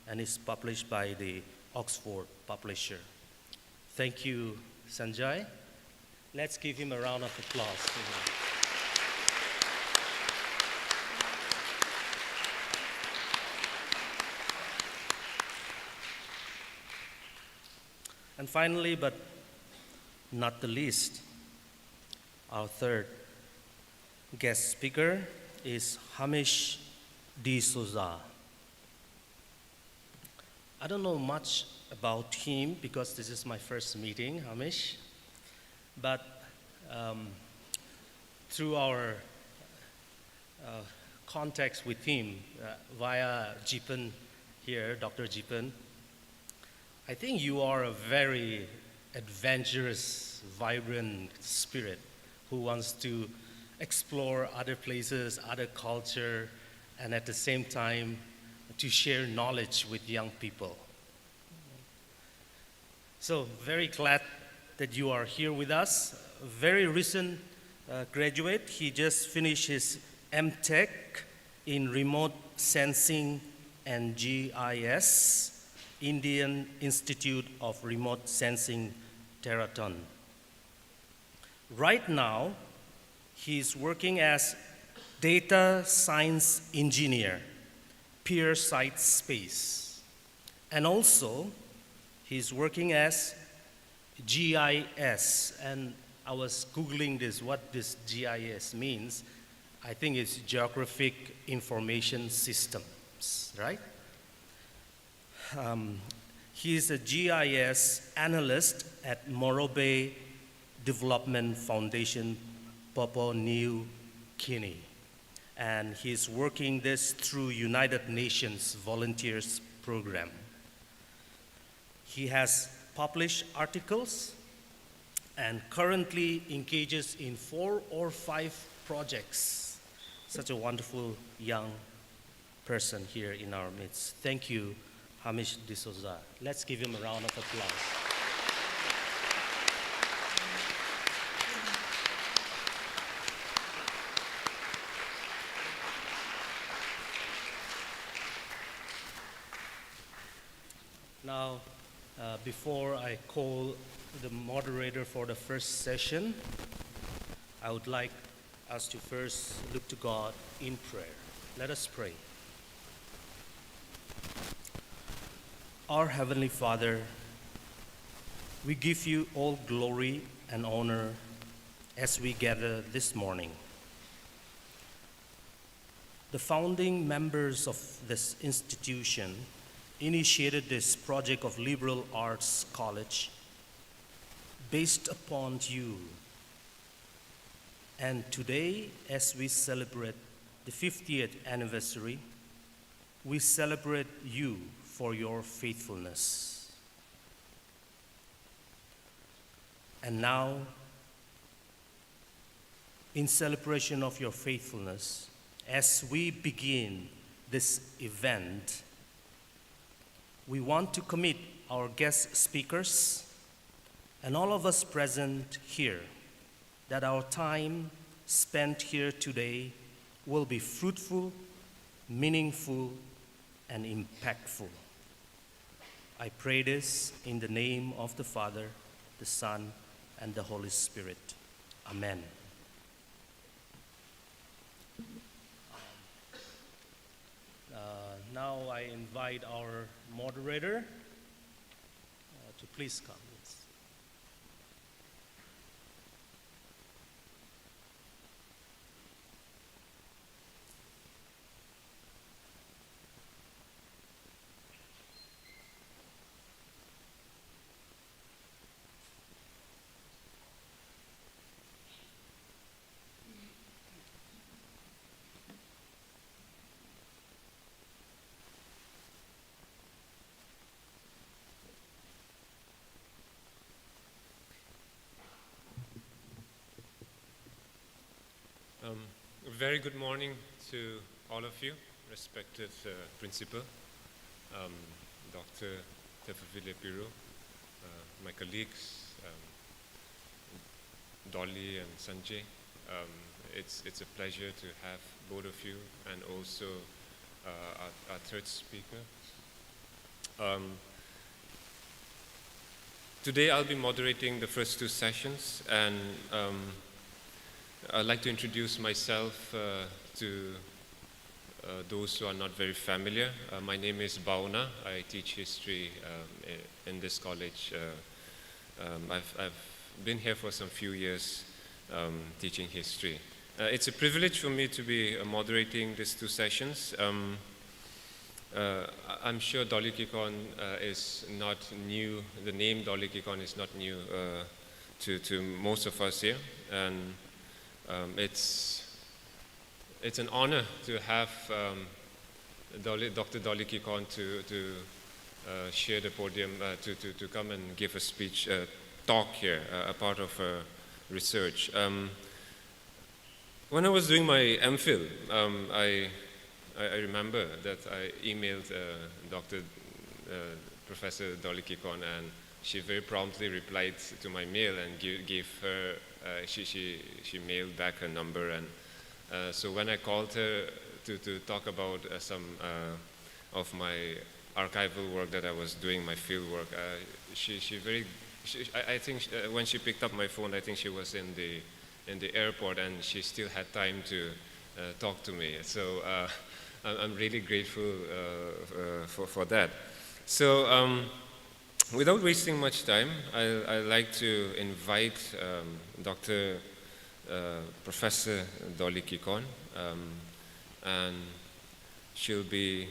and is published by the Oxford publisher. Thank you, Sanjay. Let's give him a round of applause. And finally, but not the least, our third guest speaker is Hamish de Souza. I don't know much about him because this is my first meeting, Hamish, but through our contacts with him via Jipen here, Dr. Jipen, I think you are a very adventurous, vibrant spirit who wants to explore other places, other culture, and at the same time to share knowledge with young people. So very glad that you are here with us. A very recent graduate. He just finished his MTech in remote sensing and GIS, Indian Institute of Remote Sensing, Tehran. Right now, he's working as data science engineer, Pier Site Space. And also, he's working as GIS. And I was Googling this, what this GIS means. I think it's Geographic Information Systems, right? He's a GIS analyst at Morro Bay Development Foundation, Papua New Guinea. And he's working this through United Nations Volunteers Program. He has published articles and currently engages in 4 or 5 projects. Such a wonderful young person here in our midst. Thank you, Hamish de Souza. Let's give him a round of applause. Now, before I call the moderator for the first session, I would like us to first look to God in prayer. Let us pray. Our Heavenly Father, we give you all glory and honor as we gather this morning. The founding members of this institution initiated this project of liberal arts college based upon you. And today, as we celebrate the 50th anniversary, we celebrate you for your faithfulness. And now, in celebration of your faithfulness, as we begin this event, we want to commit our guest speakers and all of us present here that our time spent here today will be fruitful, meaningful, and impactful. I pray this in the name of the Father, the Son, and the Holy Spirit. Amen. Now I invite our moderator to please come. A very good morning to all of you, respected principal, Dr. Tefavile Piru, my colleagues, Dolly and Sanjay. It's a pleasure to have both of you, and also our third speaker. Today I'll be moderating the first two sessions, and I'd like to introduce myself to those who are not very familiar. My name is Bauna. I teach history in this college. I've been here for some few years teaching history. It's a privilege for me to be moderating these two sessions. I'm sure Dolly Kikon is not new. The name Dolly Kikon is not new to most of us here, and it's an honor to have Dr. Dolly Kikon to share the podium, to come and give a speech, talk here, a part of her research. When I was doing my MPhil, I remember that I emailed Professor Dolly Kikon, and she very promptly replied to my mail and gave her, she mailed back her number. And so when I called her to talk about some of my archival work that I was doing, my field work, I think when she picked up my phone, I think she was in the airport, and she still had time to talk to me. So I'm really grateful for that. So without wasting much time, I'd like to invite Professor Dolly Kikon, and she'll be,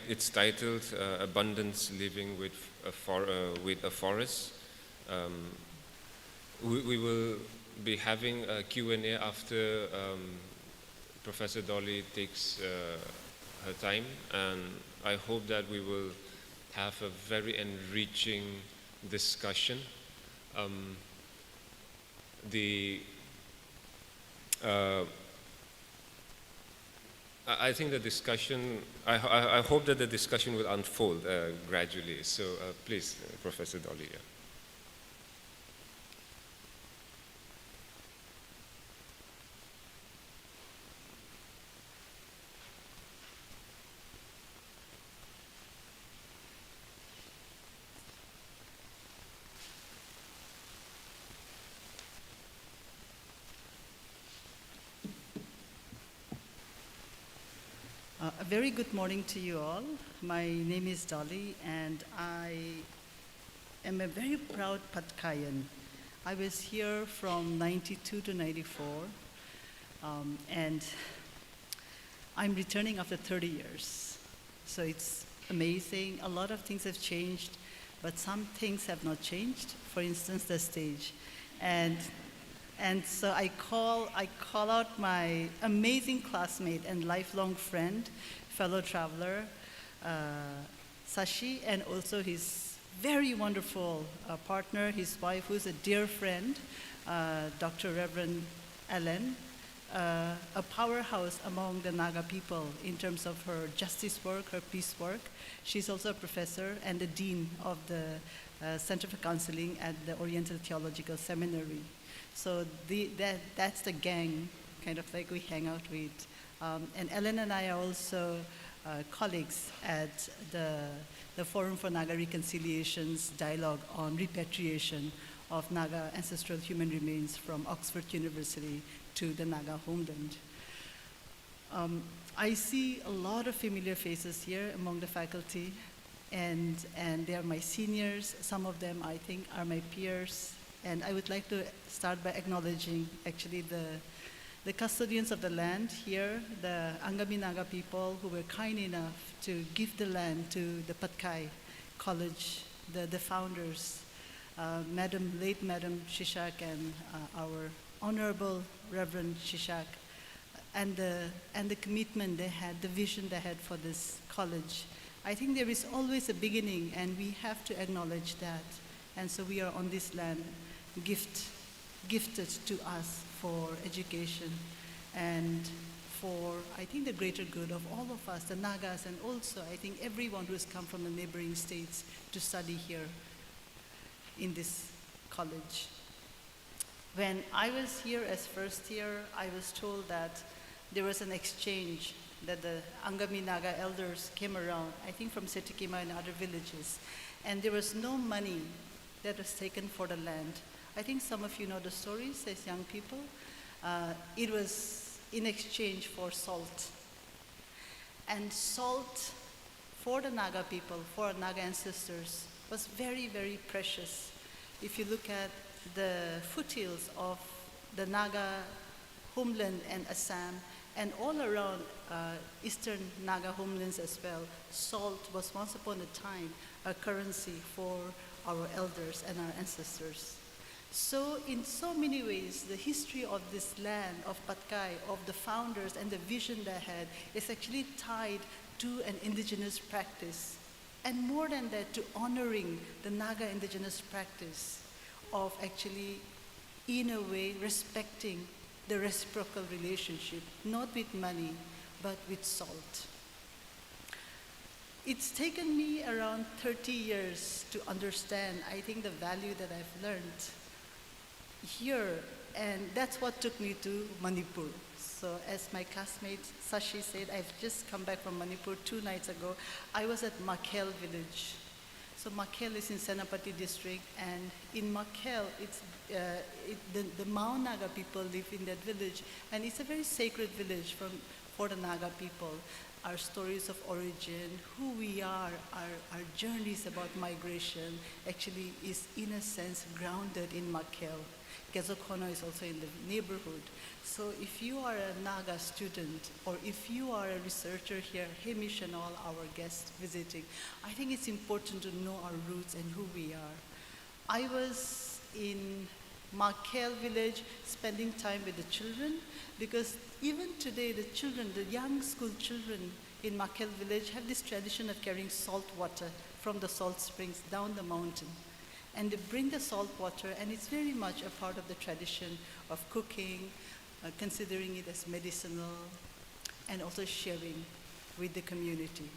it's titled Abundance Living with a Forest. We will be having a Q&A after Professor Dolly takes her time, and I hope that we will have a very enriching discussion. I think the discussion, I hope that the discussion will unfold gradually. So please, Professor Dolly. Yeah. A very good morning to you all. My name is Dolly, and I am a very proud Patkayan. I was here from 92 to 94, and I'm returning after 30 years. So it's amazing. A lot of things have changed, but some things have not changed. For instance, the stage. And so I call out my amazing classmate and lifelong friend, fellow traveler, Sashi, and also his very wonderful partner, his wife, who's a dear friend, Dr. Reverend Ellen, a powerhouse among the Naga people in terms of her justice work, her peace work. She's also a professor and the dean of the Center for Counseling at the Oriental Theological Seminary. So that's the gang, kind of like we hang out with. And Ellen and I are also colleagues at the Forum for Naga Reconciliation's dialogue on repatriation of Naga ancestral human remains from Oxford University to the Naga homeland. I see a lot of familiar faces here among the faculty, and they are my seniors. Some of them, I think, are my peers. And I would like to start by acknowledging actually the custodians of the land here, the Angami Naga people who were kind enough to give the land to the Patkai College, the founders, late Madam Shishak and our Honorable Reverend Shishak, and the commitment they had, the vision they had for this college. I think there is always a beginning, and we have to acknowledge that. And so we are on this land, gifted to us for education and for, I think, the greater good of all of us, the Nagas, and also, I think, everyone who has come from the neighboring states to study here in this college. When I was here as first year, I was told that there was an exchange that the Angami Naga elders came around, I think from Setikima and other villages, and there was no money that was taken for the land. I think some of you know the stories as young people. It was in exchange for salt. And salt for the Naga people, for our Naga ancestors, was very, very precious. If you look at the foothills of the Naga homeland and Assam, and all around eastern Naga homelands as well, salt was once upon a time a currency for our elders and our ancestors. So in so many ways, the history of this land, of Patkai, of the founders and the vision they had is actually tied to an indigenous practice. And more than that, to honoring the Naga indigenous practice of actually, in a way, respecting the reciprocal relationship, not with money, but with salt. It's taken me around 30 years to understand, I think, the value that I've learned here, and that's what took me to Manipur. So as my classmate Sashi said, I've just come back from Manipur 2 nights ago. I was at Makhel village. So Makhel is in Senapati district, and in Makhel, the Mao Naga people live in that village, and it's a very sacred village for the Naga people. Our stories of origin, who we are, our journeys about migration actually is in a sense grounded in Makhel. Gezokhono is also in the neighborhood. So if you are a Naga student, or if you are a researcher here, Hamish and all our guests visiting, I think it's important to know our roots and who we are. I was in Makhel village spending time with the children, because even today the children, the young school children in Makhel village have this tradition of carrying salt water from the salt springs down the mountain. And they bring the salt water, and it's very much a part of the tradition of cooking, considering it as medicinal, and also sharing with the community.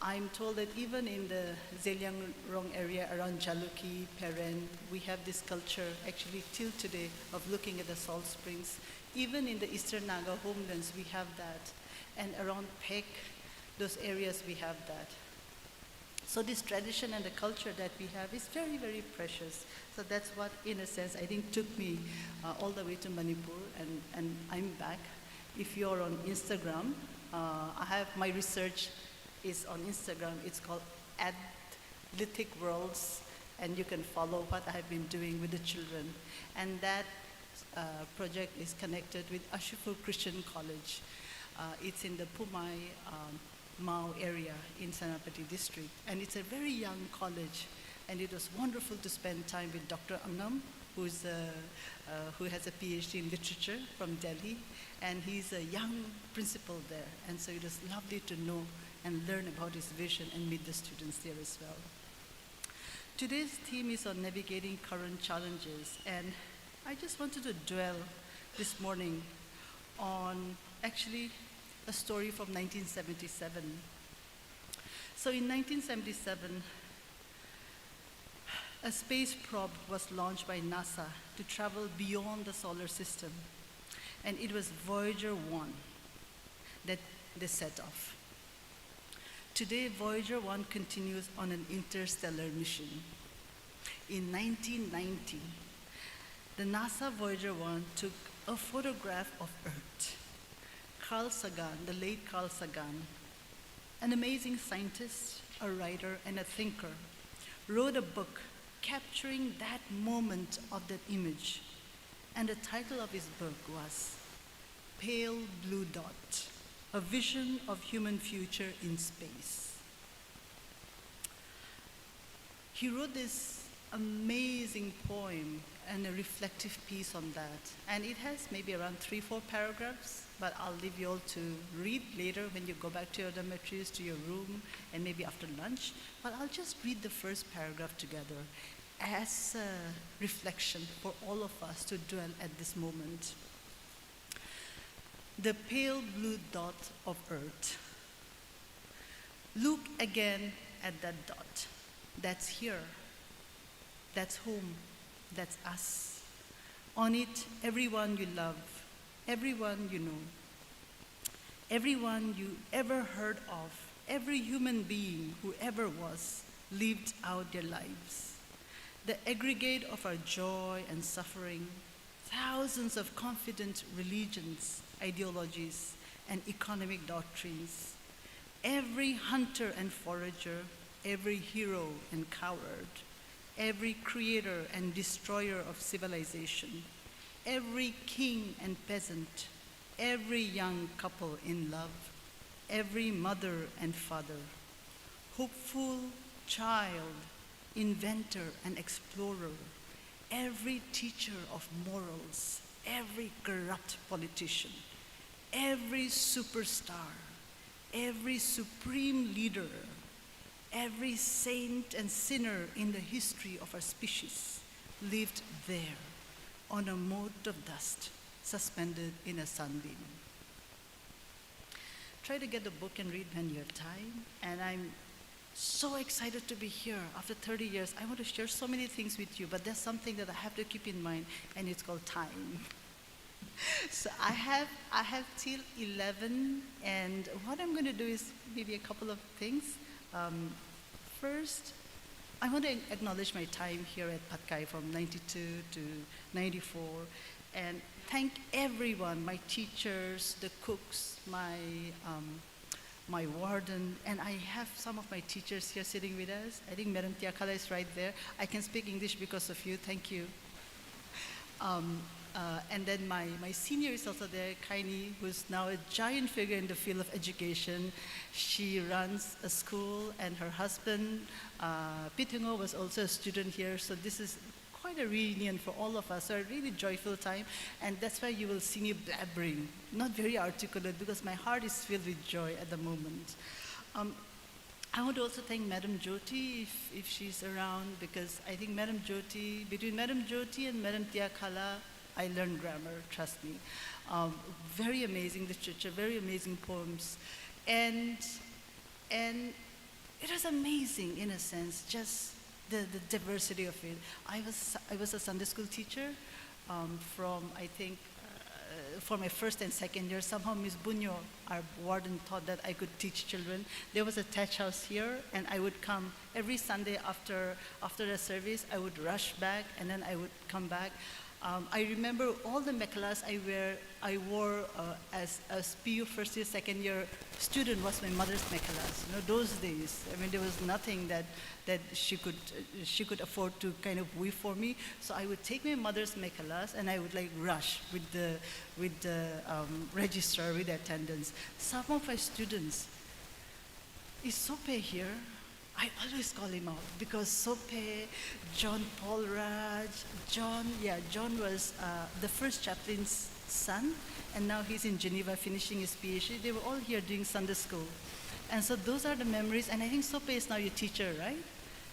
I'm told that even in the Zeliangrong area around Jaluki, Peren, we have this culture actually till today of looking at the salt springs. Even in the Eastern Naga homelands, we have that. And around Pek, those areas, we have that. So this tradition and the culture that we have is very, very precious. So that's what, in a sense, I think took me all the way to Manipur, and I'm back. If you're on Instagram, I have my research is on Instagram. It's called Athletic Worlds, and you can follow what I've been doing with the children. And that project is connected with Ashifu Christian College. It's in the Pumai Mao area in Senapati district, and it's a very young college, and it was wonderful to spend time with Dr. Amnam, who has a PhD in literature from Delhi, and he's a young principal there, and so it was lovely to know and learn about his vision and meet the students there as well. Today's theme is on navigating current challenges, and I just wanted to dwell this morning on actually a story from 1977. So in 1977, a space probe was launched by NASA to travel beyond the solar system, and it was Voyager 1 that they set off. Today, Voyager 1 continues on an interstellar mission. In 1990, the NASA Voyager 1 took a photograph of Earth. Carl Sagan, the late Carl Sagan, an amazing scientist, a writer, and a thinker, wrote a book capturing that moment of that image. And the title of his book was Pale Blue Dot, a vision of human future in space. He wrote this amazing poem and a reflective piece on that. And it has maybe around 3-4 paragraphs, but I'll leave you all to read later when you go back to your dormitories, to your room, and maybe after lunch. But I'll just read the first paragraph together as a reflection for all of us to dwell at this moment. The pale blue dot of Earth. Look again at that dot. That's here. That's home. That's us. On it, everyone you love, everyone you know, Everyone you ever heard of, every human being who ever was, lived out their lives. The aggregate of our joy and suffering, thousands of confident religions, ideologies, and economic doctrines. Every hunter and forager, every hero and coward, every creator and destroyer of civilization, every king and peasant, every young couple in love, every mother and father, hopeful child, inventor and explorer, every teacher of morals, every corrupt politician, every superstar, every supreme leader, every saint and sinner in the history of our species lived there on a mote of dust suspended in a sunbeam. Try to get the book and read when you have time, and I'm so excited to be here after 30 years. I want to share so many things with you, but there's something that I have to keep in mind, and it's called time. So I have till 11, and what I'm going to do is maybe a couple of things. First, I want to acknowledge my time here at Pad Khai from 92 to 94, and thank everyone, my teachers, the cooks, my warden, and I have some of my teachers here sitting with us. I think Madam Tiakala is right there. I can speak English because of you, thank you. And then my senior is also there, Kaini, who's now a giant figure in the field of education. She runs a school, and her husband, Pitungo, was also a student here, so this is quite a reunion for all of us, so a really joyful time, and that's why you will see me blabbering, not very articulate, because my heart is filled with joy at the moment. I want to also thank Madam Jyoti, if she's around, because I think Madam Jyoti, between Madam Jyoti and Madam Tiakala, I learned grammar, trust me. Very amazing literature, very amazing poems. And it was amazing, in a sense, just the diversity of it. I was a Sunday school teacher from, I think, for my first and second year. Somehow Ms. Bunyo, our warden, thought that I could teach children. There was a thatch house here, and I would come every Sunday after the service. I would rush back, and then I would come back. I remember all the mekalas I wore as a PU first year, second year student was my mother's mekalas. You know, those days, I mean, there was nothing that she could afford to kind of weave for me. So I would take my mother's mekalas and I would like rush with the registrar, with the attendants. Some of my students, is Sope here? I always call him out because Sope, John Paul Raj, John was the first chaplain's son, and now he's in Geneva finishing his PhD. They were all here doing Sunday school. And so those are the memories, and I think Sope is now your teacher, right?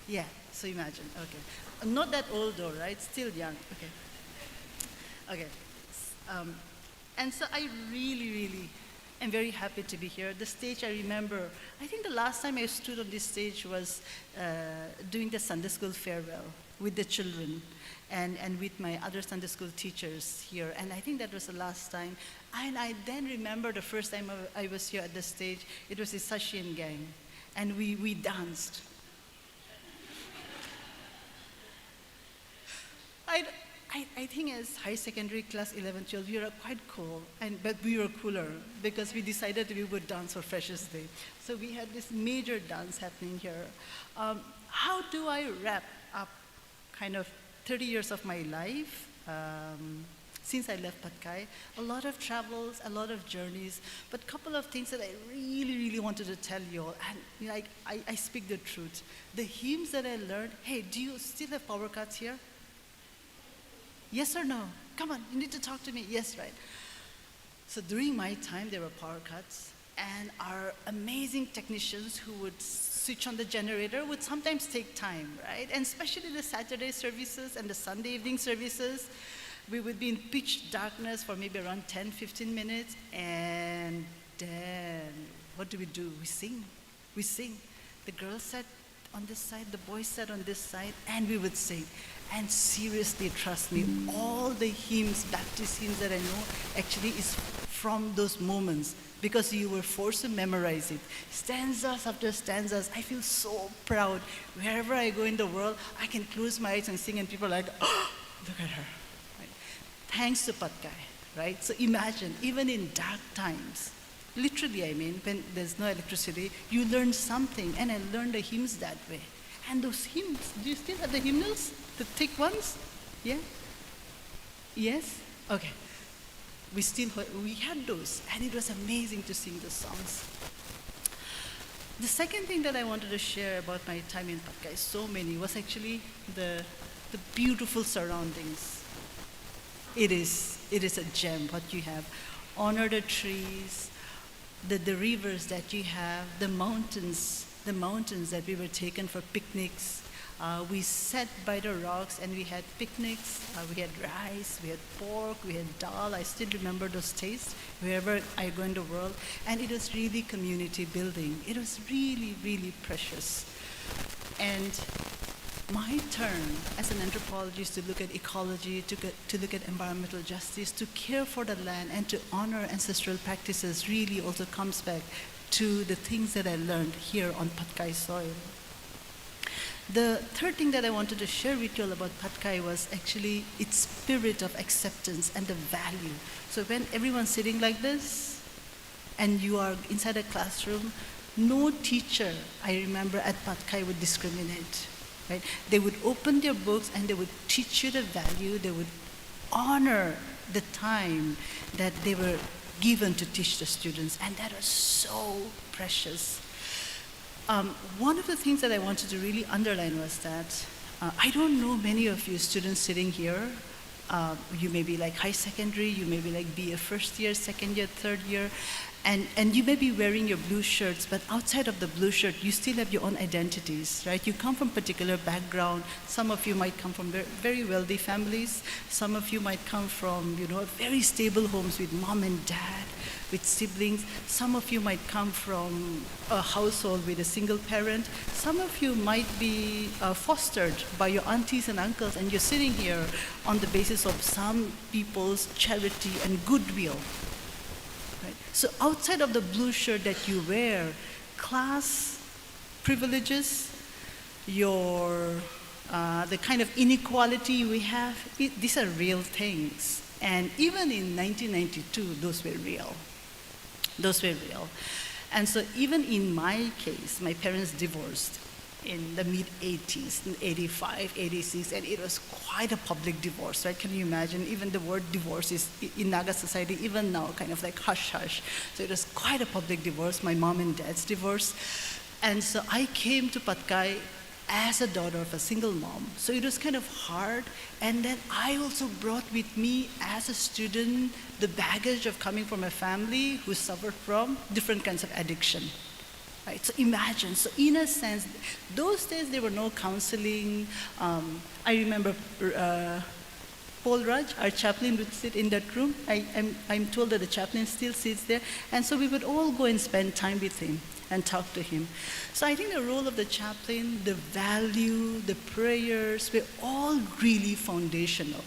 Yeah, so imagine, okay. Not that old though, right? Still young, okay. And so I really I'm very happy to be here. The stage I remember, I think the last time I stood on this stage was doing the Sunday school farewell with the children and with my other Sunday school teachers here. And I think that was the last time. And I then remember the first time I was here at the stage, it was the Sashin gang. And we danced. I think as high secondary class 11, 12, we were quite cool, but we were cooler because we decided we would dance for Freshers' Day. So we had this major dance happening here. How do I wrap up kind of 30 years of my life since I left Pad Khai? A lot of travels, a lot of journeys, but a couple of things that I really wanted to tell you all. And you know, I speak the truth. The hymns that I learned, hey, do you still have power cuts here? Yes or no? Come on, you need to talk to me. Yes, right. So during my time, there were power cuts, and our amazing technicians who would switch on the generator would sometimes take time, right? And especially the Saturday services and the Sunday evening services, we would be in pitch darkness for maybe around 10, 15 minutes, and then what do? We sing. The girls sat on this side, the boys sat on this side, and we would sing. And seriously, trust me, all the hymns, Baptist hymns that I know, actually is from those moments because you were forced to memorize it. Stanzas after stanzas. I feel so proud. Wherever I go in the world, I can close my eyes and sing and people are like, oh, look at her. Right? Thanks to Patkai, right? So imagine, even in dark times, literally I mean, when there's no electricity, you learn something, and I learned the hymns that way. And those hymns, do you still have the hymnals? The thick ones? Yeah? Yes? Okay. We had those, and it was amazing to sing those songs. The second thing that I wanted to share about my time in Patkai, so many, was actually the beautiful surroundings. It is a gem what you have. Honor the trees, the rivers that you have, the mountains that we were taken for picnics. We sat by the rocks and we had picnics. We had rice, we had pork, we had dal. I still remember those tastes wherever I go in the world. And it was really community building. It was really, really precious. And my turn as an anthropologist to look at ecology, to look at environmental justice, to care for the land and to honor ancestral practices really also comes back to the things that I learned here on Patkai soil. The third thing that I wanted to share with you all about Patkai was actually its spirit of acceptance and the value. So when everyone's sitting like this, and you are inside a classroom, no teacher, I remember at Patkai, would discriminate. Right? They would open their books and they would teach you the value, they would honor the time that they were given to teach the students, and that was so precious. One of the things that I wanted to really underline was that I don't know many of you students sitting here. You may be like high secondary, you may be like BA first year, second year, third year, and you may be wearing your blue shirts, but outside of the blue shirt, you still have your own identities, right? You come from particular background. Some of you might come from very wealthy families. Some of you might come from, very stable homes with mom and dad, with siblings. Some of you might come from a household with a single parent. Some of you might be fostered by your aunties and uncles, and you're sitting here on the basis of some people's charity and goodwill. Right? So outside of the blue shirt that you wear, class privileges, the kind of inequality we have, these are real things. And even in 1992, those were real. Those were real. And so even in my case, my parents divorced in the mid-80s, in 85, 86, and it was quite a public divorce, right? Can you imagine? Even the word divorce is, in Naga society, even now, kind of like hush-hush. So it was quite a public divorce, my mom and dad's divorce. And so I came to Patkai as a daughter of a single mom. So it was kind of hard. And then I also brought with me as a student the baggage of coming from a family who suffered from different kinds of addiction. Right? So imagine, so in a sense, those days there were no counseling. I remember Paul Raj, our chaplain, would sit in that room. I'm told that the chaplain still sits there. And so we would all go and spend time with him and talk to him. So I think the role of the chaplain, the value, the prayers, were all really foundational.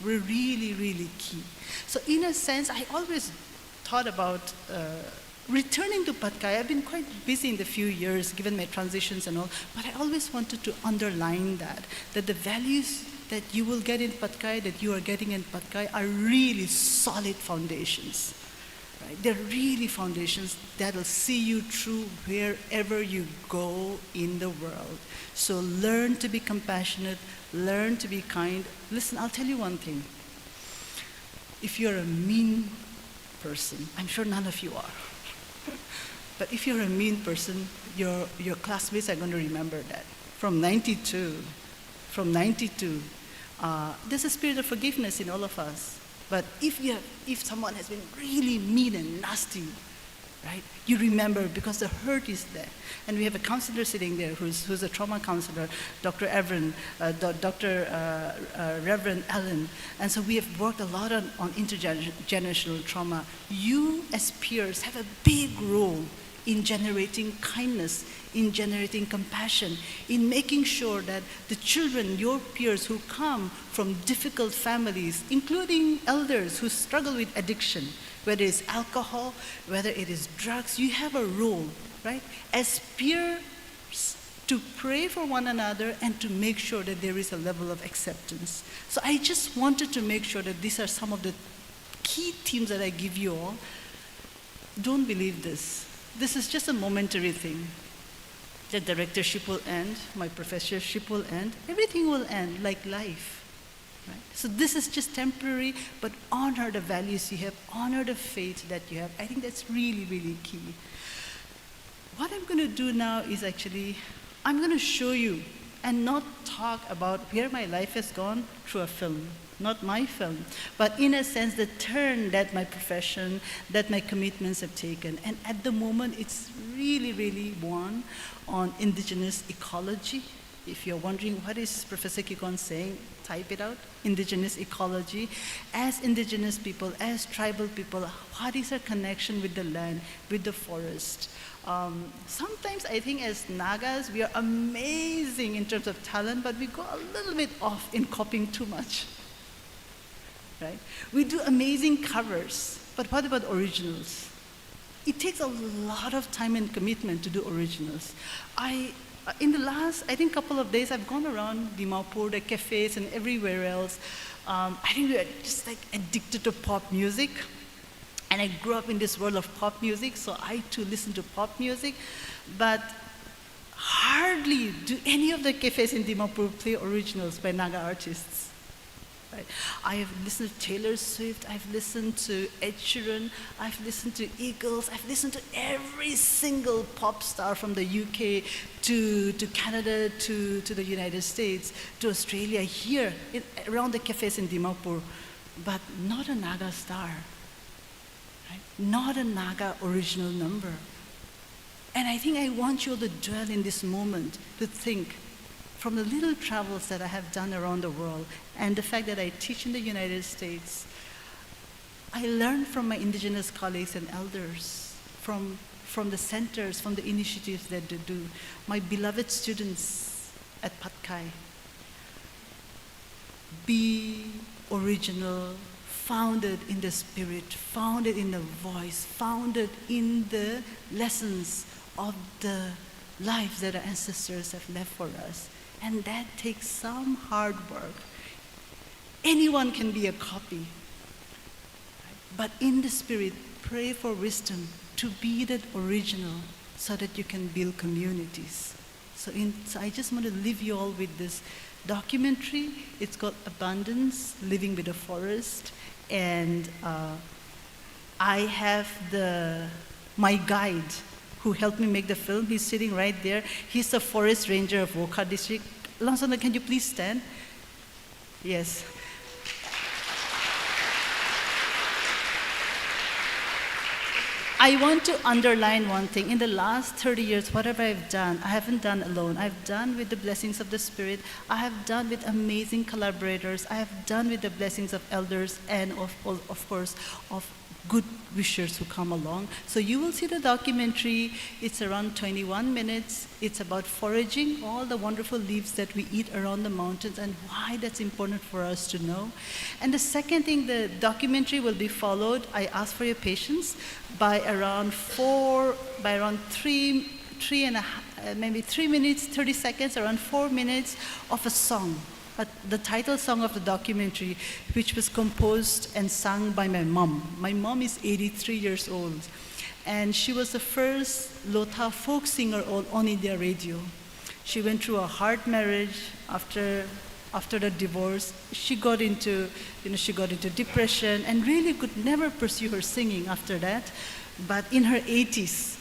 Were really, really key. So in a sense, I always thought about returning to Patkai. I've been quite busy in the few years, given my transitions and all, but I always wanted to underline that the values that you will get in Patkai, that you are getting in Patkai, are really solid foundations. Right? They're really foundations that will see you through wherever you go in the world. So learn to be compassionate, learn to be kind. Listen, I'll tell you one thing. If you're a mean person, I'm sure none of you are, but if you're a mean person, your classmates are going to remember that. From 92, there's a spirit of forgiveness in all of us. But if someone has been really mean and nasty, right, you remember because the hurt is there. And we have a counselor sitting there who's a trauma counselor, Dr. Reverend Allen. And so we have worked a lot on intergenerational trauma. You as peers have a big role in generating kindness in generating compassion, in making sure that the children, your peers who come from difficult families, including elders who struggle with addiction, whether it's alcohol, whether it is drugs, you have a role, right? As peers, to pray for one another and to make sure that there is a level of acceptance. So I just wanted to make sure that these are some of the key themes that I give you all. Don't believe this. This is just a momentary thing. The directorship will end, my professorship will end, everything will end like life. Right? So this is just temporary, but honor the values you have, honor the faith that you have. I think that's really, really key. What I'm going to do now is actually, I'm going to show you and not talk about where my life has gone through a film, not my film, but in a sense the turn that my profession, that my commitments have taken. And at the moment, it's really, really one on indigenous ecology. If you're wondering what is Professor Kikon saying, type it out, indigenous ecology. As indigenous people, as tribal people, what is our connection with the land, with the forest? Sometimes I think as Nagas, we are amazing in terms of talent, but we go a little bit off in copying too much. Right? We do amazing covers, but what about originals? It takes a lot of time and commitment to do originals. In the last, I think, couple of days, I've gone around Dimapur, the cafes, and everywhere else. I think we are just like addicted to pop music. And I grew up in this world of pop music, so I too listen to pop music. But hardly do any of the cafes in Dimapur play originals by Naga artists. Right? I have listened to Taylor Swift, I've listened to Ed Sheeran, I've listened to Eagles, I've listened to every single pop star from the UK to Canada, to the United States, to Australia, here, around the cafes in Dimapur, but not a Naga star, right? Not a Naga original number. And I think I want you all to dwell in this moment, to think, from the little travels that I have done around the world and the fact that I teach in the United States, I learned from my indigenous colleagues and elders, from the centers, from the initiatives that they do. My beloved students at Patkai, be original, founded in the spirit, founded in the voice, founded in the lessons of the lives that our ancestors have left for us. And that takes some hard work. Anyone can be a copy. But in the spirit, pray for wisdom to be that original so that you can build communities. So I just want to leave you all with this documentary. It's called Abundance, Living with the Forest. And I have my guide who helped me make the film. He's sitting right there. He's the forest ranger of Wokha district. Langsana, can you please stand? Yes. I want to underline one thing. In the last 30 years, whatever I've done, I haven't done alone. I've done with the blessings of the Spirit. I have done with amazing collaborators. I have done with the blessings of elders and, of course, of good wishers who come along. So you will see the documentary. It's around 21 minutes. It's about foraging, all the wonderful leaves that we eat around the mountains and why that's important for us to know. And the second thing, the documentary will be followed, I ask for your patience, by around 3 minutes, 30 seconds, around 4 minutes of a song. But the title song of the documentary, which was composed and sung by my mom. My mom is 83 years old, and she was the first Lotha folk singer on India radio. She went through a hard marriage. After the divorce, she got into depression and really could never pursue her singing after that. But in her 80s,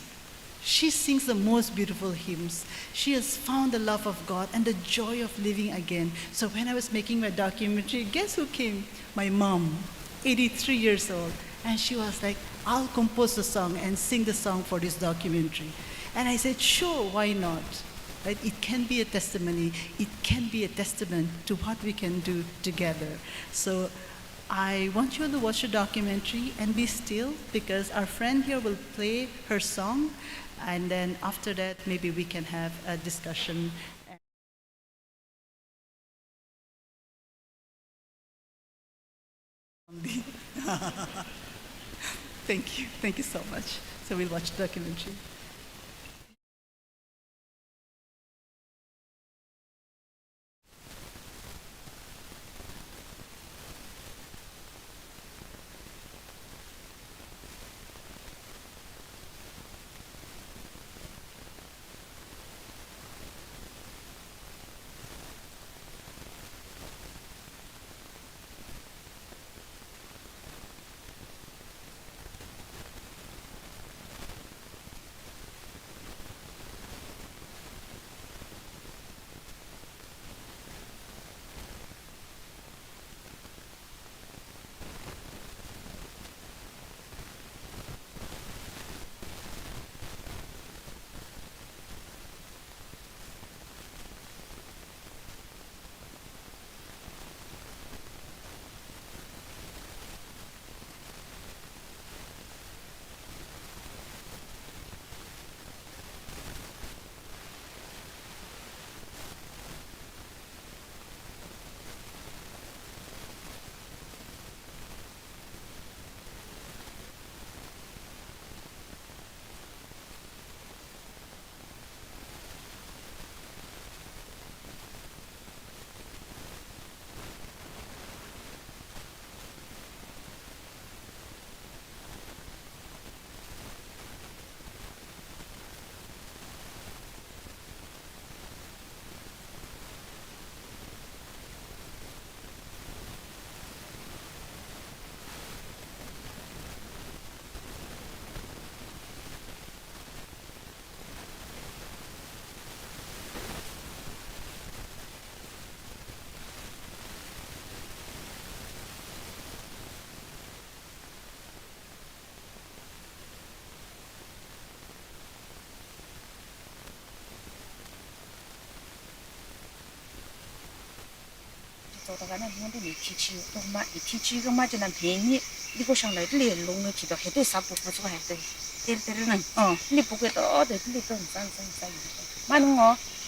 she sings the most beautiful hymns. She has found the love of God and the joy of living again. So when I was making my documentary, guess who came? My mom, 83 years old. And she was like, I'll compose the song and sing the song for this documentary. And I said, sure, why not? Right? It can be a testimony. It can be a testament to what we can do together. So I want you all to watch the documentary and be still, because our friend here will play her song. And then after that, maybe we can have a discussion. Thank you so much. So we'll watch the documentary.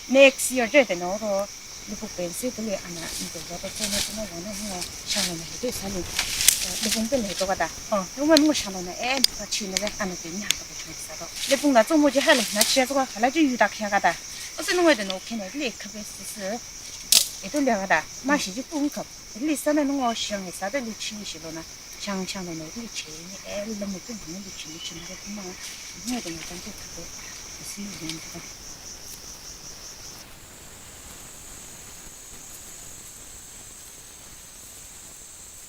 next year je de no ro lu pu pen se de ana ni de wa de ne ne wa na sha na de sa ni lu pu pen le to ga da lu ma mo sha na e ta chi ne ana de ni ha de chi sa do lu pu na zo mo je ha le na chi zo ga ha la ji yu da kya ga da o se no wa de no ke ne le ka be si se e to le ga da ma shi ji pu ka li sa na no shang sa de li chi shi lo na chang chang ne li chi ni e lu mo pen ni li chi ni de ma ni de na tan de ka de si de ni da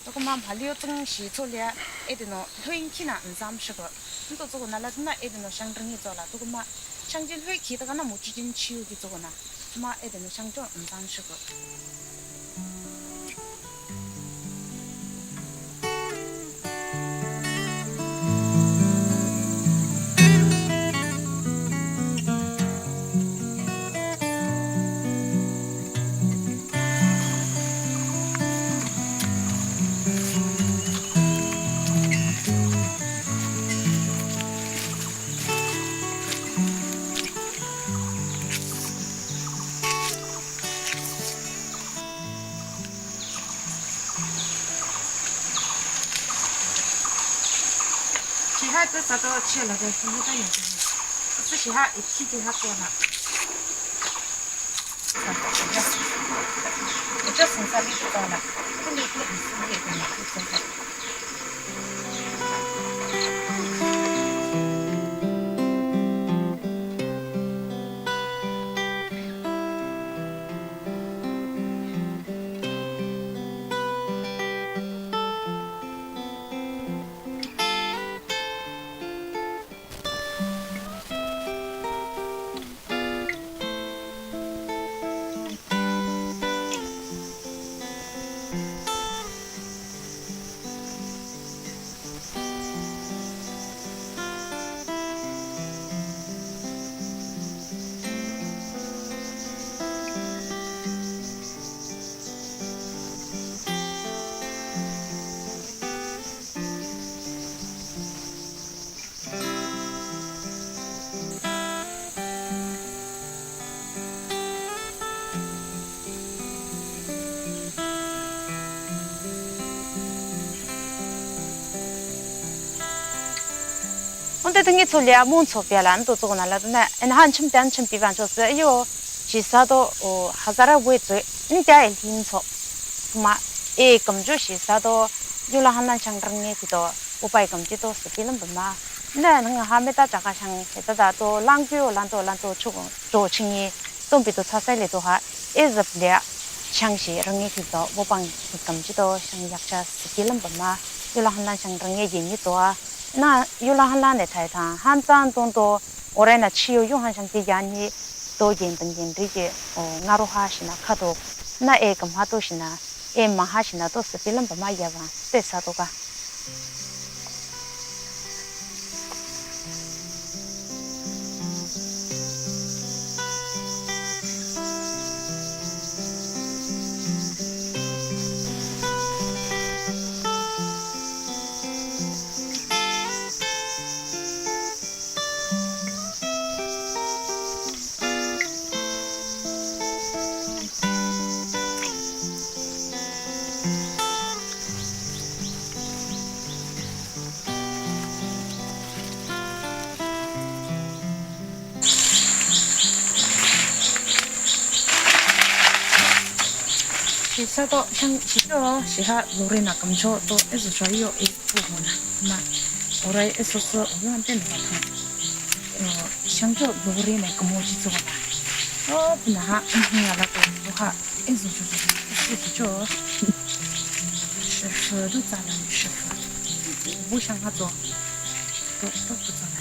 조금만 발리오통 시초리아 에드노 회인키나 인삼시거 또 저거 날라드나 에드노 샹드링이 저라 조금만 샹진 회 기다가나 못 주진 치우기 저거나 마 에드노 샹조 인삼시거 这啥都吃了的，什么都有。这些哈一起就哈多了。我这身上力不到了，这里不很舒服的，就真的。de tingi tsolia mon tsopia lan to tsona la na en han chim tan chim pi van chos yo chi sa do o hazara we tso ni ja el tin so ma e kam jo shi sa do yo la han nan chang rang nge pi do o pai kam ji do se pi lam ba ma na nang ha me ta ka chang se ta da to lang gyo lan to chu zo chingi tom pi to sa sai le to ha e zap le chang shi rang nge pi do o bang kam ji do shang yak cha se pi lam ba ma yo la han nan chang rang nge yin ni to 나 요라한란에 타이타 한잔돈도 올해나 치유 용한상티 야니 또 옌등옌리게 나로 하시나 카도 나 에금 하도시나 에마 하시나 또 스필름 바마야바 때사도가 시사도 상 시죠 시하 노래나 감초 또 에서 저요 이 부분은 나 올해 에서서 오는데 나타 상조 노래나 감오지 저거 나 하나라고 하 에서 저거 시죠是都咋了师傅不想他做都不做了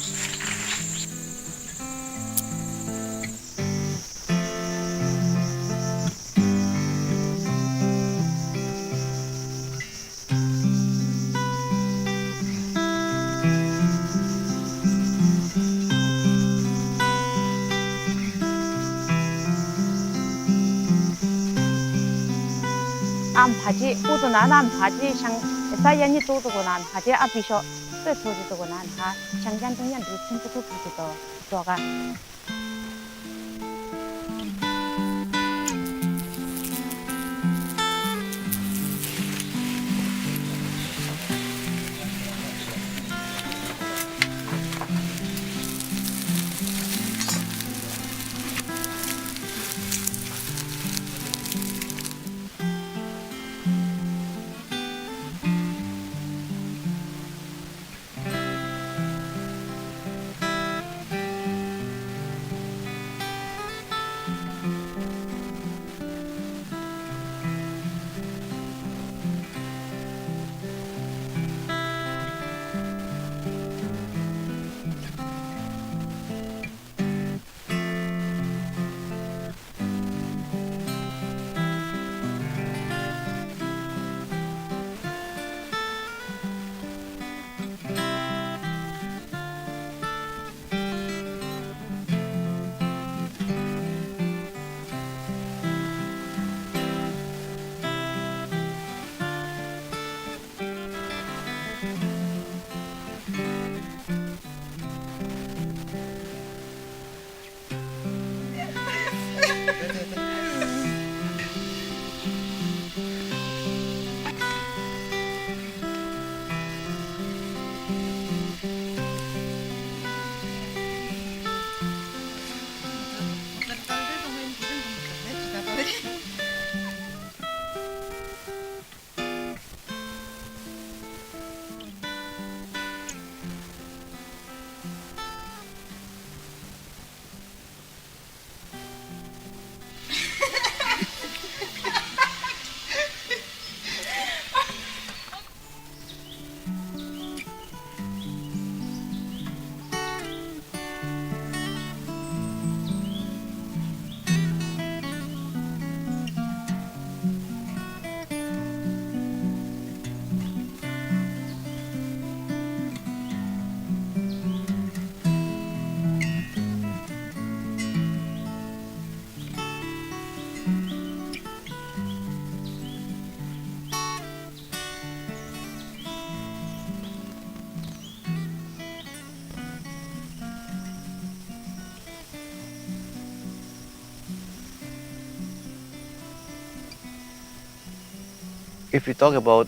바지 모두 나난 바지 상 사연이 또도고 난 바지 앞이셔 또 조지도고 난하 장장 동년 리친부터 부지도 저가 If we talk about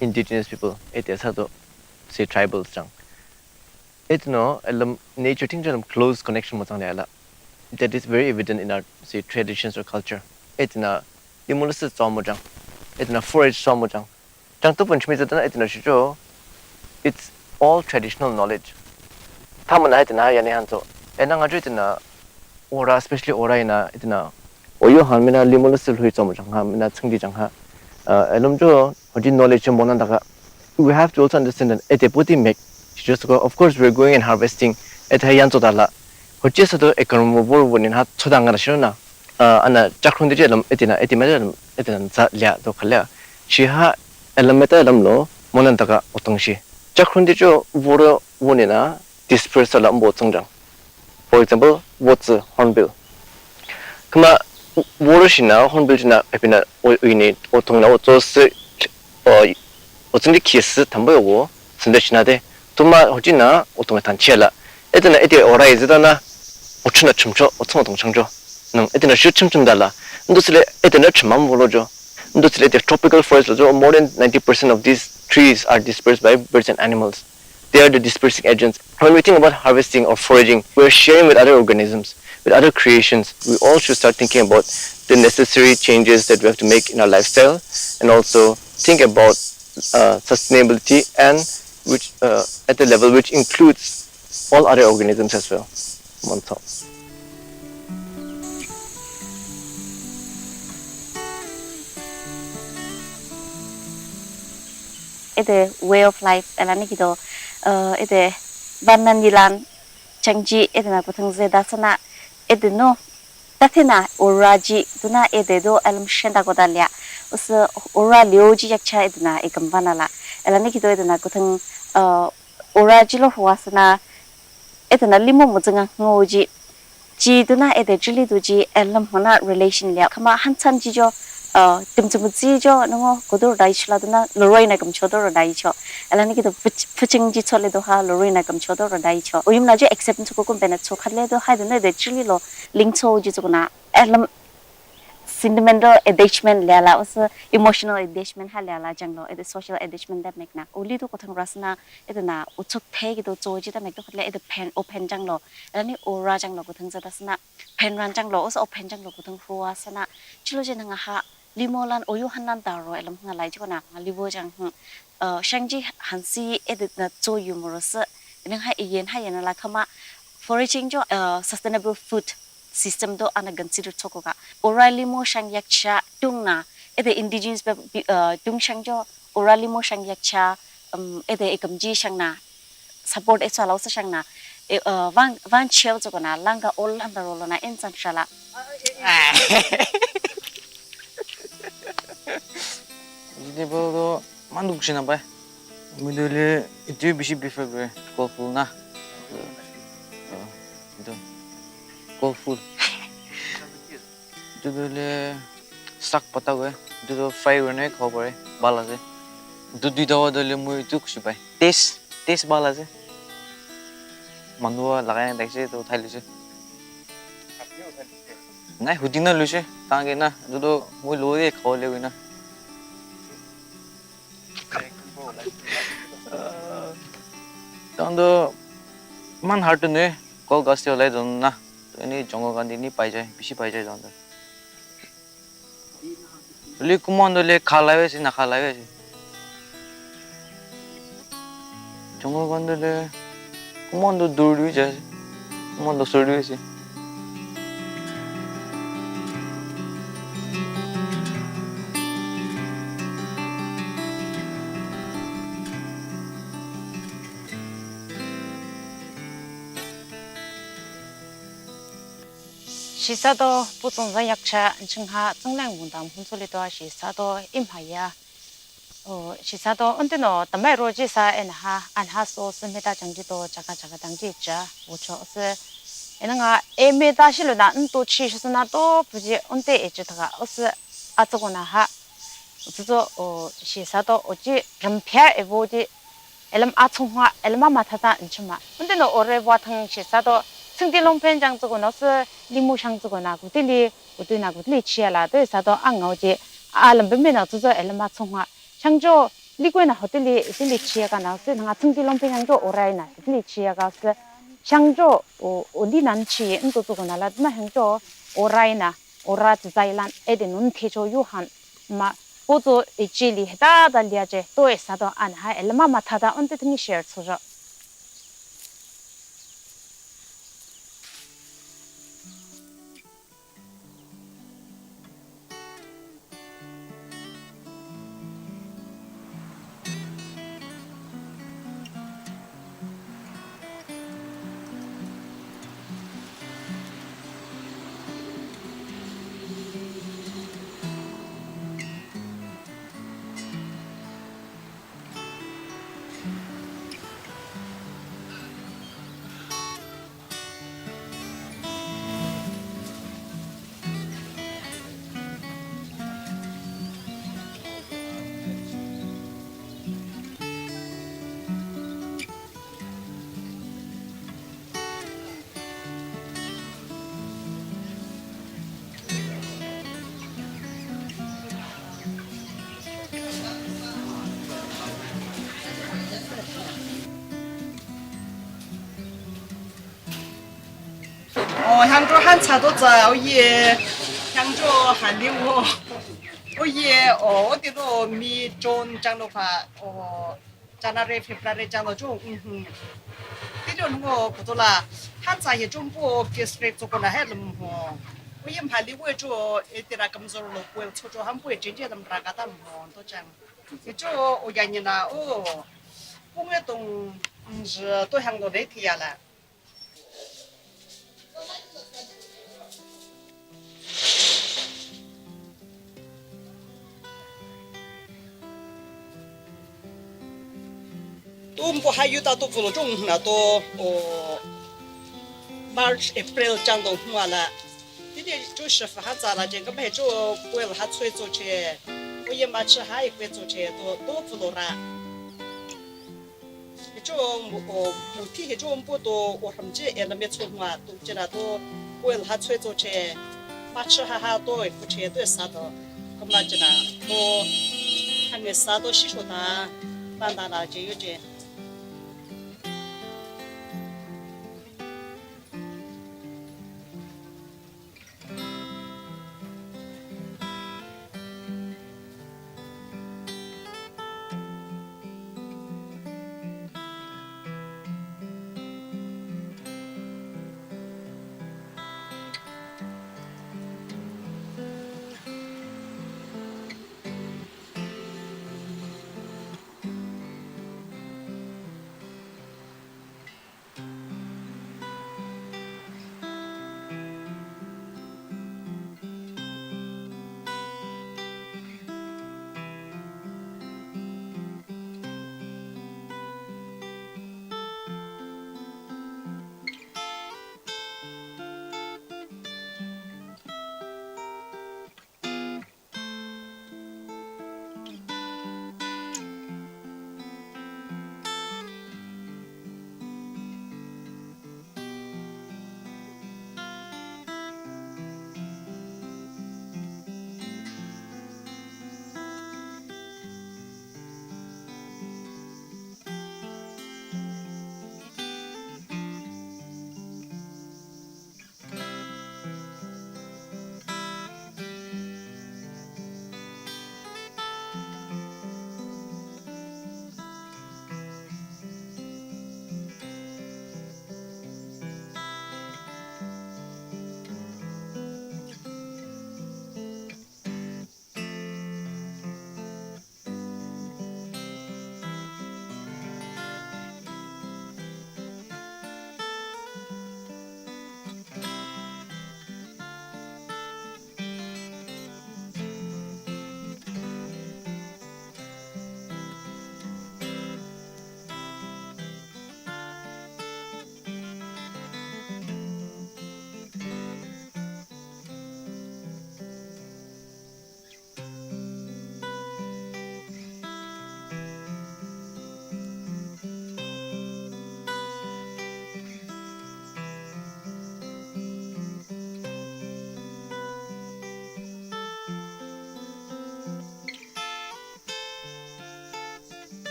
indigenous people, it is how to say tribals, It no, nature thing close connection mo la. That is very evident in our say traditions or culture. It na limulus somojang. It na forage somojang. Jang to punch me that it na shijo. It's all traditional knowledge. Tamana it na yani hanso. Enang aju it na ora especially ora ina it na oyo hamina limulus hui somojang hamina chungdi jang ha. Elomjo hoji knowledge mo daga. We have to also understand that it poti make just go. Of course we're going and harvesting at hayanzo dala. 어째서도 에코노미 보고는 하 초당가라 싫나 아나 작품들이 좀 에티나 에티마들 에티나 자랴도 칼랴 시하 엘레메타람로 모난다가 어떤시 작품들이 보러 원이나 디스퍼스라 뭐 성장 for example what's hornbill 그마 모르시나 hornbill이나 에피나 오이니 어통나 어쩌스 어쩐지 키스 담보고 선대시나데 도마 어찌나 어통에 단치라 에드나 에디 오라이즈다나 오춘나 춤죠 어청어 동창죠 능 에드나 슈춤춤 달라 인도스레 에드나 춤만 모르죠 인도스레 the tropical forests more than 90% of these trees are dispersed by birds and animals they are the dispersing agents when we think about harvesting or foraging we're sharing with other organisms with other creations we all should start thinking about the necessary changes that we have to make in our lifestyle and also think about sustainability and which at the level which includes all other organisms as well. Monto. Ede way of life elani kido ede bananilan changji ede na kuthangze dasana ede no tathena oraji tuna ede do alam shenda godalya us ora lyoji yakcha ede na ekambanala elani kido ede na kuthang oraji lo huasana ede na limo mujanga ngoji ji tuna ede jili duji alam hona relation lya kama hansan ji jo timchumuji jo no godur daishla duna loroina kam chodor daicho elani kido puchingji chole do ha loroina kam chodor daicho oyimna je acceptance ko kom bena chokhalle do ha duna de chili lo lingcho ji chona elam sentimental attachment lala us emotional attachment ha lala janglo it social attachment that make na only to kothang rasna edna uchuk thegi do choji da make to khatle it pen open janglo elani ora janglo kothang jadasna pen ran janglo us open janglo kothang huwa sana chilo je nanga ha limolan oyu hanan daro elam ngalai jona libo jang shangji hansi edit na cho yumorus nang ha yen ha yana la khama foraging jo sustainable food system do ana consider chokoga orally mo shang yakcha tungna ede indigenous tung shangjo orally mo shang yakcha ede ekamji shangna support e chala sa shangna van chel jogona langa all handarolona ensan shala 이제 뭐도 만두국시나 봐. 우리들이 이제 비시 비fe 그래. 골프나. 이도 골프. 이들이 싹 빠다고 해. 이도 프라이 원에 커버해. 발라제. 두디다와들이 뭐 이뚝시 봐. 테스 발라제. 만두와 라가야 닥시 또 탈리지. नहीं हुदी ना लुचे तांगे ना जो तो वो लोहे खोले हुए ना तांदो मन हार्ट ने कॉल गास्ते वाले दोनों ना इन्हीं जंगल गांधी नहीं पाई जाए बिशी पाई जाए जाता ले कुमांडो ले खाला वैसे ना खाला वैसे जंगल गांधी ले कुमांडो दूर भी जाए कुमांडो सोड़ वैसे 시사도 부동산 약차 증하 증량 문담 혼소리도 시사도 임하야 시사도 언제노 담매로지사 엔하 안하소 스메다 정지도 자가 당지 있자 오초스 에능아 에메다실로나 또 치시스나도 부지 언제 에지다가 어스 아저고나 하 저저 시사도 어지 점피아 에보지 엘람 아총화 엘마 마타다 인치마 언제노 오레와 탕 시사도 승딜롱펜 장주고 너스 리무샹주고나 구딜리 우드나 구딜리 치야라도 사도 안가오지 알람 뱀메나 주저 엘마 총화 창조 리고나 호텔이 실리치아가 나서 나 청기롱평양도 오라이나 실리치아가서 샹조 올리난치 인도도 나라드나 향조 오라이나 오라 디자일란 에데눈 테조 요한 마 보조 이치리 다달리아제 또에사도 안하 엘마 마타다 언데드니 쉐어 소저 향조 한차도 자, 예, 향조 한림호, 예, 어디도 미존 장로파, 자나레 페브라레 장로 좀, 이런 거 보더라, 한차에 좀보 디스트릭 조금나 해름호, 예, 할리우드 저 에티라 감소로 놓고 초조 한부에 진짜는 라가다 뭐 도장, 이쪽 오야니나 공회동 또 향도 내티야라.都不还有到都不中了，都March April 这样都完了，这点就是发展了，这个买着贵了还催做去，我也没吃还一块做去，都不多啦。这目的这种不多，我们这也那没错嘛，都这那都贵了还催做去，没吃还多一块钱都啥的，那么这那都还没啥都洗出它，办大了就有这。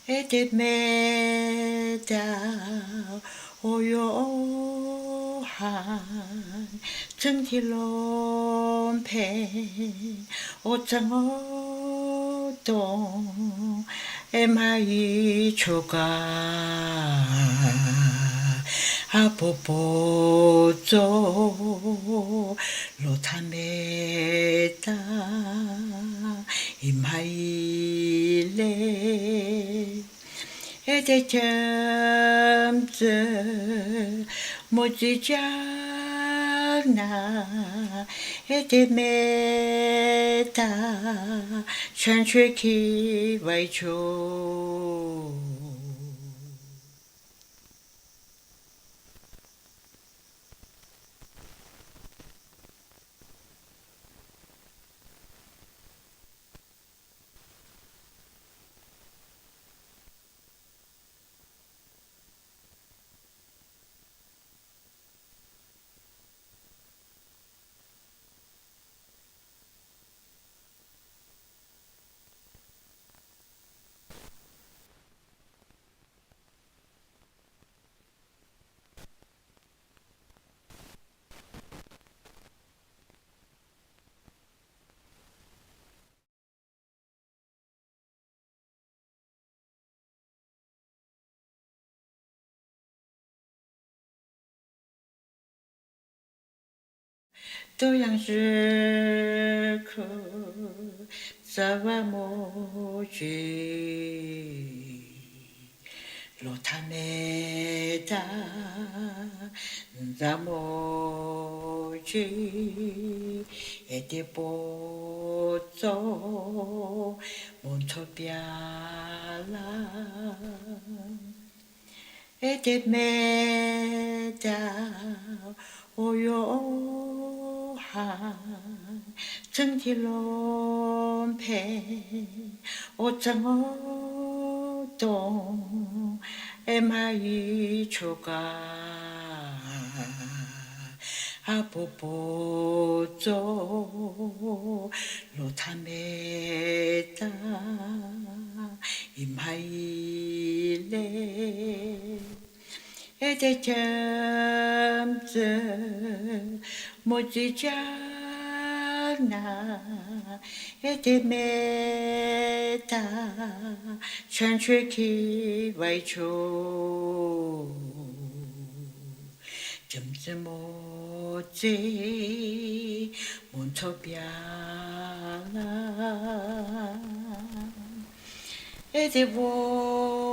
에데 메다 오요한 정til롬페 오장어동 에마이 조가 아보보조 로타메다 임하일레 에데점즈 모지장나 에데메다 천추키 와이초多样是可在万莫惧，罗塔梅达在莫惧，一点不走，蒙托比亚拉。에데 메다 오요한 정til롬페 오장어동 에마이 조가 아보보조 로타메다 임하일레 에데점즈 모지장나 에데메다 천추키 와이초 점즈 모지 몬토비아라 에데보카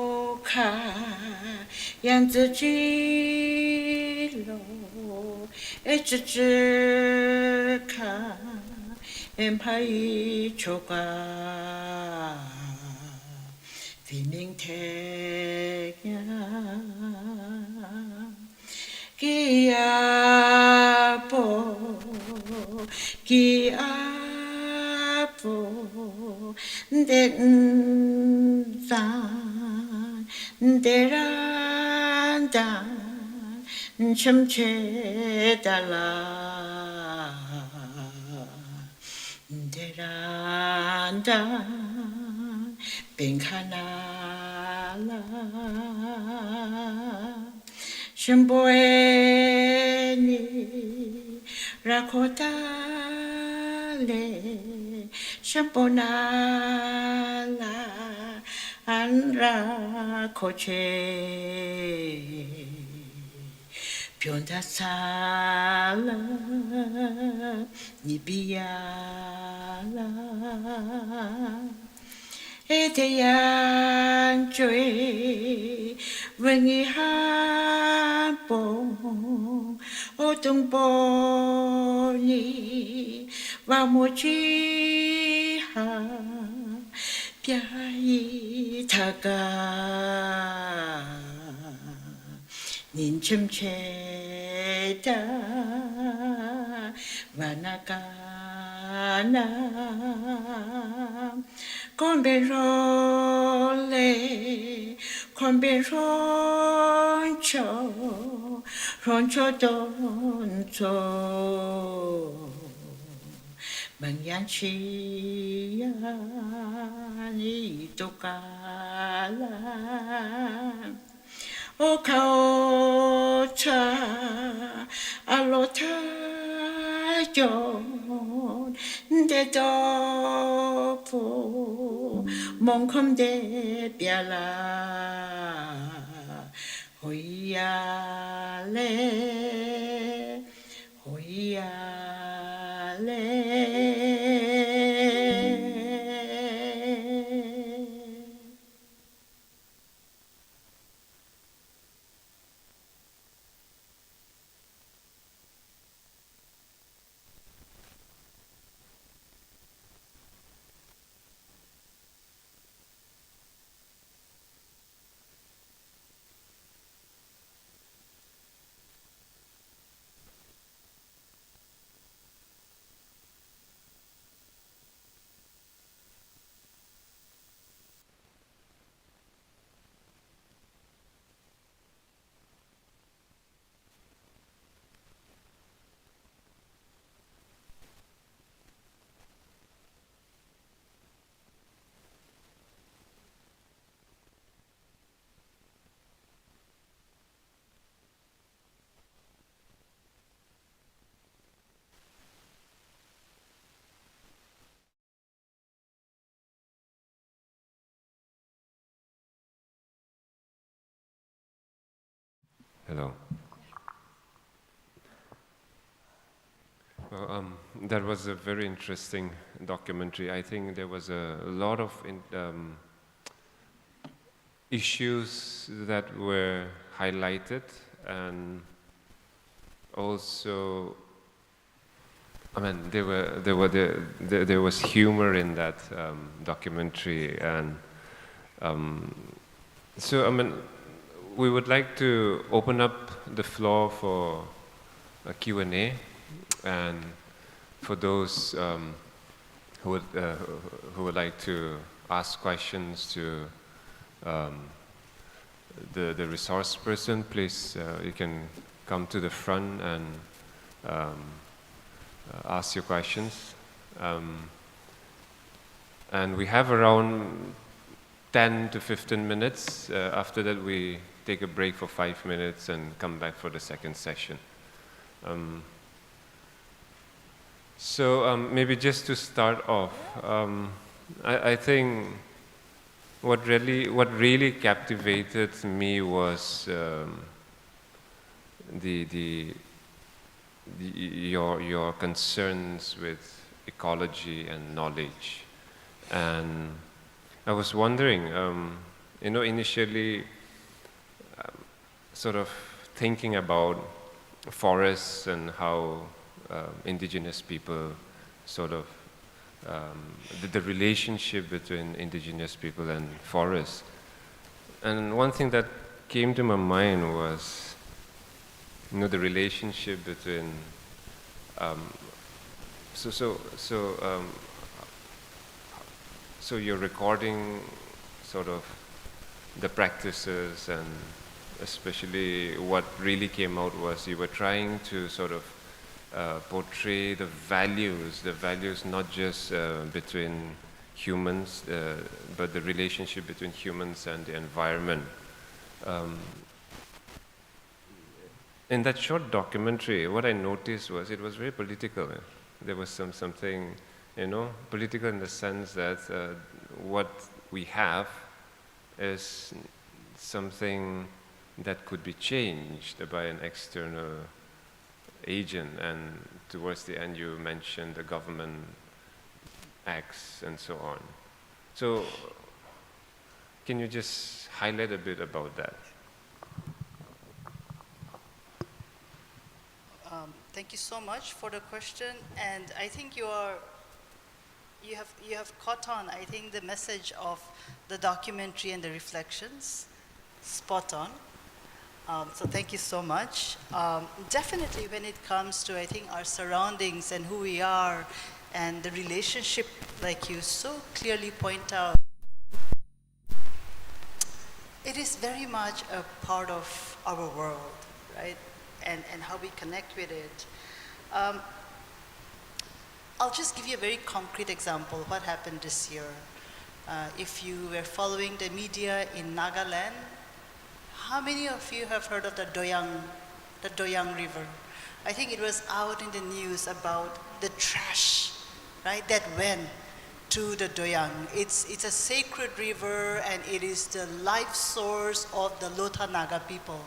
양즈지로 에즈즈카 엠파이 조가 비밍택야 기아보 덴산 데란단 첨체달라 데란단 뱅카나라 셴보에니 라코달레 셴보나라 안라코체 변다살라 니비야라 에데양조에 웽이한봉 오동보니 와모지하 뼈이다가 닌침체다 와나가나 콘베롤레콘베론초 론초돈초 Manyanchi tokala o kaocha alota yon de dopo mongkom de piala hoyale hoyale Hello. Well, that was a very interesting documentary. I think there was a lot of issues that were highlighted, and also, I mean, there was humor in that documentary, and so I mean, we would like to open up the floor for a Q&A, and for those who would like to ask questions to the resource person, please you can come to the front and ask your questions. And we have around 10 to 15 minutes. After that, we take a break for 5 minutes and come back for the second session. So maybe just to start off, I think what really captivated me was your concerns with ecology and knowledge. And I was wondering, initially sort of thinking about forests and how indigenous people sort of, the relationship between indigenous people and forests. And one thing that came to my mind was, the relationship between, so you're recording sort of the practices, and especially what really came out was you were trying to sort of portray the values not just between humans, but the relationship between humans and the environment. In that short documentary, what I noticed was it was very political. There was something, political in the sense that what we have is something that could be changed by an external agent, and towards the end you mentioned the government acts and so on. So can you just highlight a bit about that? Thank you so much for the question, and I think you have caught on, I think, the message of the documentary and the reflections. Spot on. So thank you so much. Definitely when it comes to, I think, our surroundings and who we are and the relationship, like you so clearly point out, it is very much a part of our world, right? And how we connect with it. I'll just give you a very concrete example what happened this year. If you were following the media in Nagaland, how many of you have heard of the Doyang River? I think it was out in the news about the trash, right, that went to the Doyang. It's a sacred river, and it is the life source of the Lotha Naga people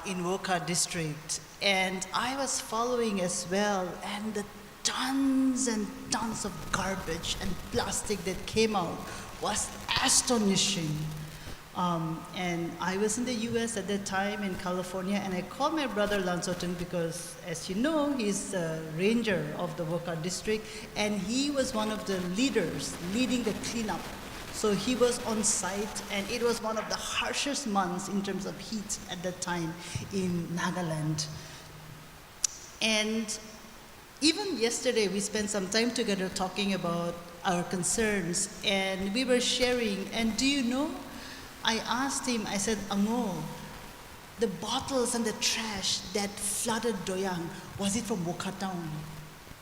in Woka district. And I was following as well, and the tons and tons of garbage and plastic that came out was astonishing. And I was in the US at that time in California, and I called my brother Lansotan because, as you know, he's a ranger of the Woka district, and he was one of the leaders leading the cleanup. So he was on site, and it was one of the harshest months in terms of heat at that time in Nagaland. And even yesterday, we spent some time together talking about our concerns, and we were sharing. And do you know, I asked him, I said, Ango, the bottles and the trash that flooded Doyang, was it from Woka town?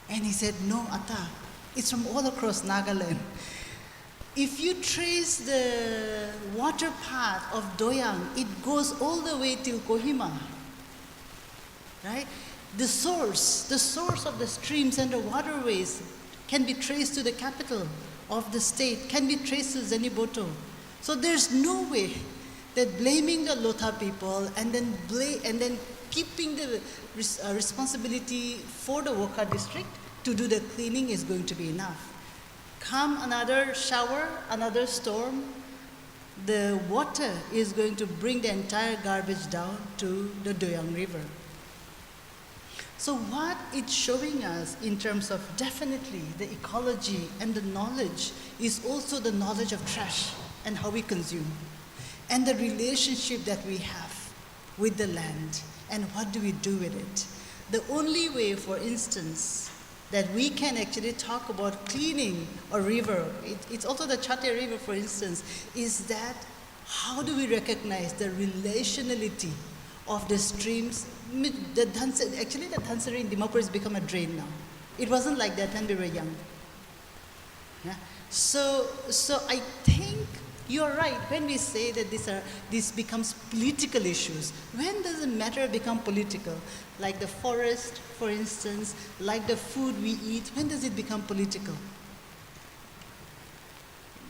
And he said, no, Ata, it's from all across Nagaland. If you trace the water path of Doyang, it goes all the way till Kohima, right? The source of the streams and the waterways can be traced to the capital of the state, can be traced to Zeniboto. So there's no way that blaming the Lotha people and then keeping the responsibility for the Woka district to do the cleaning is going to be enough. Come another shower, another storm, the water is going to bring the entire garbage down to the Doyang River. So what it's showing us in terms of definitely the ecology and the knowledge is also the knowledge of trash and how we consume, and the relationship that we have with the land, and what do we do with it. The only way, for instance, that we can actually talk about cleaning a river, it's also the Chate River, for instance, is that how do we recognize the relationality of the streams? Actually, the Dhansari in Dimapur has become a drain now. It wasn't like that when we were young. Yeah? So I think you're right when we say that this becomes political issues. When does a matter become political? Like the forest, for instance, like the food we eat, when does it become political?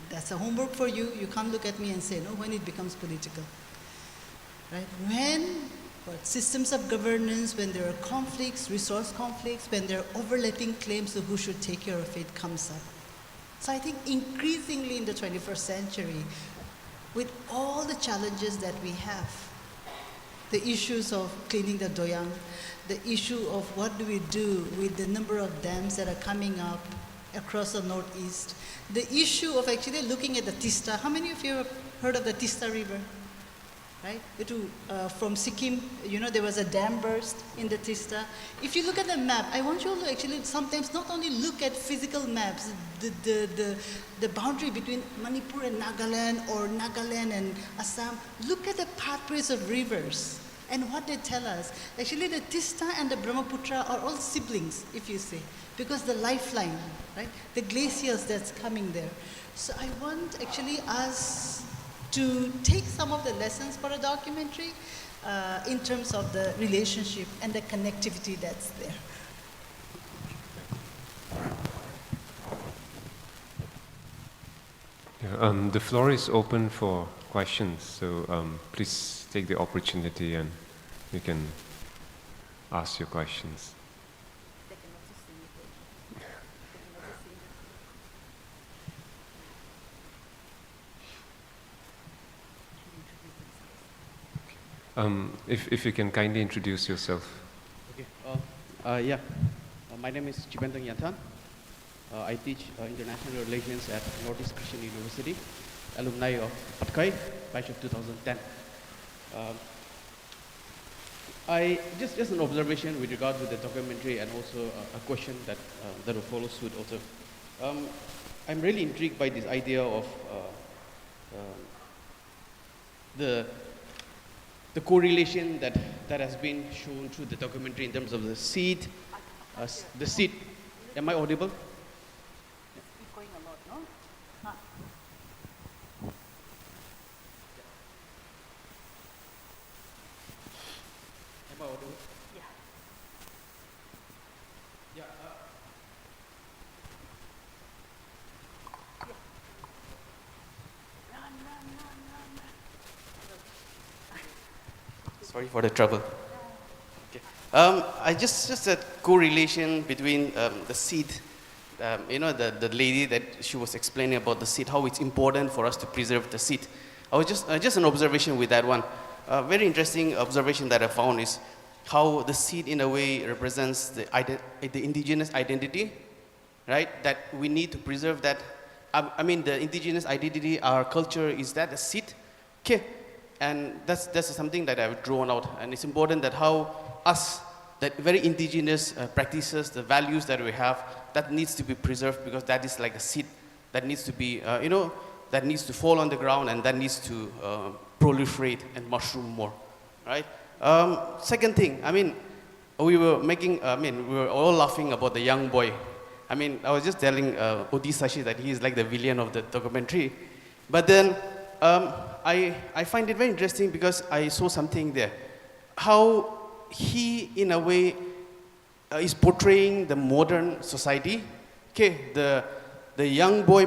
That's a homework for you. You can't look at me and say, no, when it becomes political. Right? When systems of governance, when there are conflicts, resource conflicts, when there are overlapping claims of who should take care of it comes up. So I think increasingly in the 21st century, with all the challenges that we have, the issues of cleaning the Doyang, the issue of what do we do with the number of dams that are coming up across the northeast, the issue of actually looking at the Tista. How many of you have heard of the Tista River? Right? From Sikkim, you know, there was a dam burst in the Tista. If you look at the map, I want you to actually sometimes not only look at physical maps, the boundary between Manipur and Nagaland, or Nagaland and Assam, look at the pathways of rivers and what they tell us. Actually, the Tista and the Brahmaputra are all siblings, if you say, because the lifeline, right? The glaciers that's coming there. So I want actually us to take some of the lessons for a documentary in terms of the relationship and the connectivity that's there. Yeah, the floor is open for questions, so please take the opportunity and you can ask your questions. If you can kindly introduce yourself. Okay. My name is Chibentang Yatan. I teach international relations at Northeast Christian University, alumni of Patkai, batch of 2010. Just an observation with regard to the documentary, and also a question that will follow suit also. I'm really intrigued by this idea of the correlation that has been shown through the documentary in terms of the seed Am I audible? Going a lot, no? Ah. Am I audible? Yeah. Yeah. Sorry for the trouble. Okay. I just a correlation between the seed. The lady that she was explaining about the seed, how it's important for us to preserve the seed. I was just an observation with that one. A very interesting observation that I found is how the seed in a way represents the indigenous identity, right? That we need to preserve that. I mean, the indigenous identity, our culture, is that a seed? Okay. And that's something that I've drawn out. And it's important that how us, that very indigenous practices, the values that we have, that needs to be preserved, because that is like a seed that needs to be, that needs to fall on the ground, and that needs to proliferate and mushroom more, right? Second thing, I mean, we were all laughing about the young boy. I mean, I was just telling Odisashi that he is like the villain of the documentary. But then I find it very interesting because I saw something there. How he, in a way, is portraying the modern society. Okay, the young boy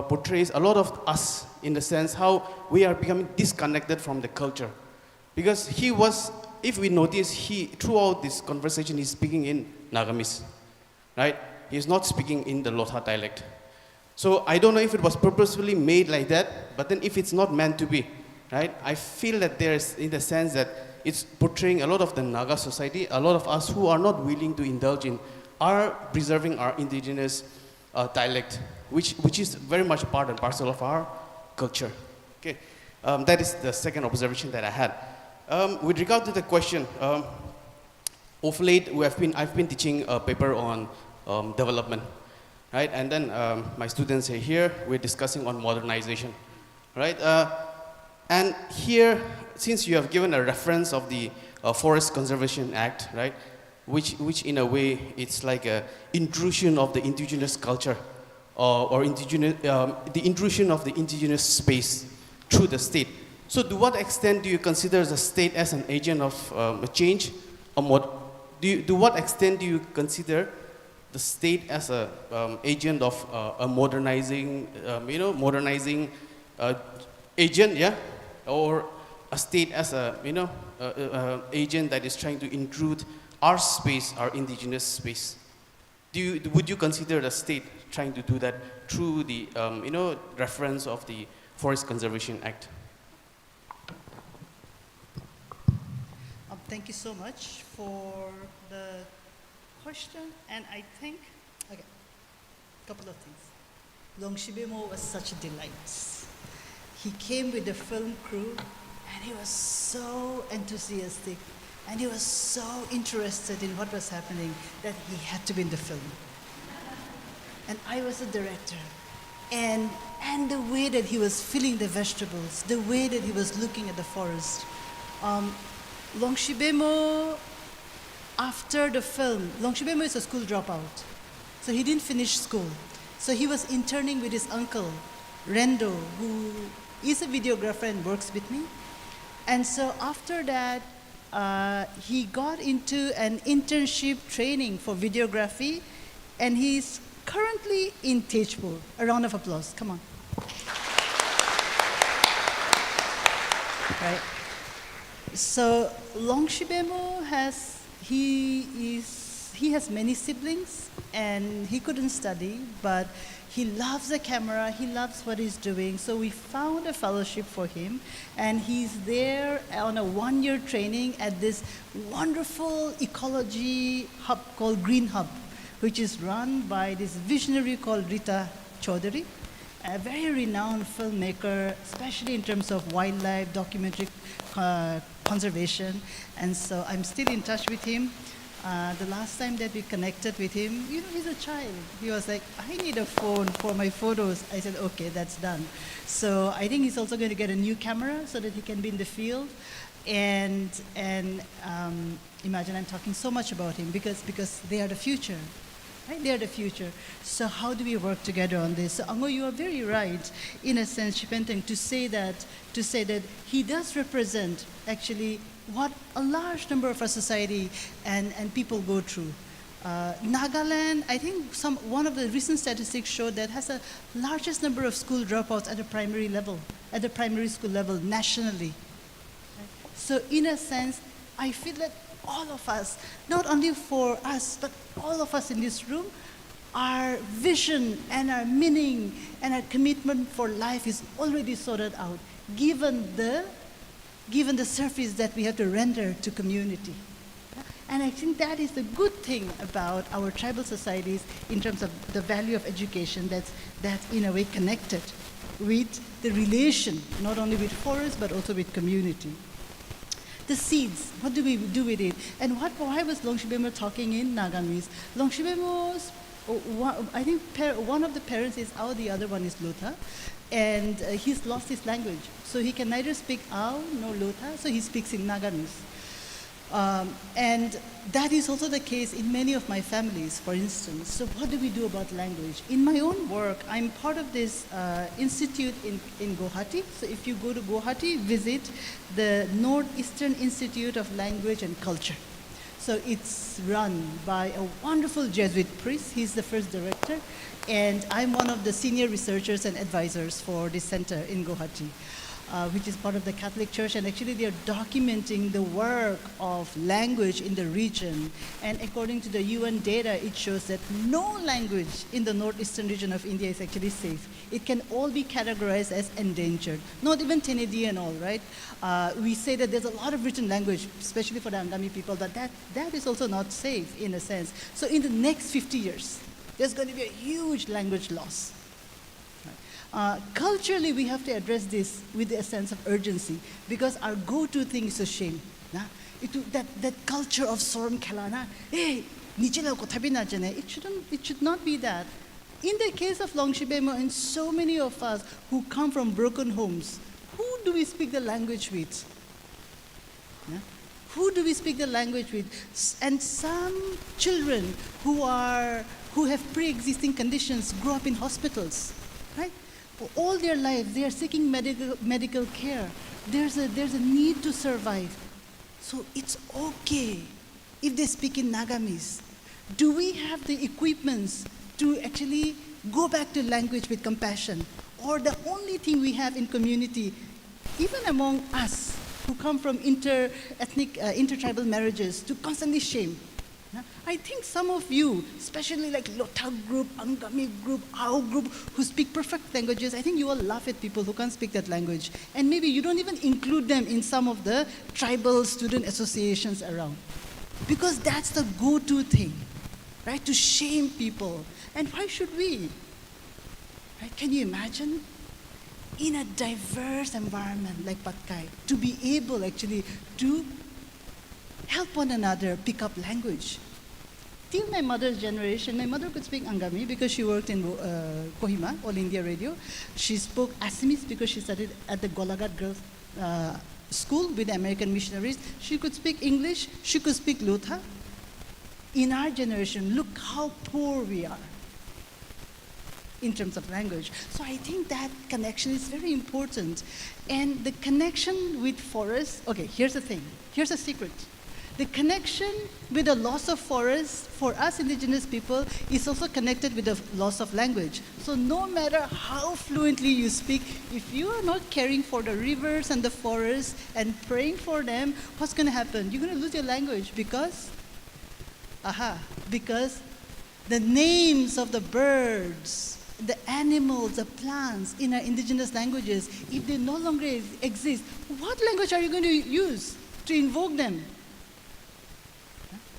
portrays a lot of us in the sense how we are becoming disconnected from the culture. Because he was, if we notice, he, throughout this conversation, he's speaking in Nagamis, right? He's not speaking in the Lotha dialect. So I don't know if it was purposefully made like that, but then if it's not meant to be, right? I feel that there's, in the sense that it's portraying a lot of the Naga society, a lot of us who are not willing to indulge in, are preserving our indigenous dialect, which is very much part and parcel of our culture. Okay, that is the second observation that I had. With regard to the question, of late I've been teaching a paper on development, right? And then my students are here. We're discussing on modernization, right? And here, since you have given a reference of the Forest Conservation Act, right, which in a way it's like a intrusion of the indigenous culture, or indigenous, the intrusion of the indigenous space through the state. So to what extent do you consider the state as an agent of change? To what extent do you consider the state as a agent of a modernizing, modernizing agent, yeah? Or a state as a, agent that is trying to intrude our space, our indigenous space? Would you consider the state trying to do that through the, reference of the Forest Conservation Act? Thank you so much for the question, and I think, okay, a couple of things. Longshibemo was such a delight. He came with the film crew, and he was so enthusiastic, and he was so interested in what was happening that he had to be in the film. And I was the director, and the way that he was filling the vegetables, the way that he was looking at the forest. Longshibemo, after the film, Longshibemo is a school dropout. So he didn't finish school. So he was interning with his uncle, Rendo, who is a videographer and works with me. And so after that, he got into an internship training for videography, and he's currently in Tejpur. A round of applause, come on. Right. So Longshibemo has many siblings, and he couldn't study, but he loves the camera, he loves what he's doing. So we found a fellowship for him, and he's there on a one-year training at this wonderful ecology hub called Green Hub, which is run by this visionary called Rita Chaudhary, a very renowned filmmaker, especially in terms of wildlife, documentary conservation. And so I'm still in touch with him. The last time that we connected with him, he's a child. He was like, I need a phone for my photos. I said, okay, that's done. So I think he's also going to get a new camera so that he can be in the field. And imagine I'm talking so much about him because they are the future. Right? They are the future. So how do we work together on this? So Ango, you are very right, in a sense, Shipenteng, to say that he does represent actually what a large number of our society and people go through. Nagaland, I think one of the recent statistics showed that has the largest number of school dropouts at the primary level, at the primary school level nationally. So in a sense, I feel that all of us, not only for us, but all of us in this room, our vision and our meaning and our commitment for life is already sorted out, given the service that we have to render to community. And I think that is the good thing about our tribal societies in terms of the value of education that's in a way connected with the relation, not only with forest, but also with community. The seeds, what do we do with it? And why was Longshibemo talking in Nagamese? Longshibemo's, I think one of the parents is Ao, the other one is Lotha, and he's lost his language. So he can neither speak Ao nor Lotha, so he speaks in Nagamese. And that is also the case in many of my families, for instance. So what do we do about language? In my own work, I'm part of this institute in Guwahati. So if you go to Guwahati, visit the Northeastern Institute of Language and Culture. So it's run by a wonderful Jesuit priest. He's the first director. And I'm one of the senior researchers and advisors for this center in Guwahati. Which is part of the Catholic Church, and actually they are documenting the work of language in the region. And according to the UN data, it shows that no language in the northeastern region of India is actually safe. It can all be categorized as endangered, not even Tenedi and all, right? We say that there's a lot of written language, especially for the Angami people, but that is also not safe in a sense. So in the next 50 years, there's going to be a huge language loss. Culturally, we have to address this with a sense of urgency because our go-to thing is a shame. That culture of Sorum Kelana, hey, it should not be that. In the case of Longshibemo and so many of us who come from broken homes, who do we speak the language with? Who do we speak the language with? And some children who have pre-existing conditions grow up in hospitals, right? For all their lives, they are seeking medical care. There's a need to survive. So it's okay if they speak in Nagamese. Do we have the equipments to actually go back to language with compassion? Or the only thing we have in community, even among us who come from inter-ethnic, inter-tribal marriages, to constantly shame? I think some of you, especially like Lotha group, Angami group, Ao group, who speak perfect languages, I think you all laugh at people who can't speak that language. And maybe you don't even include them in some of the tribal student associations around. Because that's the go-to thing, right? To shame people. And why should we? Right? Can you imagine? In a diverse environment like Patkai, to be able actually to help one another pick up language. Till my mother's generation, my mother could speak Angami because she worked in Kohima, All India Radio. She spoke Assamese because she studied at the Golagat Girls School with the American missionaries. She could speak English, she could speak Lotha. In our generation, look how poor we are in terms of language. So I think that connection is very important. And the connection with forests, okay, here's the thing, here's a secret. The connection with the loss of forests for us indigenous people is also connected with the loss of language. So no matter how fluently you speak, if you are not caring for the rivers and the forests and praying for them, what's going to happen? You're going to lose your language because the names of the birds, the animals, the plants in our indigenous languages, if they no longer exist, what language are you going to use to invoke them?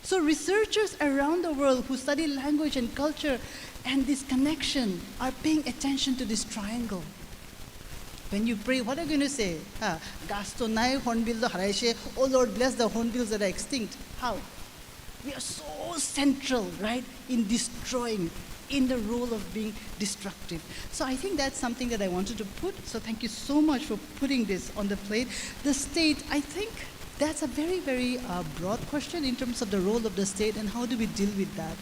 So researchers around the world who study language and culture and this connection are paying attention to this triangle. When you pray, what are you going to say? Gastonai hornbill the haraishe, oh Lord, bless the hornbills that are extinct. How? We are so central, right, in destroying, in the role of being destructive. So I think that's something that I wanted to put. So thank you so much for putting this on the plate. The state, I think, that's a very, very broad question in terms of the role of the state and how do we deal with that.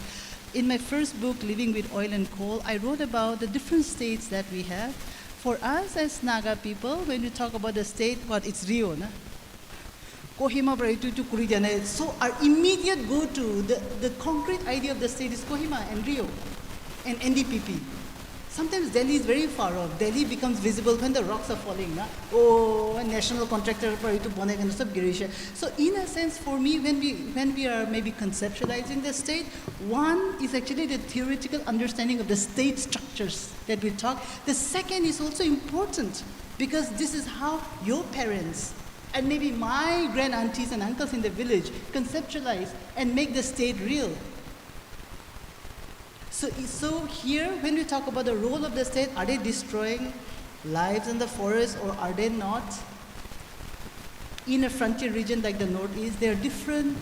in my first book, Living with Oil and Coal, I wrote about the different states that we have. For us as Naga people, when we talk about the state, it's Rio, na? Kohima to Kuridiana. So our immediate go-to, the concrete idea of the state is Kohima and Rio and NDPP. Sometimes Delhi is very far off. Delhi becomes visible when the rocks are falling. Na? Oh, a national contractor to Bonek and sub Girisha. So in a sense, for me, when we are maybe conceptualizing the state, one is actually the theoretical understanding of the state structures that we talk. The second is also important because this is how your parents and maybe my grand aunties and uncles in the village conceptualize and make the state real. So here, when we talk about the role of the state, are they destroying lives in the forest or are they not? In a frontier region like the Northeast, there are different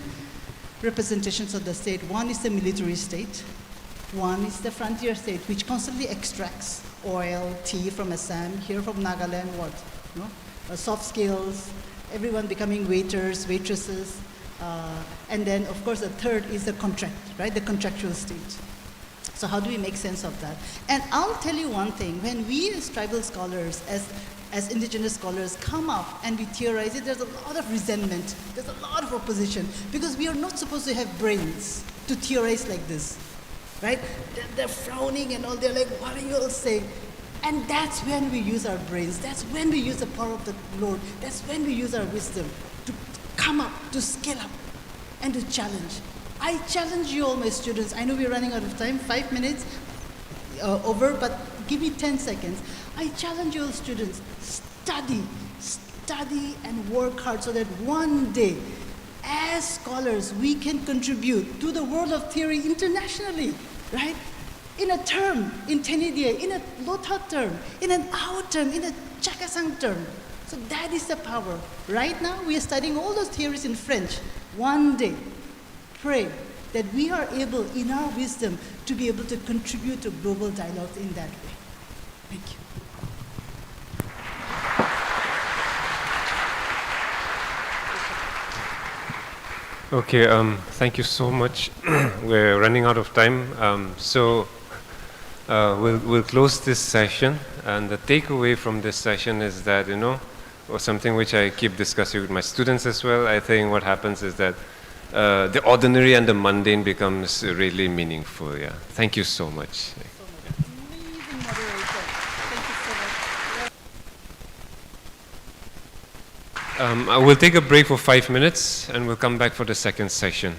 representations of the state. One is the military state. One is the frontier state, which constantly extracts oil, tea from Assam, here from Nagaland, soft skills, everyone becoming waiters, waitresses. And then, of course, the third is the contract, right? The contractual state. So how do we make sense of that? And I'll tell you one thing, when we as tribal scholars, as indigenous scholars come up and we theorize it, there's a lot of resentment, there's a lot of opposition, because we are not supposed to have brains to theorize like this, right? They're frowning and all, they're like, what are you all saying? And that's when we use our brains, that's when we use the power of the Lord, that's when we use our wisdom to come up, to scale up, and to challenge. I challenge you all, my students. I know we're running out of time, 5 minutes over, but give me 10 seconds. I challenge you all, students, study and work hard so that one day, as scholars, we can contribute to the world of theory internationally, right? In a term, in Tenidia, in a Lotha term, in an Ao term, in a Chakasang term. So that is the power. Right now, we are studying all those theories in French. One day, pray that we are able, in our wisdom, to be able to contribute to global dialogues in that way. Thank you. Okay, thank you so much. We're running out of time, so we'll close this session. And the takeaway from this session is that, or something which I keep discussing with my students as well, I think what happens is that the ordinary and the mundane becomes really meaningful. Yeah. Thank you so much. Amazing moderator. Thank you so much. I will take a break for 5 minutes and we'll come back for the second session.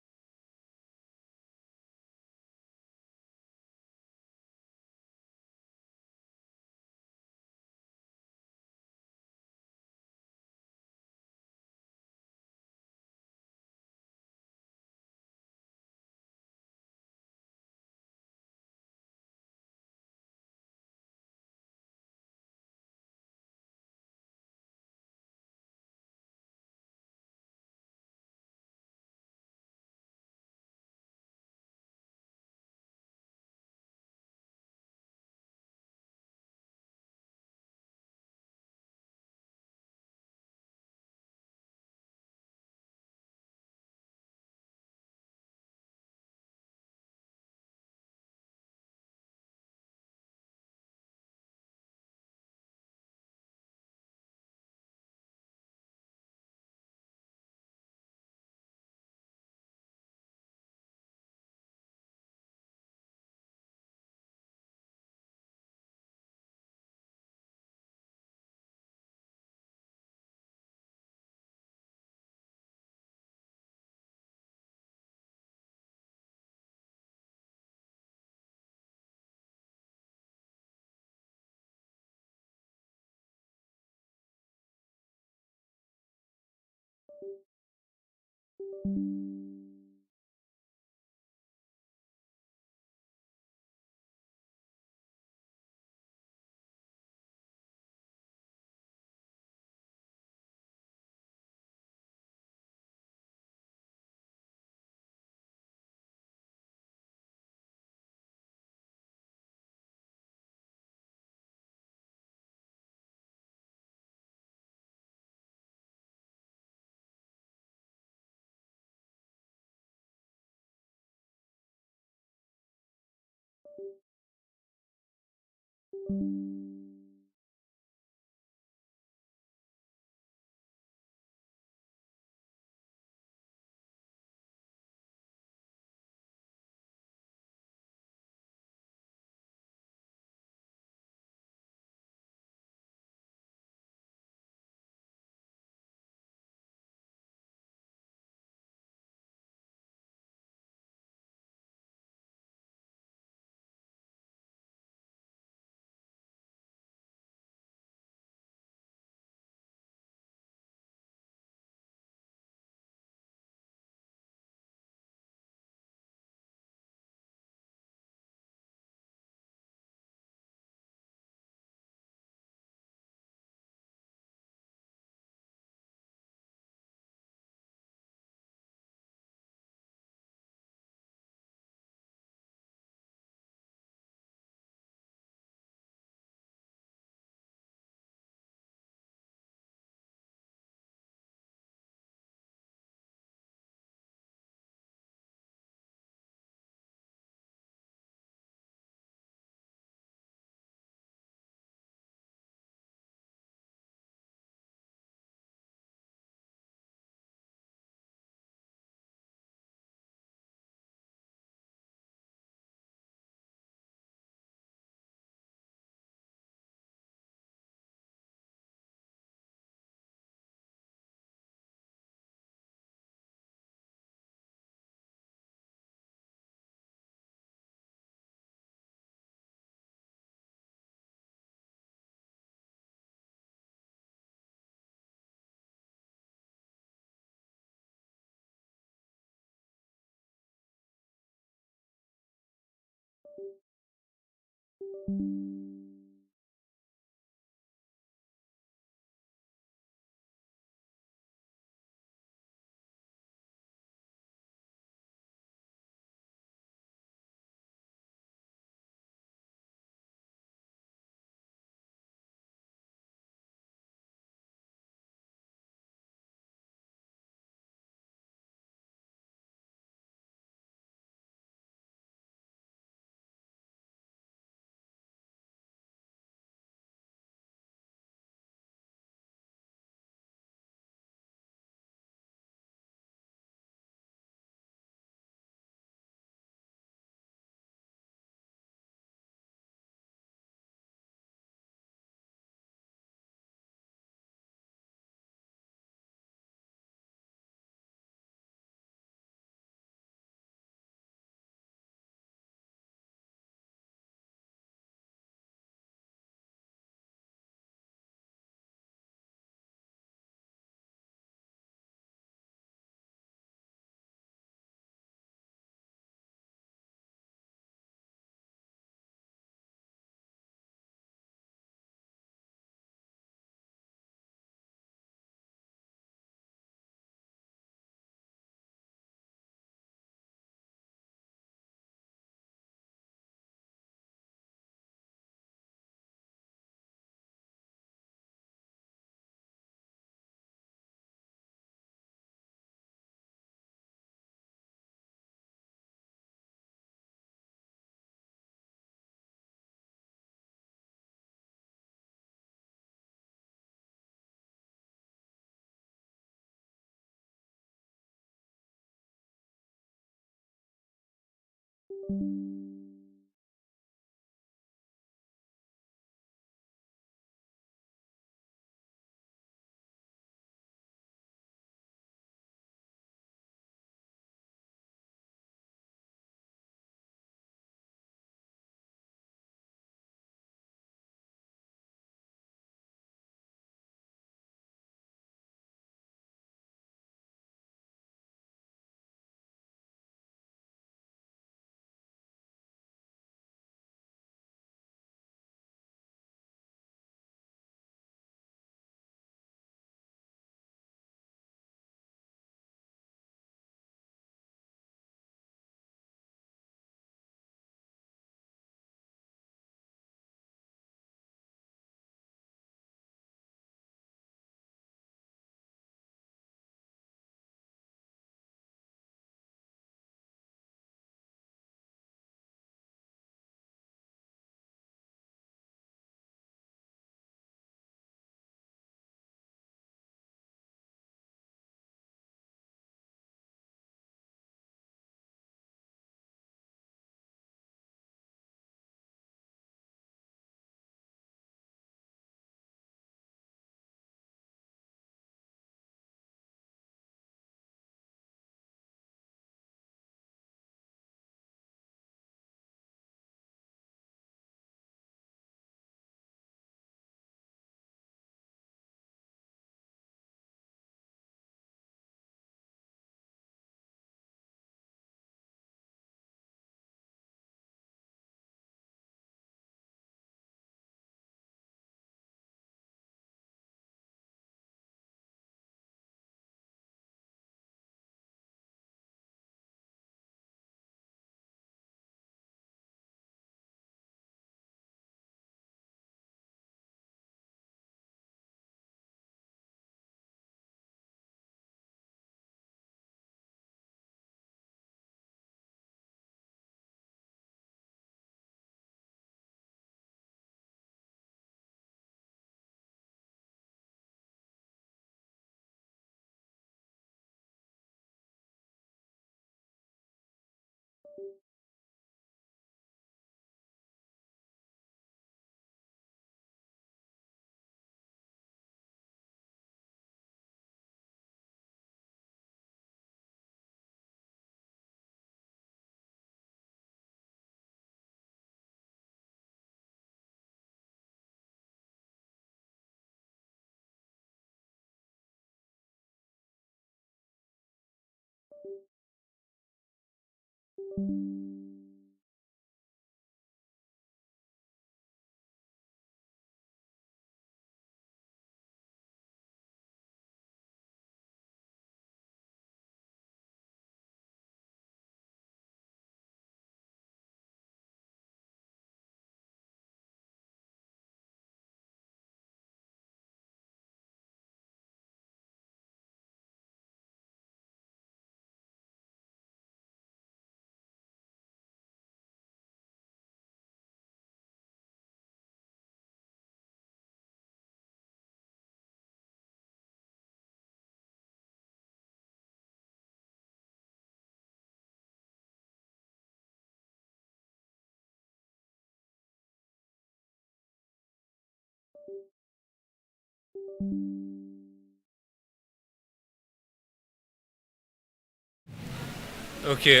Okay,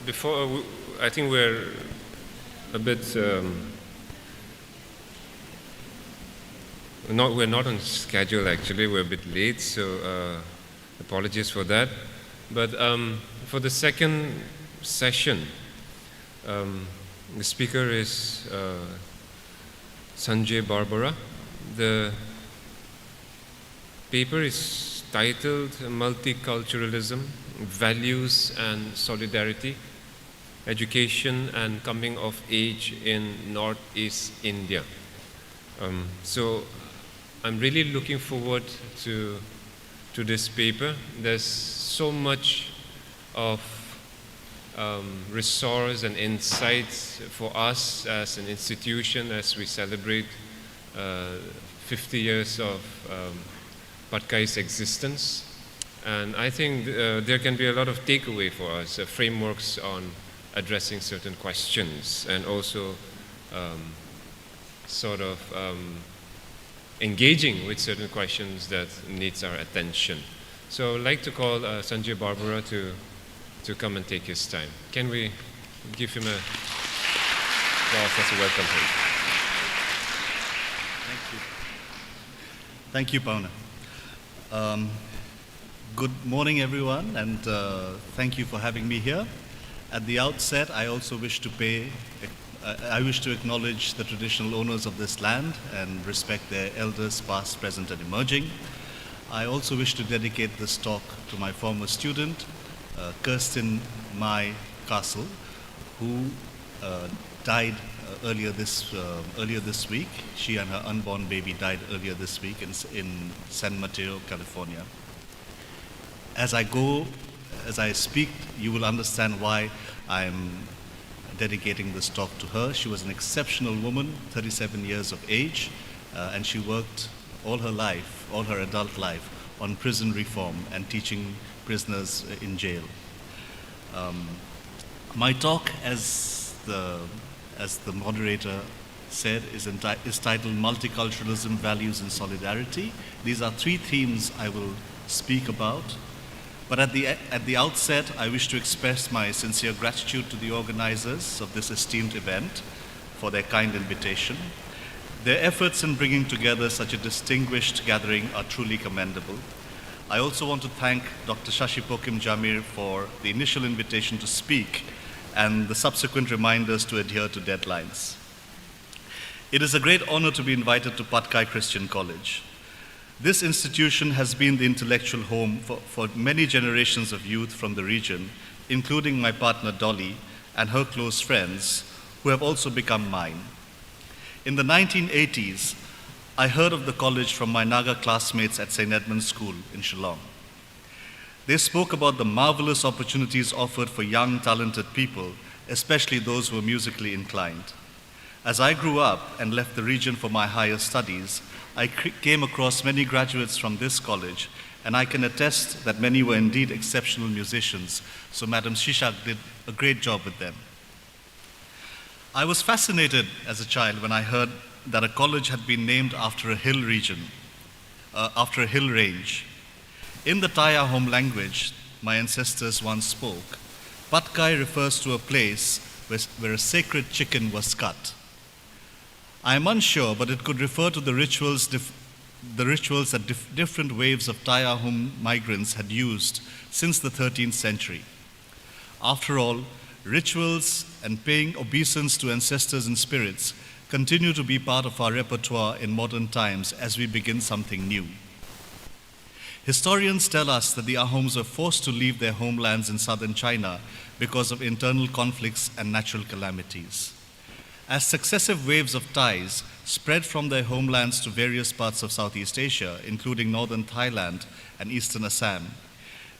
before, I think we're a bit, we're not on schedule actually, we're a bit late, so apologies for that. But for the second session, the speaker is Sanjay Barbora. The paper is titled Multiculturalism, Values and Solidarity, Education and Coming of Age in Northeast India. So I'm really looking forward to this paper. There's so much of resource and insights for us as an institution as we celebrate 50 years of Patkai's existence. And I think there can be a lot of takeaway for us, frameworks on addressing certain questions and also sort of engaging with certain questions that needs our attention. So I'd like to call Sanjay Barbora to come and take his time. Can we give him a such a welcome him? Thank you. Thank you, Pauna. Good morning, everyone, and thank you for having me here. At the outset, I also wish to acknowledge the traditional owners of this land and respect their elders, past, present, and emerging. I also wish to dedicate this talk to my former student, Kirsten Mai Castle, who died earlier this week. She and her unborn baby died earlier this week in San Mateo, California. As I speak, you will understand why I'm dedicating this talk to her. She was an exceptional woman, 37 years of age, and she worked all her adult life, on prison reform and teaching prisoners in jail. My talk, as the moderator said, is titled Multiculturalism, Values and Solidarity. These are three themes I will speak about. But at the outset, I wish to express my sincere gratitude to the organizers of this esteemed event for their kind invitation. Their efforts in bringing together such a distinguished gathering are truly commendable. I also want to thank Dr. Shashipokim Jamir for the initial invitation to speak and the subsequent reminders to adhere to deadlines. It is a great honor to be invited to Patkai Christian College. This institution has been the intellectual home for many generations of youth from the region, including my partner Dolly and her close friends, who have also become mine. In the 1980s, I heard of the college from my Naga classmates at St. Edmund's School in Shillong. They spoke about the marvelous opportunities offered for young, talented people, especially those who were musically inclined. As I grew up and left the region for my higher studies, I came across many graduates from this college, and I can attest that many were indeed exceptional musicians, so Madam Shishak did a great job with them. I was fascinated as a child when I heard that a college had been named after a hill range. In the Taya home language my ancestors once spoke, Patkai refers to a place where a sacred chicken was cut. I am unsure, but it could refer to the rituals that different waves of Taya home migrants had used since the 13th century. After all, rituals and paying obeisance to ancestors and spirits continue to be part of our repertoire in modern times as we begin something new. Historians tell us that the Ahoms were forced to leave their homelands in southern China because of internal conflicts and natural calamities. As successive waves of Thais spread from their homelands to various parts of Southeast Asia, including northern Thailand and eastern Assam,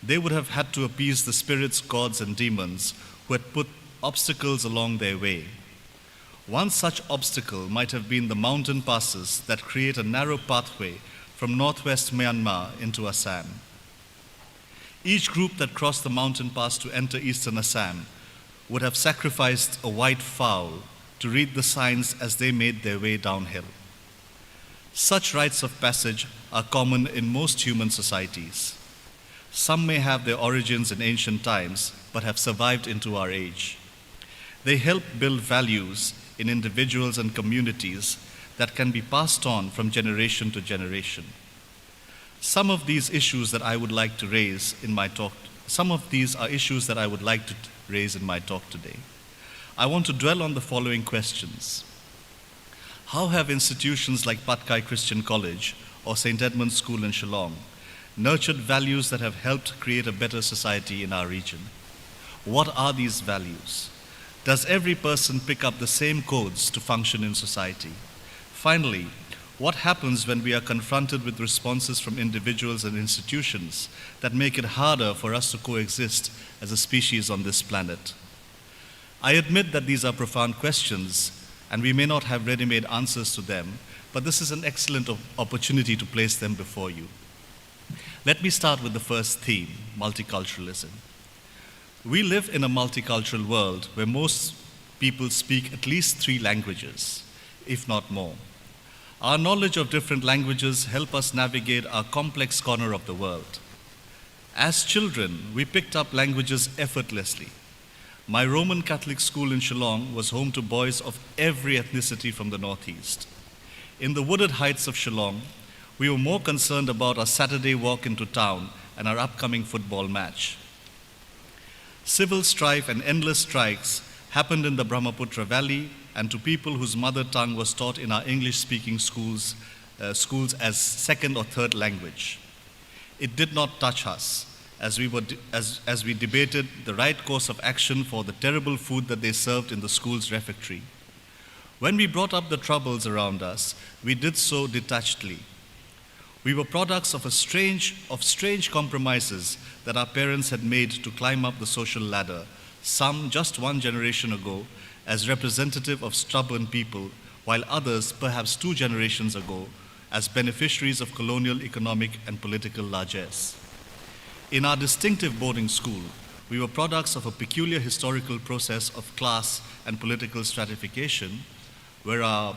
they would have had to appease the spirits, gods, and demons who had put obstacles along their way. One such obstacle might have been the mountain passes that create a narrow pathway from northwest Myanmar into Assam. Each group that crossed the mountain pass to enter eastern Assam would have sacrificed a white fowl to read the signs as they made their way downhill. Such rites of passage are common in most human societies. Some may have their origins in ancient times, but have survived into our age. They help build values in individuals and communities that can be passed on from generation to generation. Some of these issues that I would like to raise in my talk, today. I want to dwell on the following questions. How have institutions like Patkai Christian College or St. Edmund's School in Shillong nurtured values that have helped create a better society in our region? What are these values? Does every person pick up the same codes to function in society? Finally, what happens when we are confronted with responses from individuals and institutions that make it harder for us to coexist as a species on this planet? I admit that these are profound questions, and we may not have ready-made answers to them, but this is an excellent opportunity to place them before you. Let me start with the first theme, multiculturalism. We live in a multicultural world where most people speak at least 3 languages, if not more. Our knowledge of different languages help us navigate our complex corner of the world. As children, we picked up languages effortlessly. My Roman Catholic school in Shillong was home to boys of every ethnicity from the Northeast. In the wooded heights of Shillong, we were more concerned about our Saturday walk into town and our upcoming football match. Civil strife and endless strikes happened in the Brahmaputra Valley and to people whose mother tongue was taught in our English-speaking schools as second or third language. It did not touch us as we debated the right course of action for the terrible food that they served in the school's refectory. When we brought up the troubles around us, we did so detachedly. We were products of strange compromises that our parents had made to climb up the social ladder, some just 1 generation ago, as representative of stubborn people, while others, perhaps 2 generations ago, as beneficiaries of colonial economic and political largesse. In our distinctive boarding school, we were products of a peculiar historical process of class and political stratification, where our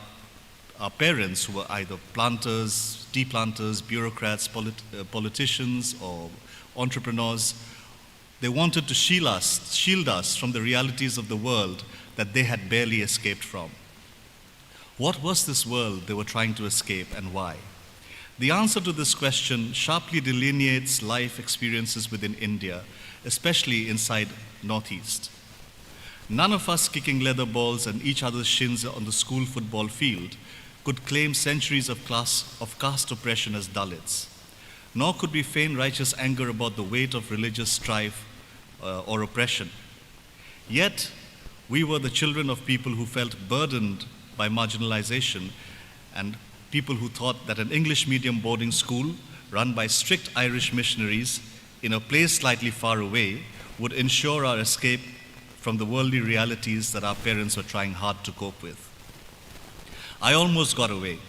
parents, who were either planters, tea planters, bureaucrats, politicians, or entrepreneurs, they wanted to shield us from the realities of the world that they had barely escaped from. What was this world they were trying to escape, and why? The answer to this question sharply delineates life experiences within India, especially inside Northeast. None of us kicking leather balls and each other's shins on the school football field could claim centuries of caste oppression as Dalits, nor could we feign righteous anger about the weight of religious strife or oppression. Yet, we were the children of people who felt burdened by marginalization and people who thought that an English medium boarding school run by strict Irish missionaries in a place slightly far away would ensure our escape from the worldly realities that our parents were trying hard to cope with. I almost got away.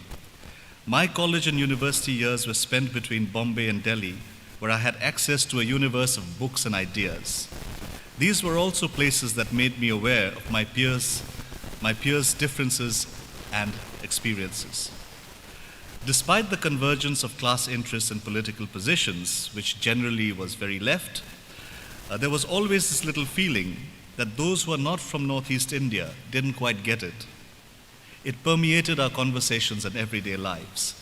My college and university years were spent between Bombay and Delhi, where I had access to a universe of books and ideas. These were also places that made me aware of my peers' differences and experiences. Despite the convergence of class interests and political positions, which generally was very left, there was always this little feeling that those who are not from Northeast India didn't quite get it. It permeated our conversations and everyday lives.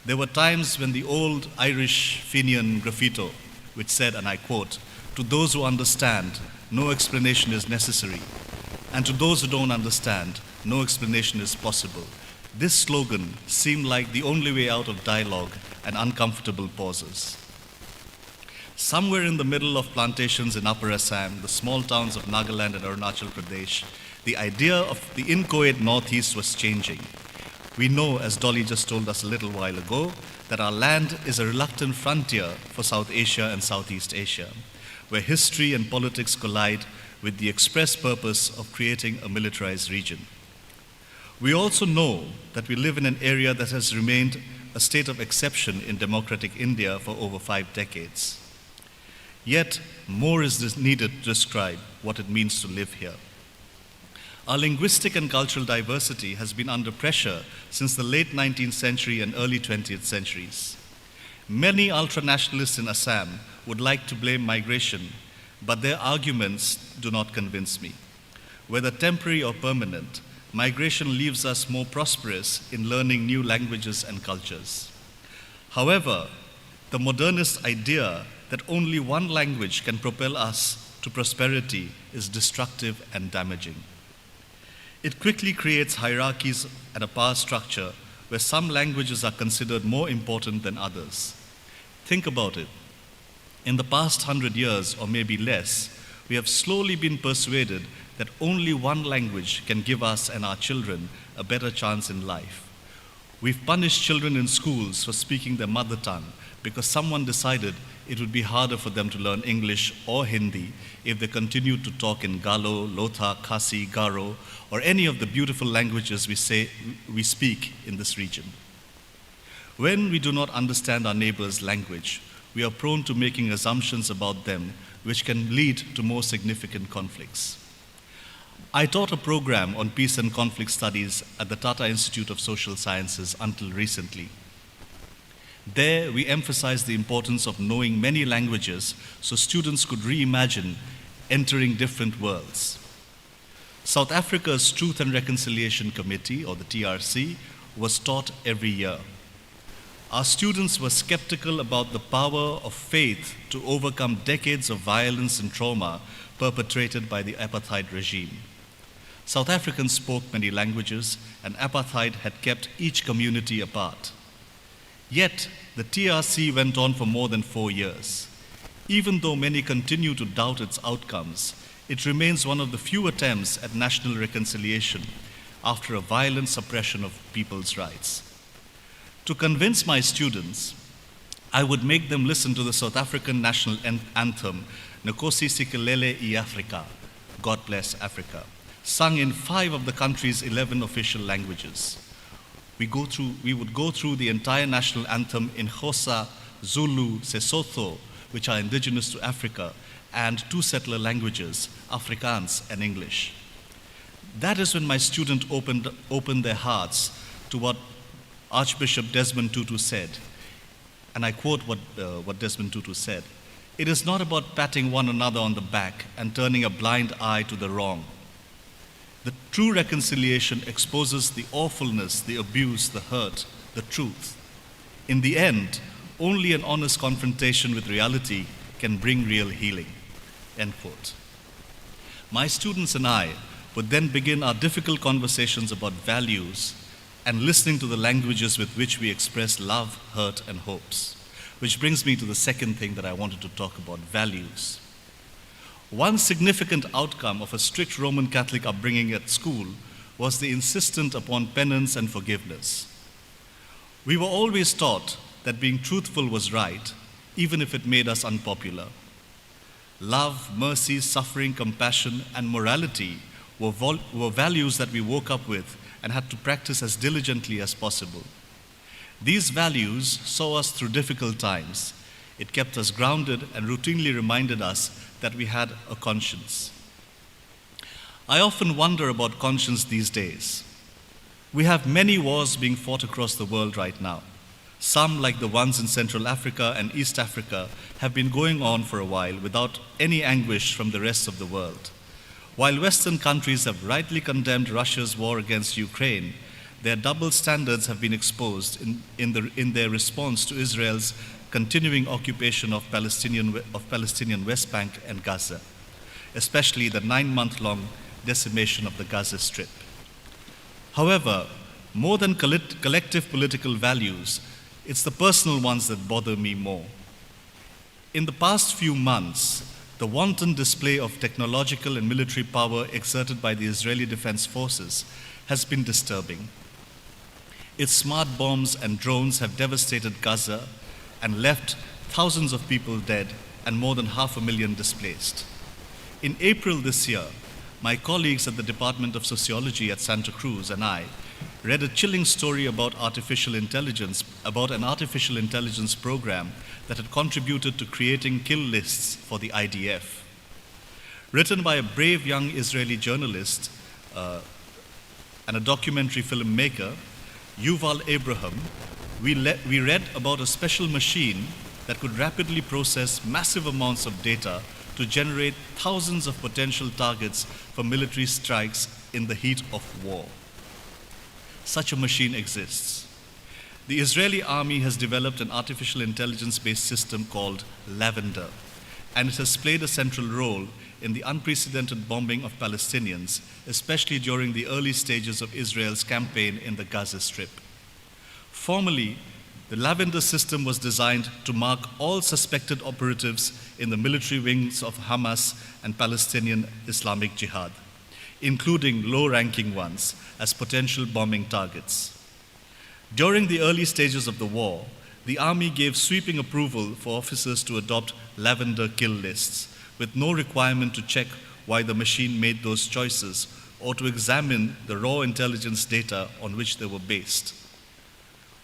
There were times when the old Irish Fenian graffito, which said, and I quote, "To those who understand, no explanation is necessary. And to those who don't understand, no explanation is possible. This slogan seemed like the only way out of dialogue and uncomfortable pauses. Somewhere in the middle of plantations in Upper Assam, the small towns of Nagaland and Arunachal Pradesh, the idea of the inchoate Northeast was changing. We know, as Dolly just told us a little while ago, that our land is a reluctant frontier for South Asia and Southeast Asia, where history and politics collide with the express purpose of creating a militarized region. We also know that we live in an area that has remained a state of exception in democratic India for over 5 decades. Yet, more is needed to describe what it means to live here. Our linguistic and cultural diversity has been under pressure since the late 19th century and early 20th centuries. Many ultranationalists in Assam would like to blame migration, but their arguments do not convince me. Whether temporary or permanent, migration leaves us more prosperous in learning new languages and cultures. However, the modernist idea that only one language can propel us to prosperity is destructive and damaging. It quickly creates hierarchies and a power structure where some languages are considered more important than others. Think about it. In the past 100 years, or maybe less, we have slowly been persuaded that only one language can give us and our children a better chance in life. We've punished children in schools for speaking their mother tongue because someone decided it would be harder for them to learn English or Hindi if they continued to talk in Galo, Lotha, Khasi, Garo, or any of the beautiful languages we speak in this region. When we do not understand our neighbor's language, we are prone to making assumptions about them which can lead to more significant conflicts. I taught a program on peace and conflict studies at the Tata Institute of Social Sciences until recently. There, we emphasized the importance of knowing many languages so students could reimagine entering different worlds. South Africa's Truth and Reconciliation Committee, or the TRC, was taught every year. Our students were skeptical about the power of faith to overcome decades of violence and trauma perpetrated by the apartheid regime. South Africans spoke many languages, and apartheid had kept each community apart. Yet, the TRC went on for more than 4 years. Even though many continue to doubt its outcomes, it remains one of the few attempts at national reconciliation after a violent suppression of people's rights. To convince my students, I would make them listen to the South African national anthem, Nkosi Sikelele I Afrika, God Bless Africa, sung in 5 of the country's 11 official languages. We would go through the entire national anthem in Xhosa, Zulu, Sesotho, which are indigenous to Africa, and 2 settler languages, Afrikaans and English. That is when my students opened their hearts to what Archbishop Desmond Tutu said, and I quote what Desmond Tutu said: "It is not about patting one another on the back and turning a blind eye to the wrong. The true reconciliation exposes the awfulness, the abuse, the hurt, the truth. In the end, only an honest confrontation with reality can bring real healing." End quote. My students and I would then begin our difficult conversations about values and listening to the languages with which we express love, hurt, and hopes. Which brings me to the second thing that I wanted to talk about: values. One significant outcome of a strict Roman Catholic upbringing at school was the insistence upon penance and forgiveness. We were always taught that being truthful was right, even if it made us unpopular. Love, mercy, suffering, compassion, and morality were values that we woke up with and had to practice as diligently as possible. These values saw us through difficult times. It kept us grounded and routinely reminded us that we had a conscience. I often wonder about conscience these days. We have many wars being fought across the world right now. Some, like the ones in Central Africa and East Africa, have been going on for a while without any anguish from the rest of the world. While Western countries have rightly condemned Russia's war against Ukraine, their double standards have been exposed in their response to Israel's continuing occupation of Palestinian West Bank and Gaza. especially the 9-month-long decimation of the Gaza Strip. However, more than collective political values, it's the personal ones that bother me more. In the past few months, the wanton display of technological and military power exerted by the Israeli Defense Forces has been disturbing. Its smart bombs and drones have devastated Gaza and left thousands of people dead and more than 500,000 displaced. In April this year, my colleagues at the Department of Sociology at Santa Cruz and I read a chilling story about an artificial intelligence program that had contributed to creating kill lists for the IDF. Written by a brave young Israeli journalist and a documentary filmmaker, Yuval Abraham, we read about a special machine that could rapidly process massive amounts of data to generate thousands of potential targets for military strikes in the heat of war. Such a machine exists. The Israeli army has developed an artificial intelligence-based system called Lavender, and it has played a central role in the unprecedented bombing of Palestinians, especially during the early stages of Israel's campaign in the Gaza Strip. Formally, the Lavender system was designed to mark all suspected operatives in the military wings of Hamas and Palestinian Islamic Jihad, including low-ranking ones, as potential bombing targets. During the early stages of the war, the army gave sweeping approval for officers to adopt Lavender kill lists, with no requirement to check why the machine made those choices or to examine the raw intelligence data on which they were based.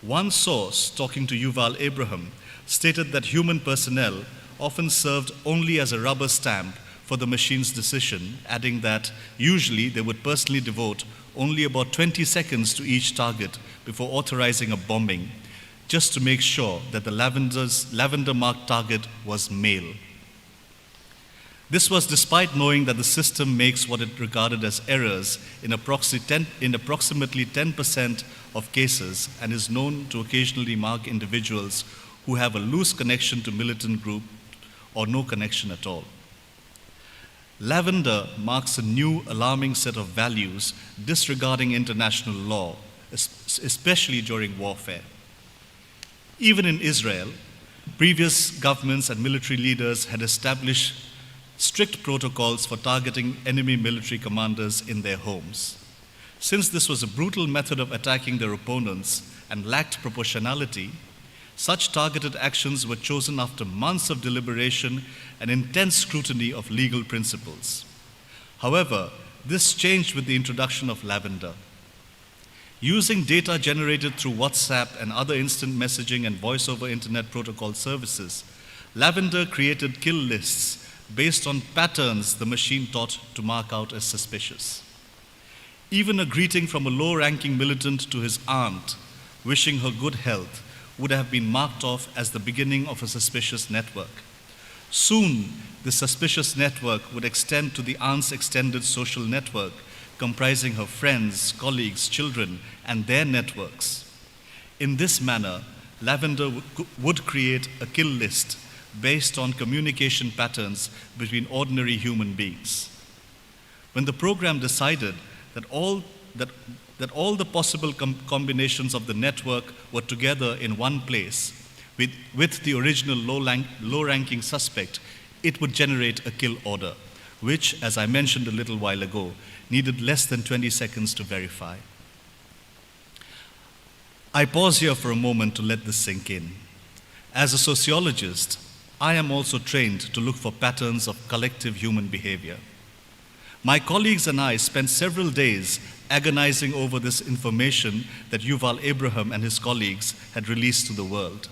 One source, talking to Yuval Abraham, stated that human personnel often served only as a rubber stamp for the machine's decision, adding that usually they would personally devote only about 20 seconds to each target before authorizing a bombing, just to make sure that the lavender-marked target was male. This was despite knowing that the system makes what it regarded as errors in approximately 10% of cases and is known to occasionally mark individuals who have a loose connection to militant group or no connection at all. Lavender marks a new alarming set of values disregarding international law, especially during warfare. Even in Israel, previous governments and military leaders had established strict protocols for targeting enemy military commanders in their homes. Since this was a brutal method of attacking their opponents and lacked proportionality, such targeted actions were chosen after months of deliberation and intense scrutiny of legal principles. However, this changed with the introduction of Lavender. Using data generated through WhatsApp and other instant messaging and voice-over internet protocol services, Lavender created kill lists based on patterns the machine taught to mark out as suspicious. Even a greeting from a low-ranking militant to his aunt, wishing her good health, would have been marked off as the beginning of a suspicious network. Soon, the suspicious network would extend to the aunt's extended social network, comprising her friends, colleagues, children, and their networks. In this manner, Lavender would create a kill list based on communication patterns between ordinary human beings. When the program decided that all the possible combinations of the network were together in one place with the original low-ranking suspect, it would generate a kill order, which, as I mentioned a little while ago, needed less than 20 seconds to verify. I pause here for a moment to let this sink in. As a sociologist, I am also trained to look for patterns of collective human behavior. My colleagues and I spent several days agonizing over this information that Yuval Abraham and his colleagues had released to the world.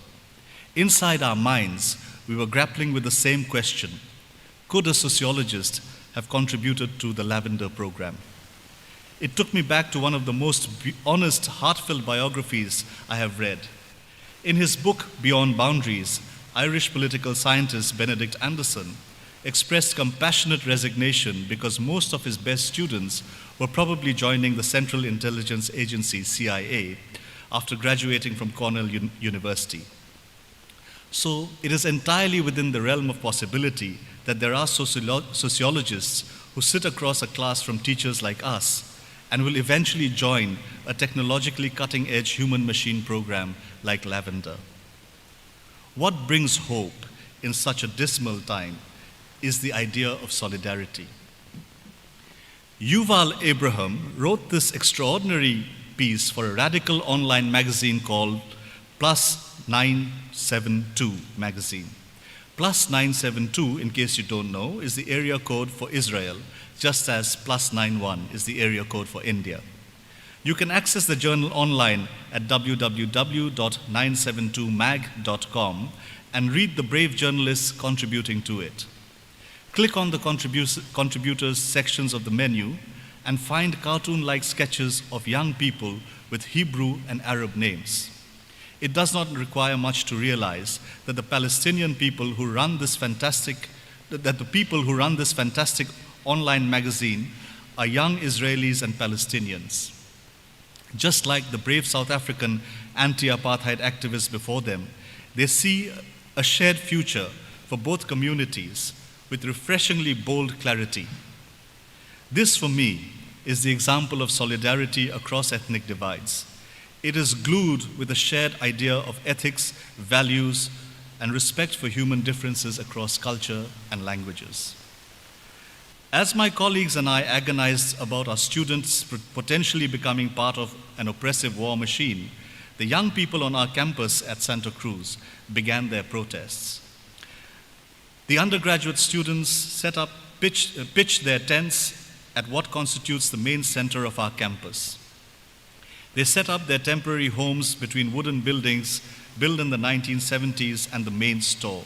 Inside our minds, we were grappling with the same question: could a sociologist have contributed to the Lavender program? It took me back to one of the most honest, heartfelt biographies I have read. In his book, Beyond Boundaries, Irish political scientist Benedict Anderson expressed compassionate resignation because most of his best students were probably joining the Central Intelligence Agency, CIA, after graduating from Cornell University. So it is entirely within the realm of possibility that there are sociologists who sit across a class from teachers like us and will eventually join a technologically cutting-edge human-machine program like Lavender. What brings hope in such a dismal time is the idea of solidarity. Yuval Abraham wrote this extraordinary piece for a radical online magazine called Plus 972 magazine. Plus 972, in case you don't know, is the area code for Israel, just as plus 91 is the area code for India. You can access the journal online at www.972mag.com and read the brave journalists contributing to it. Click on the contributors sections of the menu and find cartoon-like sketches of young people with Hebrew and Arab names. It does not require much to realize that the people who run this fantastic online magazine are young Israelis and Palestinians. Just like the brave South African anti-apartheid activists before them, they see a shared future for both communities with refreshingly bold clarity. This, for me, is the example of solidarity across ethnic divides. It is glued with a shared idea of ethics, values, and respect for human differences across culture and languages. As my colleagues and I agonized about our students potentially becoming part of an oppressive war machine, the young people on our campus at Santa Cruz began their protests. The undergraduate students pitched their tents at what constitutes the main center of our campus. They set up their temporary homes between wooden buildings built in the 1970s and the main store.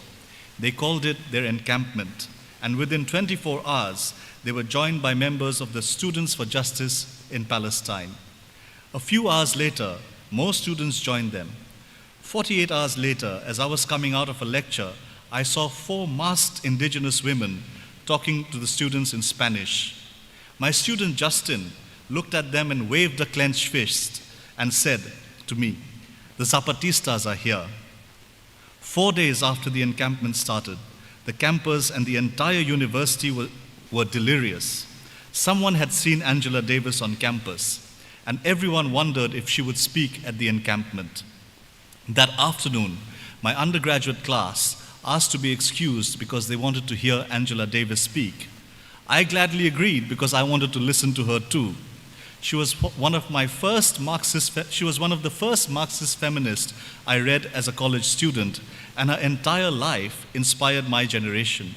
They called it their encampment, and within 24 hours, they were joined by members of the Students for Justice in Palestine. A few hours later, more students joined them. 48 hours later, as I was coming out of a lecture, I saw 4 masked indigenous women talking to the students in Spanish. My student Justin looked at them and waved a clenched fist and said to me, "The Zapatistas are here." 4 days after the encampment started, the campus and the entire university were delirious. Someone had seen Angela Davis on campus, and everyone wondered if she would speak at the encampment. That afternoon, my undergraduate class asked to be excused because they wanted to hear Angela Davis speak. I gladly agreed because I wanted to listen to her too. She was one of the first Marxist feminists I read as a college student, and her entire life inspired my generation.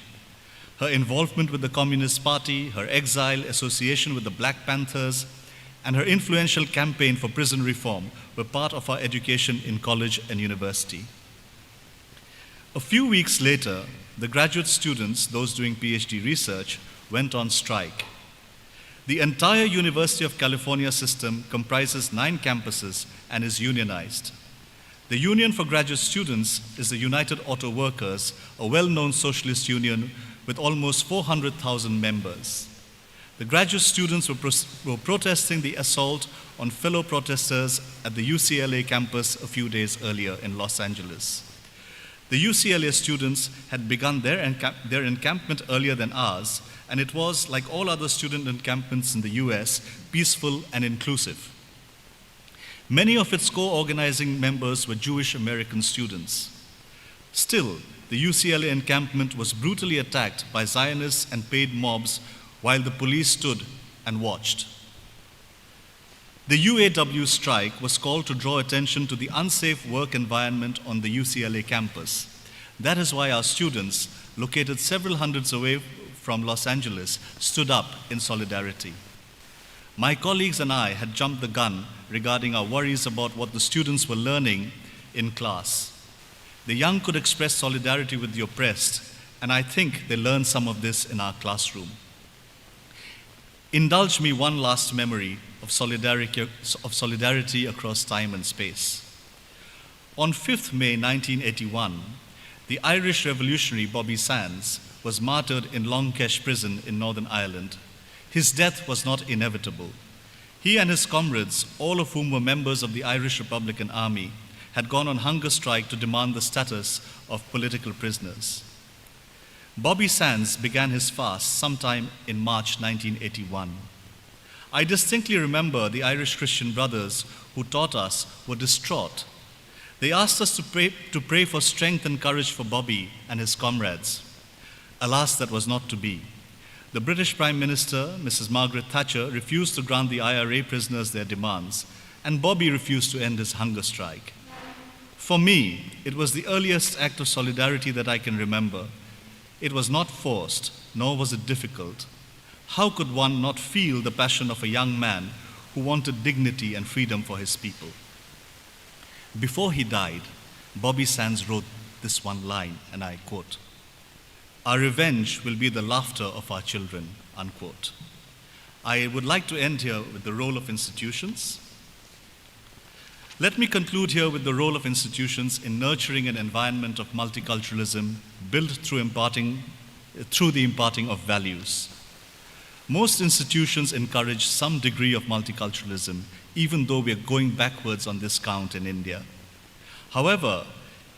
Her involvement with the Communist Party, her exile, association with the Black Panthers, and her influential campaign for prison reform were part of our education in college and university. A few weeks later, the graduate students, those doing PhD research, went on strike. The entire University of California system comprises 9 campuses and is unionized. The Union for Graduate Students is the United Auto Workers, a well-known socialist union with almost 400,000 members. The graduate students were protesting the assault on fellow protesters at the UCLA campus a few days earlier in Los Angeles. The UCLA students had begun their encampment earlier than ours, and it was, like all other student encampments in the US, peaceful and inclusive. Many of its co-organizing members were Jewish American students. Still, the UCLA encampment was brutally attacked by Zionists and paid mobs while the police stood and watched. The UAW strike was called to draw attention to the unsafe work environment on the UCLA campus. That is why our students, located several hundreds away from Los Angeles, stood up in solidarity. My colleagues and I had jumped the gun regarding our worries about what the students were learning in class. The young could express solidarity with the oppressed, and I think they learned some of this in our classroom. Indulge me one last memory of solidarity across time and space. On 5th May 1981, the Irish revolutionary Bobby Sands was martyred in Longkesh prison in Northern Ireland. His death was not inevitable. He and his comrades, all of whom were members of the Irish Republican Army, had gone on hunger strike to demand the status of political prisoners. Bobby Sands began his fast sometime in March 1981. I distinctly remember the Irish Christian brothers who taught us were distraught. They asked us to pray for strength and courage for Bobby and his comrades. Alas, that was not to be. The British Prime Minister, Mrs. Margaret Thatcher, refused to grant the IRA prisoners their demands, and Bobby refused to end his hunger strike. For me, it was the earliest act of solidarity that I can remember. It was not forced, nor was it difficult. How could one not feel the passion of a young man who wanted dignity and freedom for his people? Before he died, Bobby Sands wrote this one line, and I quote, "Our revenge will be the laughter of our children," unquote. I would like to end here with the role of institutions. Let me conclude here with the role of institutions in nurturing an environment of multiculturalism built through the imparting of values. Most institutions encourage some degree of multiculturalism, even though we are going backwards on this count in India. However,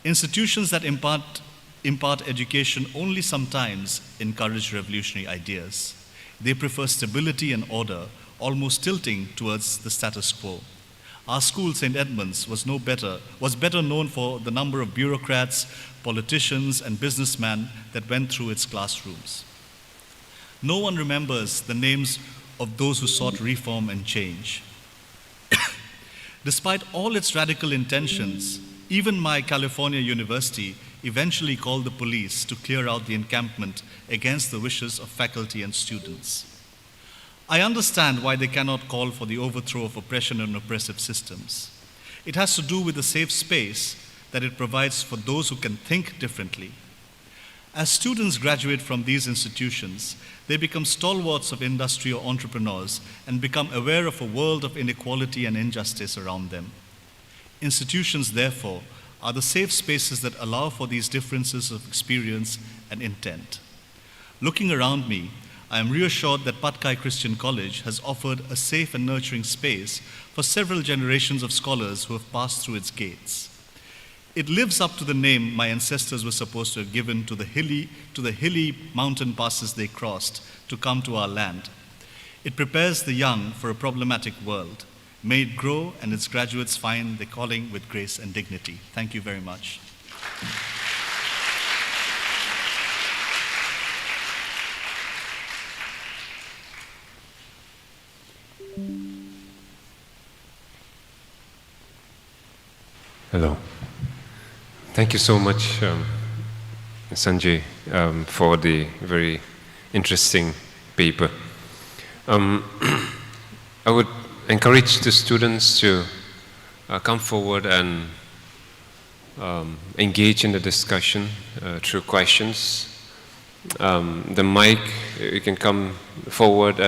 institutions that impart education only sometimes encourage revolutionary ideas. They prefer stability and order, almost tilting towards the status quo. Our school, St. Edmund's, was better known for the number of bureaucrats, politicians, and businessmen that went through its classrooms. No one remembers the names of those who sought reform and change. Despite all its radical intentions, even my California university eventually called the police to clear out the encampment against the wishes of faculty and students. I understand why they cannot call for the overthrow of oppression and oppressive systems. It has to do with the safe space that it provides for those who can think differently. As students graduate from these institutions, they become stalwarts of industry or entrepreneurs and become aware of a world of inequality and injustice around them. Institutions, therefore, are the safe spaces that allow for these differences of experience and intent. Looking around me, I am reassured that Patkai Christian College has offered a safe and nurturing space for several generations of scholars who have passed through its gates. It lives up to the name my ancestors were supposed to have given to the hilly mountain passes they crossed to come to our land. It prepares the young for a problematic world. May it grow and its graduates find their calling with grace and dignity. Thank you very much. Hello. Thank you so much, Sanjay, for the very interesting paper. I would encourage the students to come forward and engage in the discussion through questions. The mic, you can come forward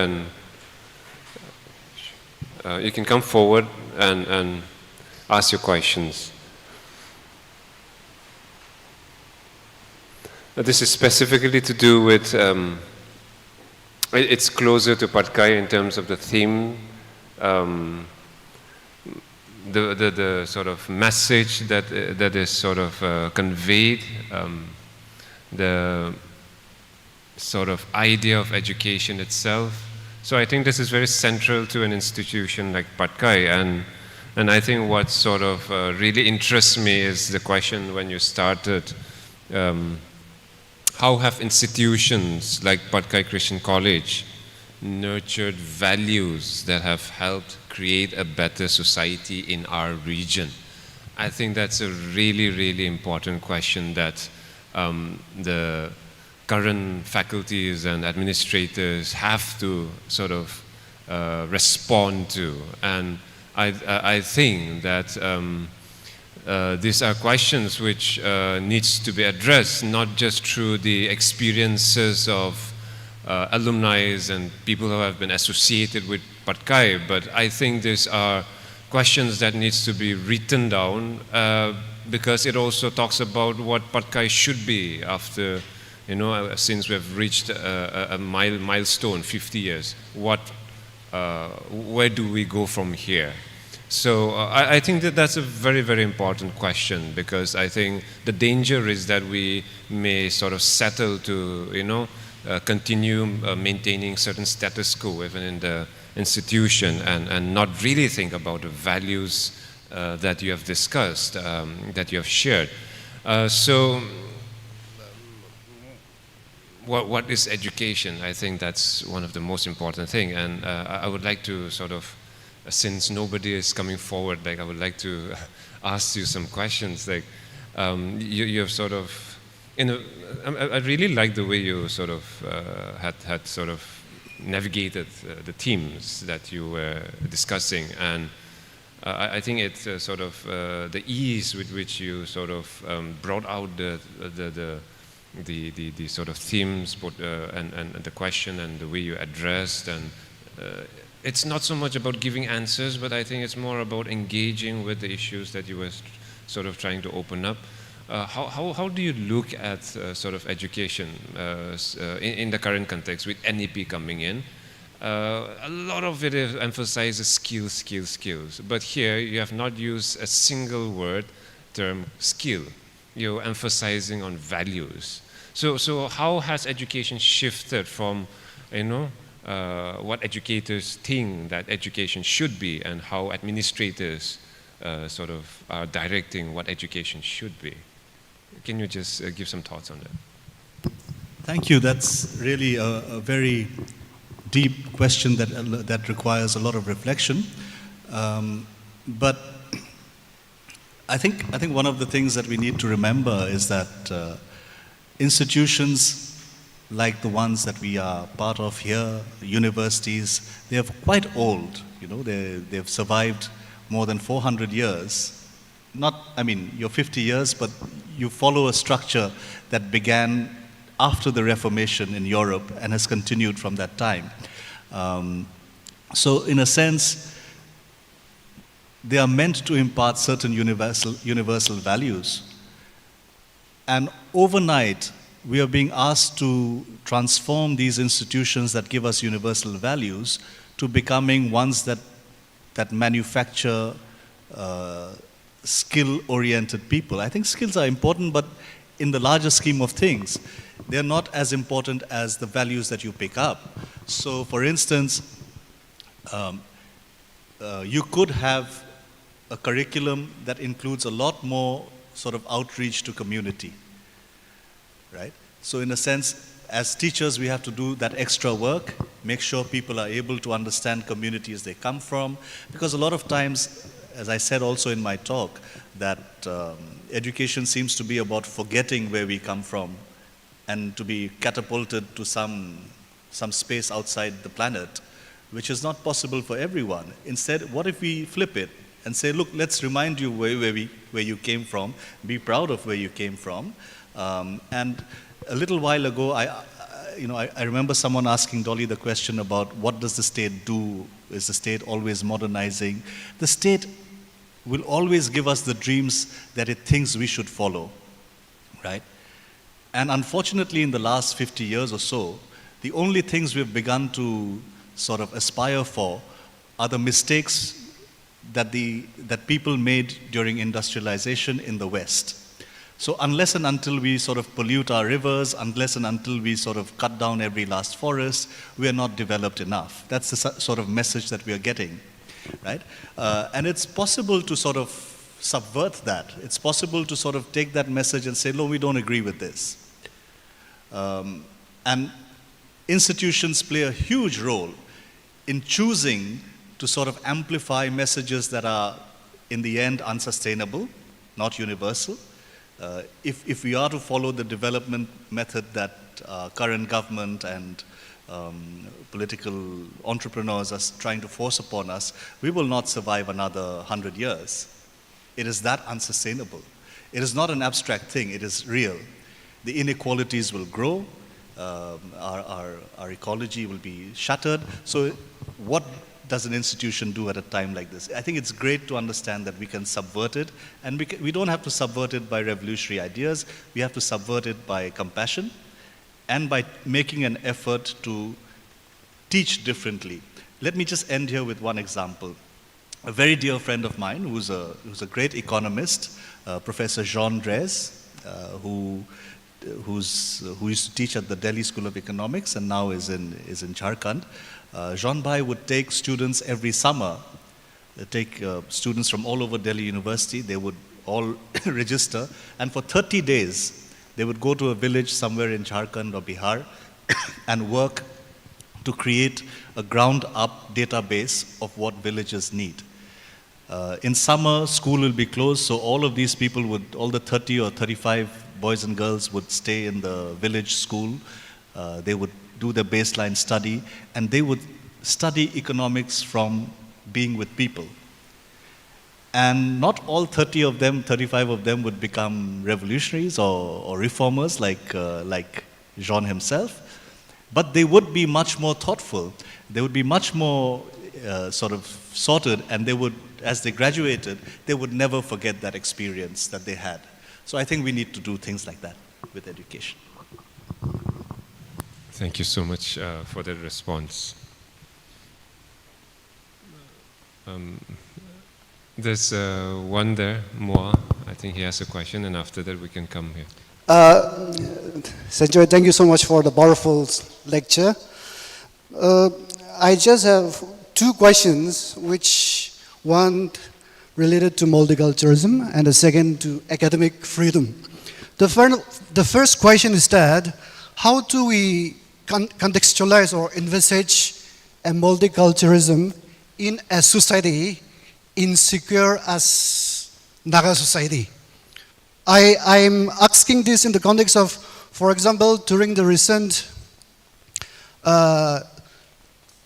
and ask your questions. This is specifically to do with, it's closer to Patkai in terms of the theme, the sort of message that is sort of conveyed, the sort of idea of education itself. So I think this is very central to an institution like Patkai, and I think what sort of really interests me is the question when you started, how have institutions like Patkai Christian College nurtured values that have helped create a better society in our region? I think that's a really, really important question that the current faculties and administrators have to sort of respond to. And I think that these are questions which needs to be addressed, not just through the experiences of alumni and people who have been associated with Patkai, but I think these are questions that needs to be written down because it also talks about what Patkai should be after, since we've reached a milestone, 50 years. Where do we go from here? So I think that that's a very, very important question, because I think the danger is that we may sort of settle to, continue maintaining certain status quo even in the institution, and not really think about the values that you have discussed, that you have shared. So what is education? I think that's one of the most important thing, and I would like to sort of, since nobody is coming forward, like I would like to ask you some questions. Like you have sort of, I really like the way you sort of had sort of navigated the themes that you were discussing, and I think it's sort of the ease with which you sort of brought out the sort of themes, and the question and the way you addressed, and it's not so much about giving answers, but I think it's more about engaging with the issues that you were sort of trying to open up. How do you look at sort of education in the current context with NEP coming in? A lot of it emphasizes skills, but here you have not used a single word term skill. You're emphasizing on values. So how has education shifted from, what educators think that education should be, and how administrators sort of are directing what education should be? Can you just give some thoughts on that? Thank you. That's really a very deep question that requires a lot of reflection. But I think one of the things that we need to remember is that institutions like the ones that we are part of here, universities, they are quite old. They've survived more than 400 years. You're 50 years, but you follow a structure that began after the Reformation in Europe and has continued from that time. So in a sense, they are meant to impart certain universal values. And overnight, we are being asked to transform these institutions that give us universal values to becoming ones that manufacture skill-oriented people. I think skills are important, but in the larger scheme of things, they're not as important as the values that you pick up. So, for instance, you could have a curriculum that includes a lot more sort of outreach to community, right? So in a sense, as teachers, we have to do that extra work, make sure people are able to understand communities they come from, because a lot of times, as I said also in my talk, that education seems to be about forgetting where we come from and to be catapulted to some space outside the planet, which is not possible for everyone. Instead, what if we flip it and say, look, let's remind you where you came from, be proud of where you came from. And a little while ago, I remember someone asking Dolly the question about what does the state do? Is the state always modernizing? The state will always give us the dreams that it thinks we should follow, right? And unfortunately, in the last 50 years or so, the only things we've begun to sort of aspire for are the mistakes that people made during industrialization in the West. So unless and until we sort of pollute our rivers, unless and until we sort of cut down every last forest, we are not developed enough. That's the sort of message that we are getting, right? And it's possible to sort of subvert that. It's possible to sort of take that message and say, no, we don't agree with this. And institutions play a huge role in choosing to sort of amplify messages that are, in the end, unsustainable, not universal. If we are to follow the development method that current government and political entrepreneurs are trying to force upon us, we will not survive another 100 years. It is that unsustainable. It is not an abstract thing, it is real. The inequalities will grow, our ecology will be shattered. So what does an institution do at a time like this? I think it's great to understand that we can subvert it, and we don't have to subvert it by revolutionary ideas. We have to subvert it by compassion and by making an effort to teach differently. Let me just end here with one example. a very dear friend of mine who's a great economist, Professor Xonzoi, who used to teach at the Delhi School of Economics and now is in Jharkhand. Xonzoi would take students every summer, take students from all over Delhi University. They would all register, and for 30 days, they would go to a village somewhere in Jharkhand or Bihar and work to create a ground-up database of what villages need. In summer, school will be closed, so all of these people all the 30 or 35 boys and girls would stay in the village school. They would do their baseline study, and they would study economics from being with people. And not all 30 of them, 35 of them would become revolutionaries or reformers like Jean himself, but they would be much more thoughtful. They would be much more sort of sorted, and they would, as they graduated, they would never forget that experience that they had. So I think we need to do things like that with education. Thank you so much for that response. There's one there, Moa. I think he has a question, and after that we can come here. Sanjay, thank you so much for the powerful lecture. I just have two questions, which one related to multiculturalism and the second to academic freedom. The first question is that, how do we contextualize or envisage a multiculturalism in a society insecure as Naga society? I'm asking this in the context of, for example, during the recent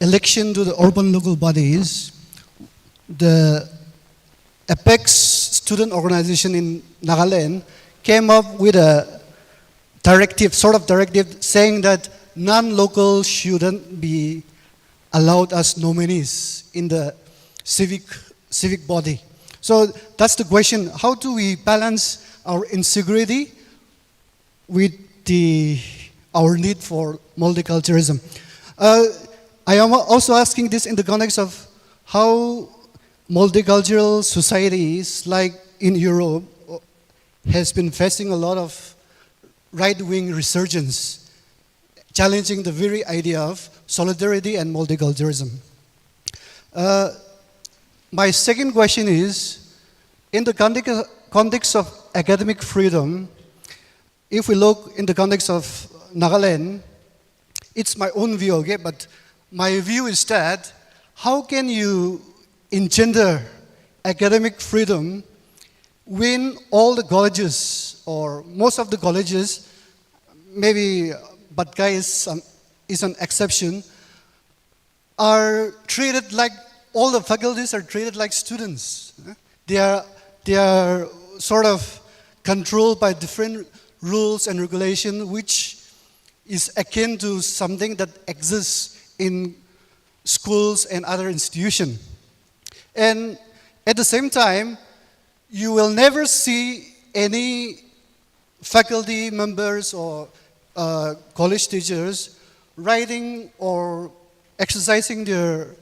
election to the urban local bodies, the Apex student organization in Nagaland came up with a directive, saying that non-local shouldn't be allowed as nominees in the civic body. So that's the question: how do we balance our insecurity with our need for multiculturalism? I am also asking this in the context of how multicultural societies, like in Europe, has been facing a lot of right-wing resurgence, challenging the very idea of solidarity and multiculturalism. My second question is, in the context of academic freedom, if we look in the context of Nagaland, it's my own view, okay, but my view is that, how can you engender academic freedom when all the colleges, or most of the colleges, maybe Batkai is an exception, are treated like, all the faculties are treated like students. They are sort of controlled by different rules and regulation, which is akin to something that exists in schools and other institutions. And at the same time, you will never see any faculty members or college teachers writing or exercising their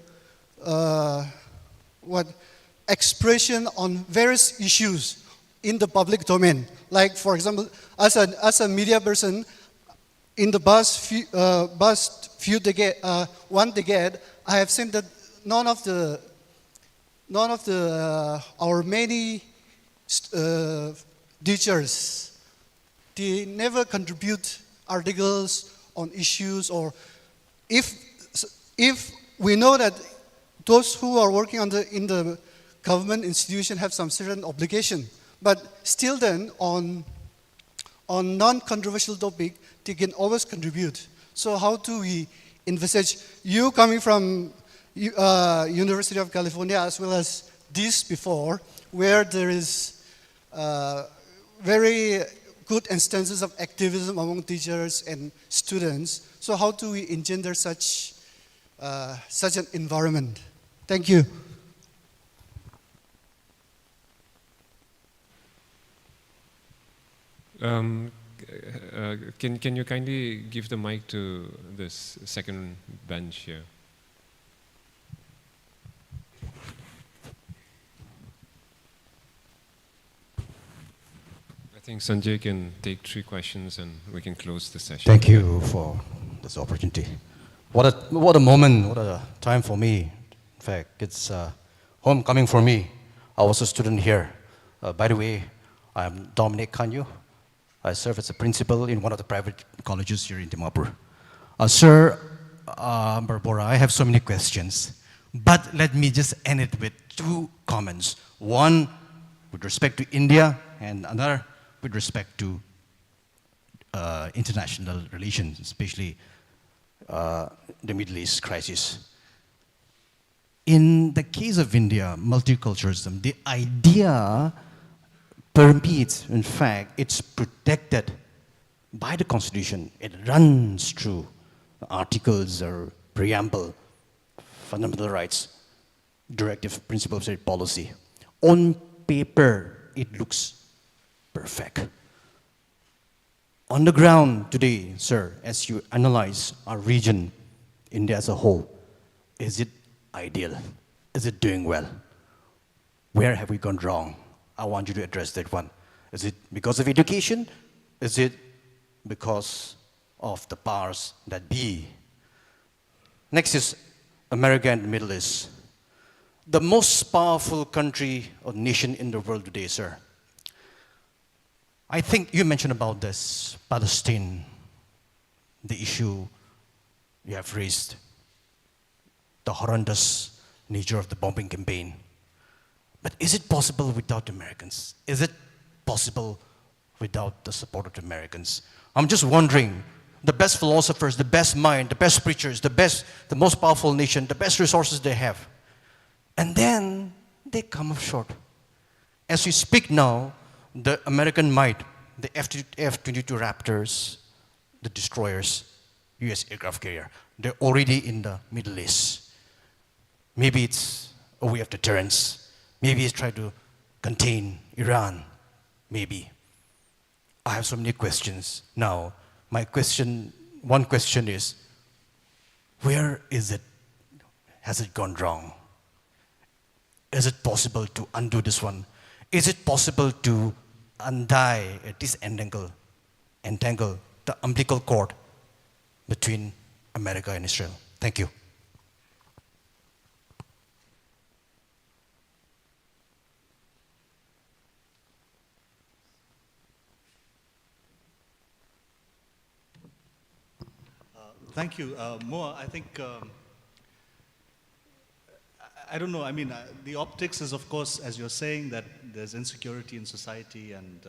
expression on various issues in the public domain. Like, for example, as a media person, in the past one decade, I have seen that none of our many teachers, they never contribute articles on issues, or if we know that those who are working in the government institution have some certain obligation, but still then on non-controversial topic, they can always contribute. So how do we envisage, you coming from University of California as well as this before, where there is very good instances of activism among teachers and students. So how do we engender such an environment? Thank you. Can you kindly give the mic to this second bench here? think Sanjay can take 3 questions and we can close the session. Thank you for this opportunity. What a moment, what a time for me. In fact, it's homecoming for me. I was a student here. By the way, I'm Dominic Kanyu. I serve as a principal in one of the private colleges here in Dimapur. Sir, Barbora, I have so many questions, but let me just end it with 2 comments. One, with respect to India, and another with respect to international relations, especially the Middle East crisis. In the case of India, multiculturalism, the idea permeates, in fact, it's protected by the constitution. It runs through articles or preamble, fundamental rights, directive principle of state policy. On paper, it looks perfect. On the ground today, sir, as you analyze our region, India as a whole, is it ideal? Is it doing well? Where have we gone wrong? I want you to address that one. Is it because of education? Is it because of the powers that be? Next is America and the Middle East. The most powerful country or nation in the world today, sir. I think you mentioned about this, Palestine, the issue you have raised, the horrendous nature of the bombing campaign. But is it possible without Americans? Is it possible without the support of the Americans? I'm just wondering, the best philosophers, the best mind, the best preachers, the most powerful nation, the best resources they have. And then they come up short. As we speak now, the American might, the F-22 Raptors, the destroyers, US aircraft carrier, they're already in the Middle East. Maybe it's a way of deterrence. Maybe it's trying to contain Iran. Maybe. I have so many questions. Now, one question is, where is it? Has it gone wrong? Is it possible to undo this one? Is it possible to entangle the umbilical cord between America and Israel? Thank you. Thank you. Moa, I think, I don't know, I mean, the optics is, of course, as you're saying, that there's insecurity in society, and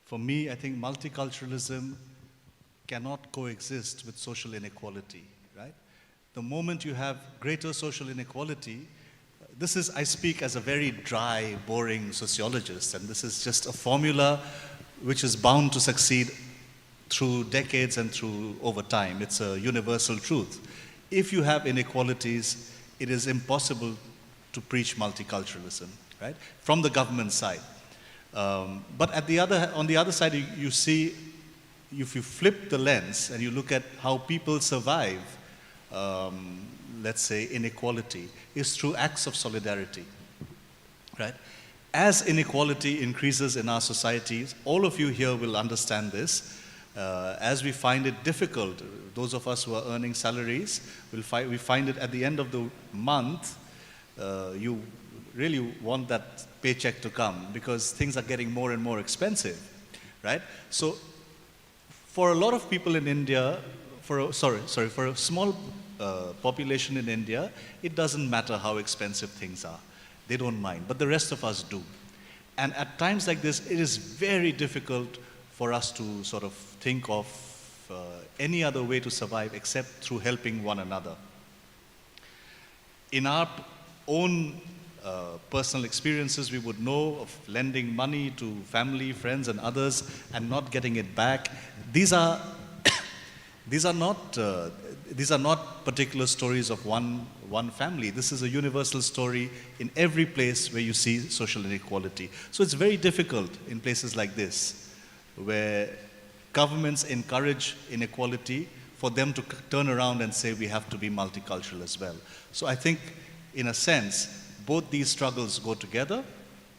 for me, I think multiculturalism cannot coexist with social inequality, right? The moment you have greater social inequality, I speak as a very dry, boring sociologist, and this is just a formula which is bound to succeed through decades and over time. It's a universal truth. If you have inequalities, it is impossible to preach multiculturalism, right? From the government side. But on the other side, you see, if you flip the lens and you look at how people survive, let's say, inequality, is through acts of solidarity, right? As inequality increases in our societies, all of you here will understand this. As we find it difficult, those of us who are earning salaries, we find it at the end of the month, you really want that paycheck to come because things are getting more and more expensive, right? So for a lot of people in India, for a small population in India, it doesn't matter how expensive things are. They don't mind, but the rest of us do. And at times like this, it is very difficult for us to sort of think of any other way to survive except through helping one another. In our own personal experiences, we would know of lending money to family, friends, and others and not getting it back. These are not particular stories of one family. This is a universal story in every place where you see social inequality. So it's very difficult in places like this, where governments encourage inequality, for them to turn around and say we have to be multicultural as well. So I think, in a sense, both these struggles go together,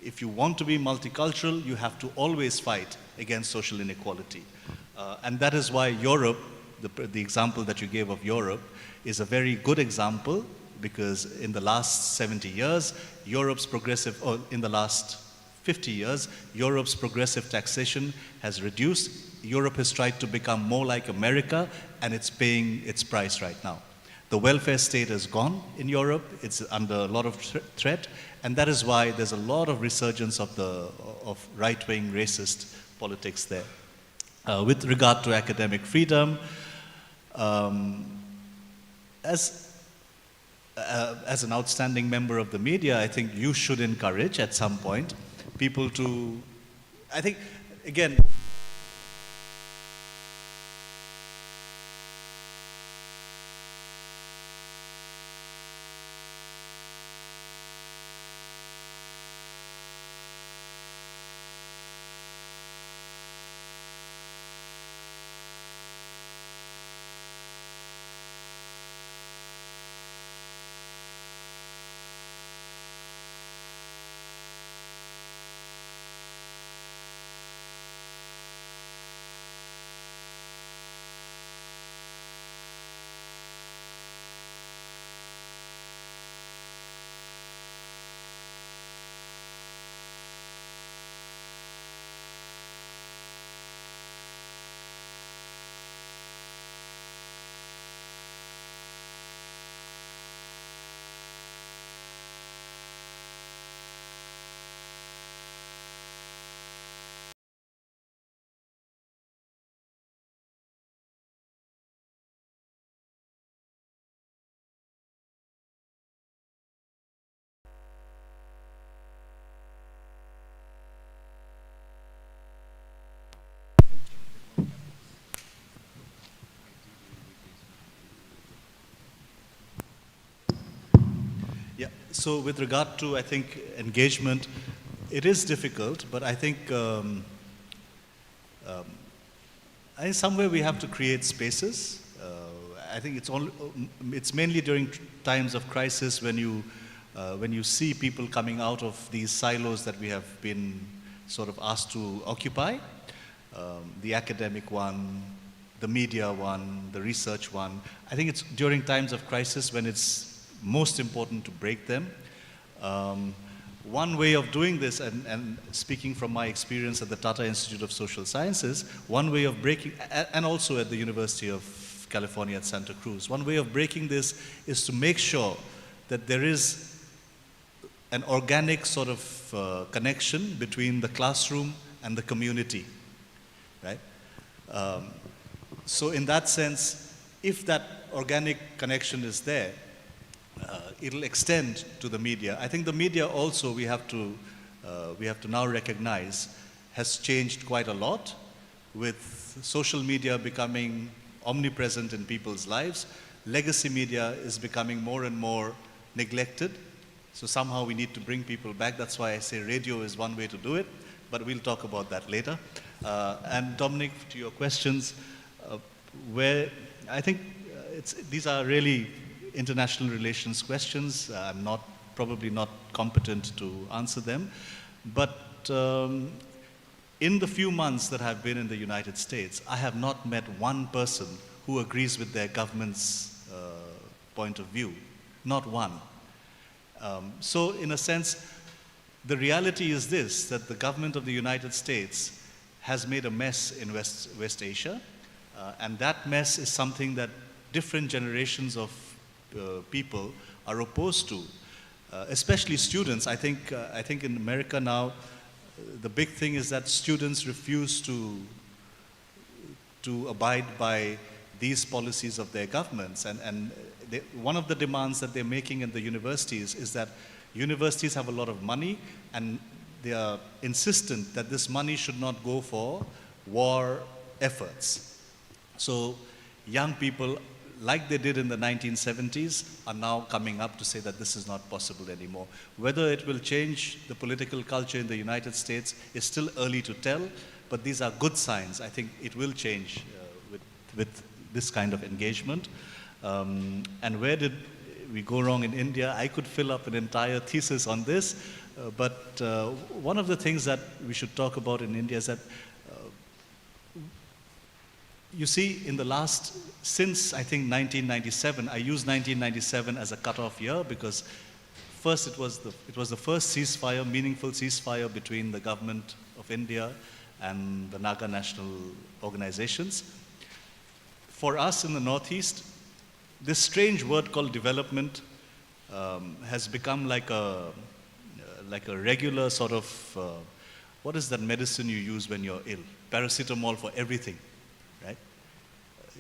if you want to be multicultural, you have to always fight against social inequality. And that is why Europe, the example that you gave of Europe, is a very good example, because in the last 70 years, or in the last 50 years, Europe's progressive taxation has reduced. Europe has tried to become more like America, and it's paying its price right now. The welfare state is gone in Europe. It's under a lot of threat, and that is why there's a lot of resurgence of right-wing racist politics there. With regard to academic freedom, as an outstanding member of the media, I think you should encourage at some point people to, I think, again, yeah, so with regard to, I think, engagement, it is difficult, but I think somewhere we have to create spaces. I think it's mainly during times of crisis when you see people coming out of these silos that we have been sort of asked to occupy, the academic one, the media one, the research one. I think it's during times of crisis when it's most important to break them. One way of doing this, and speaking from my experience at the Tata Institute of Social Sciences, one way of breaking, and also at the University of California at Santa Cruz, one way of breaking this is to make sure that there is an organic sort of connection between the classroom and the community, right? So in that sense, if that organic connection is there, it'll extend to the media. I think the media also, we have to now recognize, has changed quite a lot, with social media becoming omnipresent in people's lives. Legacy media is becoming more and more neglected. So somehow we need to bring people back. That's why I say radio is one way to do it, but we'll talk about that later. And Dominic, to your questions, where I think these are really international relations questions. I'm probably not competent to answer them. But in the few months that I've been in the United States, I have not met one person who agrees with their government's point of view. Not one. So in a sense, the reality is this, that the government of the United States has made a mess in West Asia. And that mess is something that different generations of people are opposed to, especially students. I think in America now, the big thing is that students refuse to abide by these policies of their governments. And one of the demands that they're making in the universities is that universities have a lot of money, and they are insistent that this money should not go for war efforts. So young people, like they did in the 1970s, are now coming up to say that this is not possible anymore. Whether it will change the political culture in the United States is still early to tell, but these are good signs. I think it will change with this kind of engagement. And we go wrong in India. I could fill up an entire thesis on this, but one of the things that we should talk about in India is that you see, in the last, since I think 1997, I use 1997 as a cutoff year because first it was the first ceasefire, meaningful ceasefire between the government of India and the Naga national organizations. For us in the Northeast, this strange word called development has become like a regular sort of, what is that medicine you use when you're ill? Paracetamol for everything, right?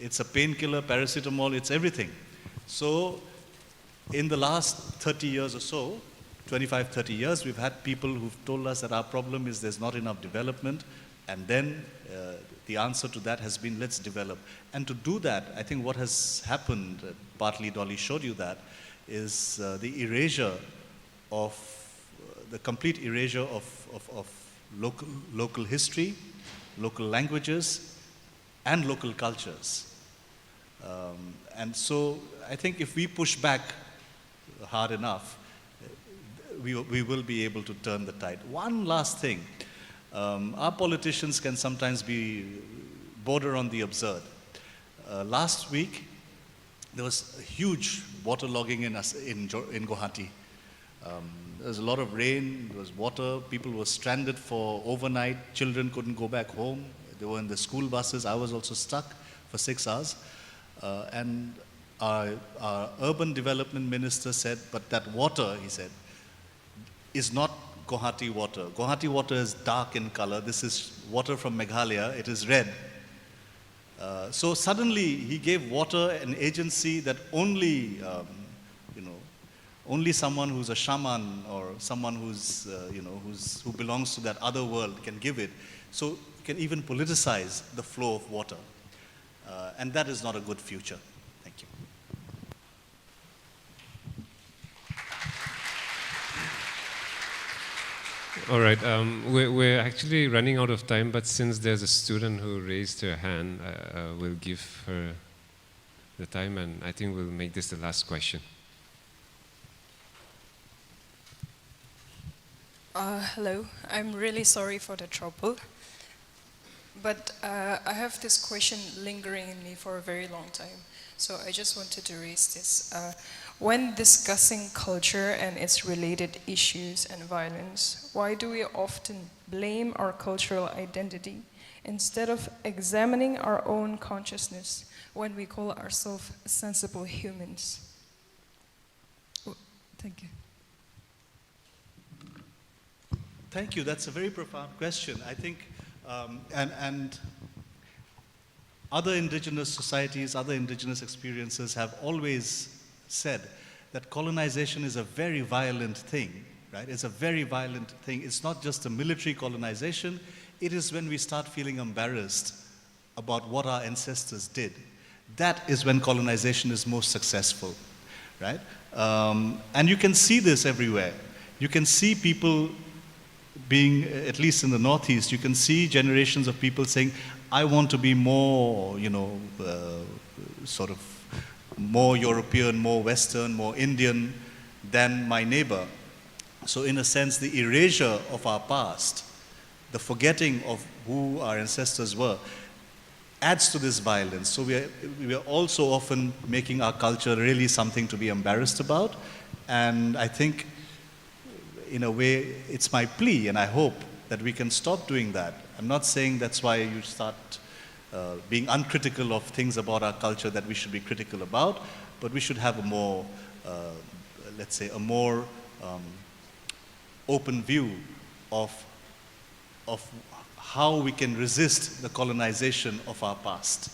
It's a painkiller, paracetamol, it's everything. So in the last 30 years or so, 25, 30 years, we've had people who've told us that our problem is there's not enough development, and then the answer to that has been, let's develop. And to do that, I think what has happened, partly Dolly showed you that, is the erasure of, the complete erasure of local history, local languages, and local cultures. And so I think if we push back hard enough, we will be able to turn the tide. One last thing. Our politicians can sometimes border on the absurd. Last week, there was huge waterlogging in Guwahati. There was a lot of rain, there was water, people were stranded for overnight, children couldn't go back home, they were in the school buses, I was also stuck for 6 hours. And our urban development minister said, but that water, he said, is not Guwahati water. Guwahati water is dark in color. This is water from Meghalaya. It is red. So suddenly he gave water an agency that only, only someone who's a shaman or someone who's, who belongs to that other world can give it. So you can even politicize the flow of water. And that is not a good future. Thank you. All right, we're actually running out of time, but since there's a student who raised her hand, we'll give her the time, and I think we'll make this the last question. Hello, I'm really sorry for the trouble, but I have this question lingering in me for a very long time, so I just wanted to raise this. When discussing culture and its related issues and violence, why do we often blame our cultural identity instead of examining our own consciousness when we call ourselves sensible humans? Oh, thank you. Thank you. That's a very profound question. I think, and other indigenous societies, other indigenous experiences have always said that colonization is a very violent thing, right? It's a very violent thing. It's not just a military colonization. It is when we start feeling embarrassed about what our ancestors did. That is when colonization is most successful, right? And you can see this everywhere. You can see people being, at least in the Northeast, you can see generations of people saying, I want to be more, sort of more European, more Western, more Indian than my neighbor. So in a sense, the erasure of our past, the forgetting of who our ancestors were, adds to this violence. So we are also often making our culture really something to be embarrassed about. And I think, in a way, it's my plea, and I hope that we can stop doing that. I'm not saying that's why you start being uncritical of things about our culture that we should be critical about, but we should have a more, let's say, a more open view of how we can resist the colonization of our past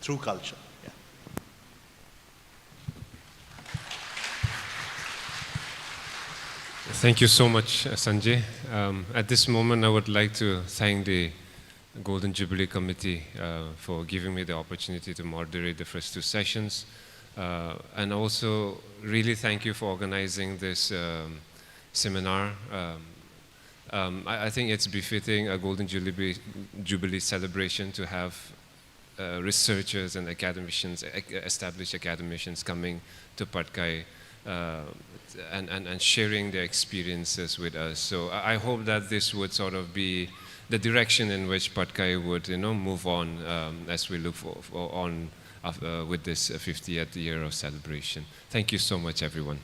through culture. Yeah. Thank you so much, Sanjay. At this moment, I would like to thank the Golden Jubilee Committee for giving me the opportunity to moderate the first 2 sessions. And also, really thank you for organizing this seminar. I think it's befitting a Golden Jubilee celebration to have researchers and academicians, established academicians coming to Patkai and sharing their experiences with us. So I hope that this would sort of be the direction in which Patkai would, move on as we look on with this 50th year of celebration. Thank you so much, everyone.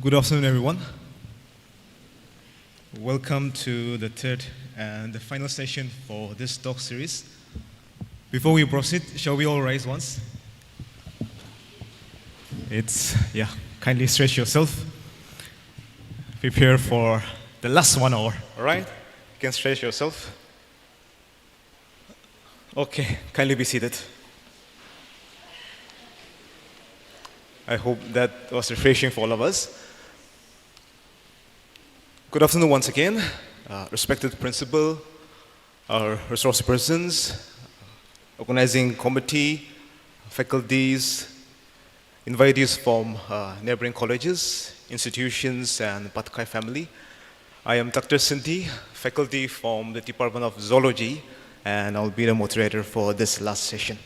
Good afternoon, everyone. Welcome to the third and the final session for this talk series. Before we proceed, shall we all rise once? Kindly stretch yourself. Prepare for the last 1 hour, all right? You can stretch yourself. Okay, kindly be seated. I hope that was refreshing for all of us. Good afternoon once again, respected principal, our resource persons, organizing committee, faculties, invitees from neighboring colleges, institutions, and Patkai family. I am Dr. Sindhi, faculty from the Department of Zoology, and I'll be the moderator for this last session.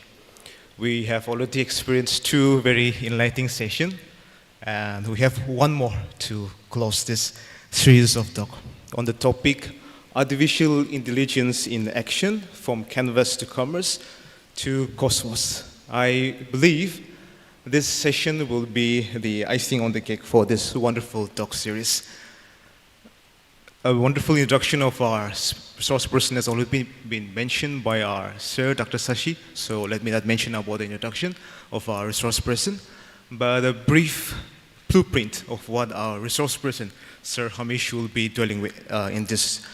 We have already experienced 2 very enlightening sessions, and we have one more to close this series of talk on the topic Artificial Intelligence in Action, from Canvas to Commerce to Cosmos. I believe this session will be the icing on the cake for this wonderful talk series. A wonderful introduction of our resource person has already been mentioned by our Sir, Dr. Sashi, so let me not mention about the introduction of our resource person, but a brief blueprint of what our resource person, Sir Hamish, will be dwelling with in this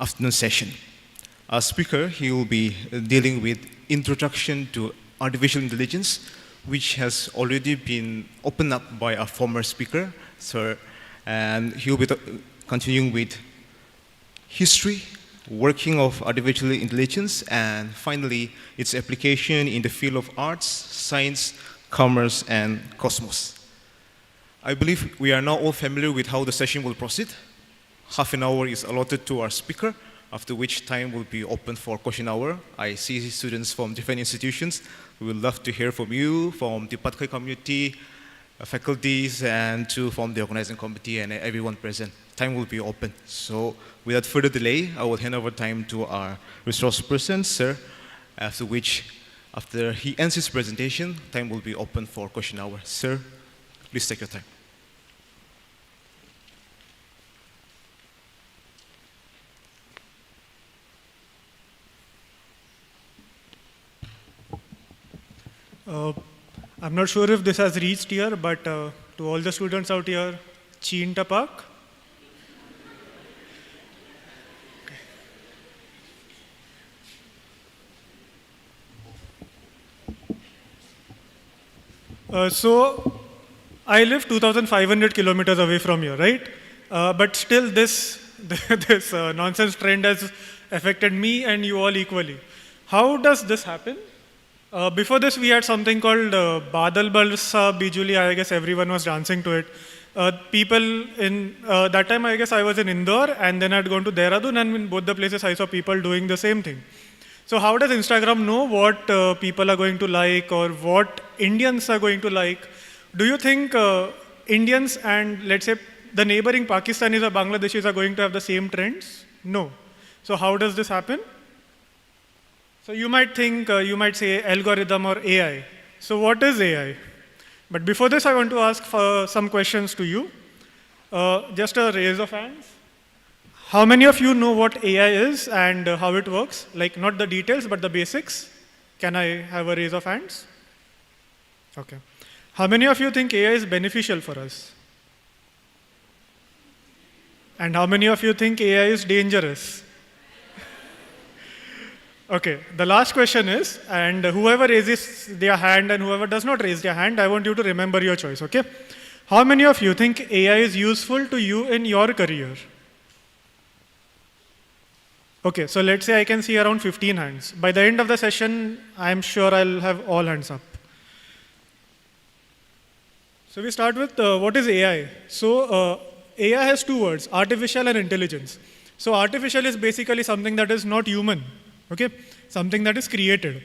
afternoon session. Our speaker, he will be dealing with Introduction to Artificial Intelligence, which has already been opened up by our former speaker, Sir, and he will be continuing with history, working of artificial intelligence, and finally, its application in the field of arts, science, commerce, and cosmos. I believe we are now all familiar with how the session will proceed. Half an hour is allotted to our speaker, after which time will be open for question hour. I see students from different institutions. We would love to hear from you, from the Patkai community, faculties, and from the organizing committee and everyone present. Time will be open. So without further delay, I will hand over time to our resource person, Sir, after which, after he ends his presentation, time will be open for question hour. Sir, please take your time. I'm not sure if this has reached here, but to all the students out here, Chin Tapak. So I live 2,500 kilometers away from here, right? But still this nonsense trend has affected me and you all equally. How does this happen? Before this, we had something called Badal Balsa Bijuli. I guess everyone was dancing to it. People in, that time, I guess I was in Indore, and then I'd gone to Dehradun, and in both the places, I saw people doing the same thing. So how does Instagram know what people are going to like or what Indians are going to like? do you think Indians and, let's say, the neighboring Pakistanis or Bangladeshis are going to have the same trends? No. So how does this happen? So you might think, you might say algorithm or AI. So what is AI? But before this, I want to ask for some questions to you. Just a raise of hands. How many of you know what AI is and how it works? Like not the details, but the basics. Can I have a raise of hands? Okay. How many of you think AI is beneficial for us? And how many of you think AI is dangerous? Okay, the last question is, and whoever raises their hand and whoever does not raise their hand, I want you to remember your choice, okay? How many of you think AI is useful to you in your career? Okay, so let's say I can see around 15 hands. By the end of the session, I'm sure I'll have all hands up. So we start with what is AI? So AI has two words, artificial and intelligence. So artificial is basically something that is not human, okay? Something that is created.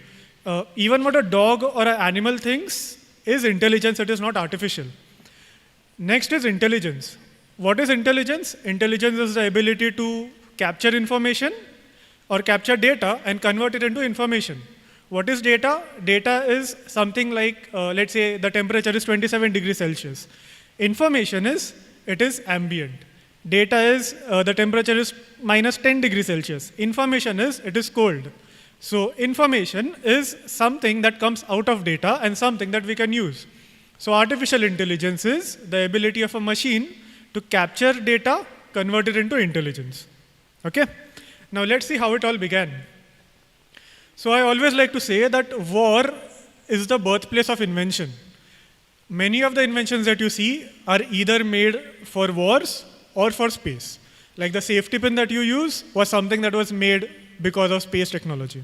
Even what a dog or an animal thinks is intelligence, it is not artificial. Next is intelligence. What is intelligence? Intelligence is the ability to capture information or capture data and convert it into information. What is data? Data is something like, let's say the temperature is 27 degrees Celsius. Information is, it is ambient. Data is, the temperature is minus 10 degrees Celsius. Information is, it is cold. So information is something that comes out of data and something that we can use. So artificial intelligence is the ability of a machine to capture data, convert it into intelligence. Okay? Now let's see how it all began. So I always like to say that war is the birthplace of invention. Many of the inventions that you see are either made for wars or for space. Like the safety pin that you use was something that was made because of space technology.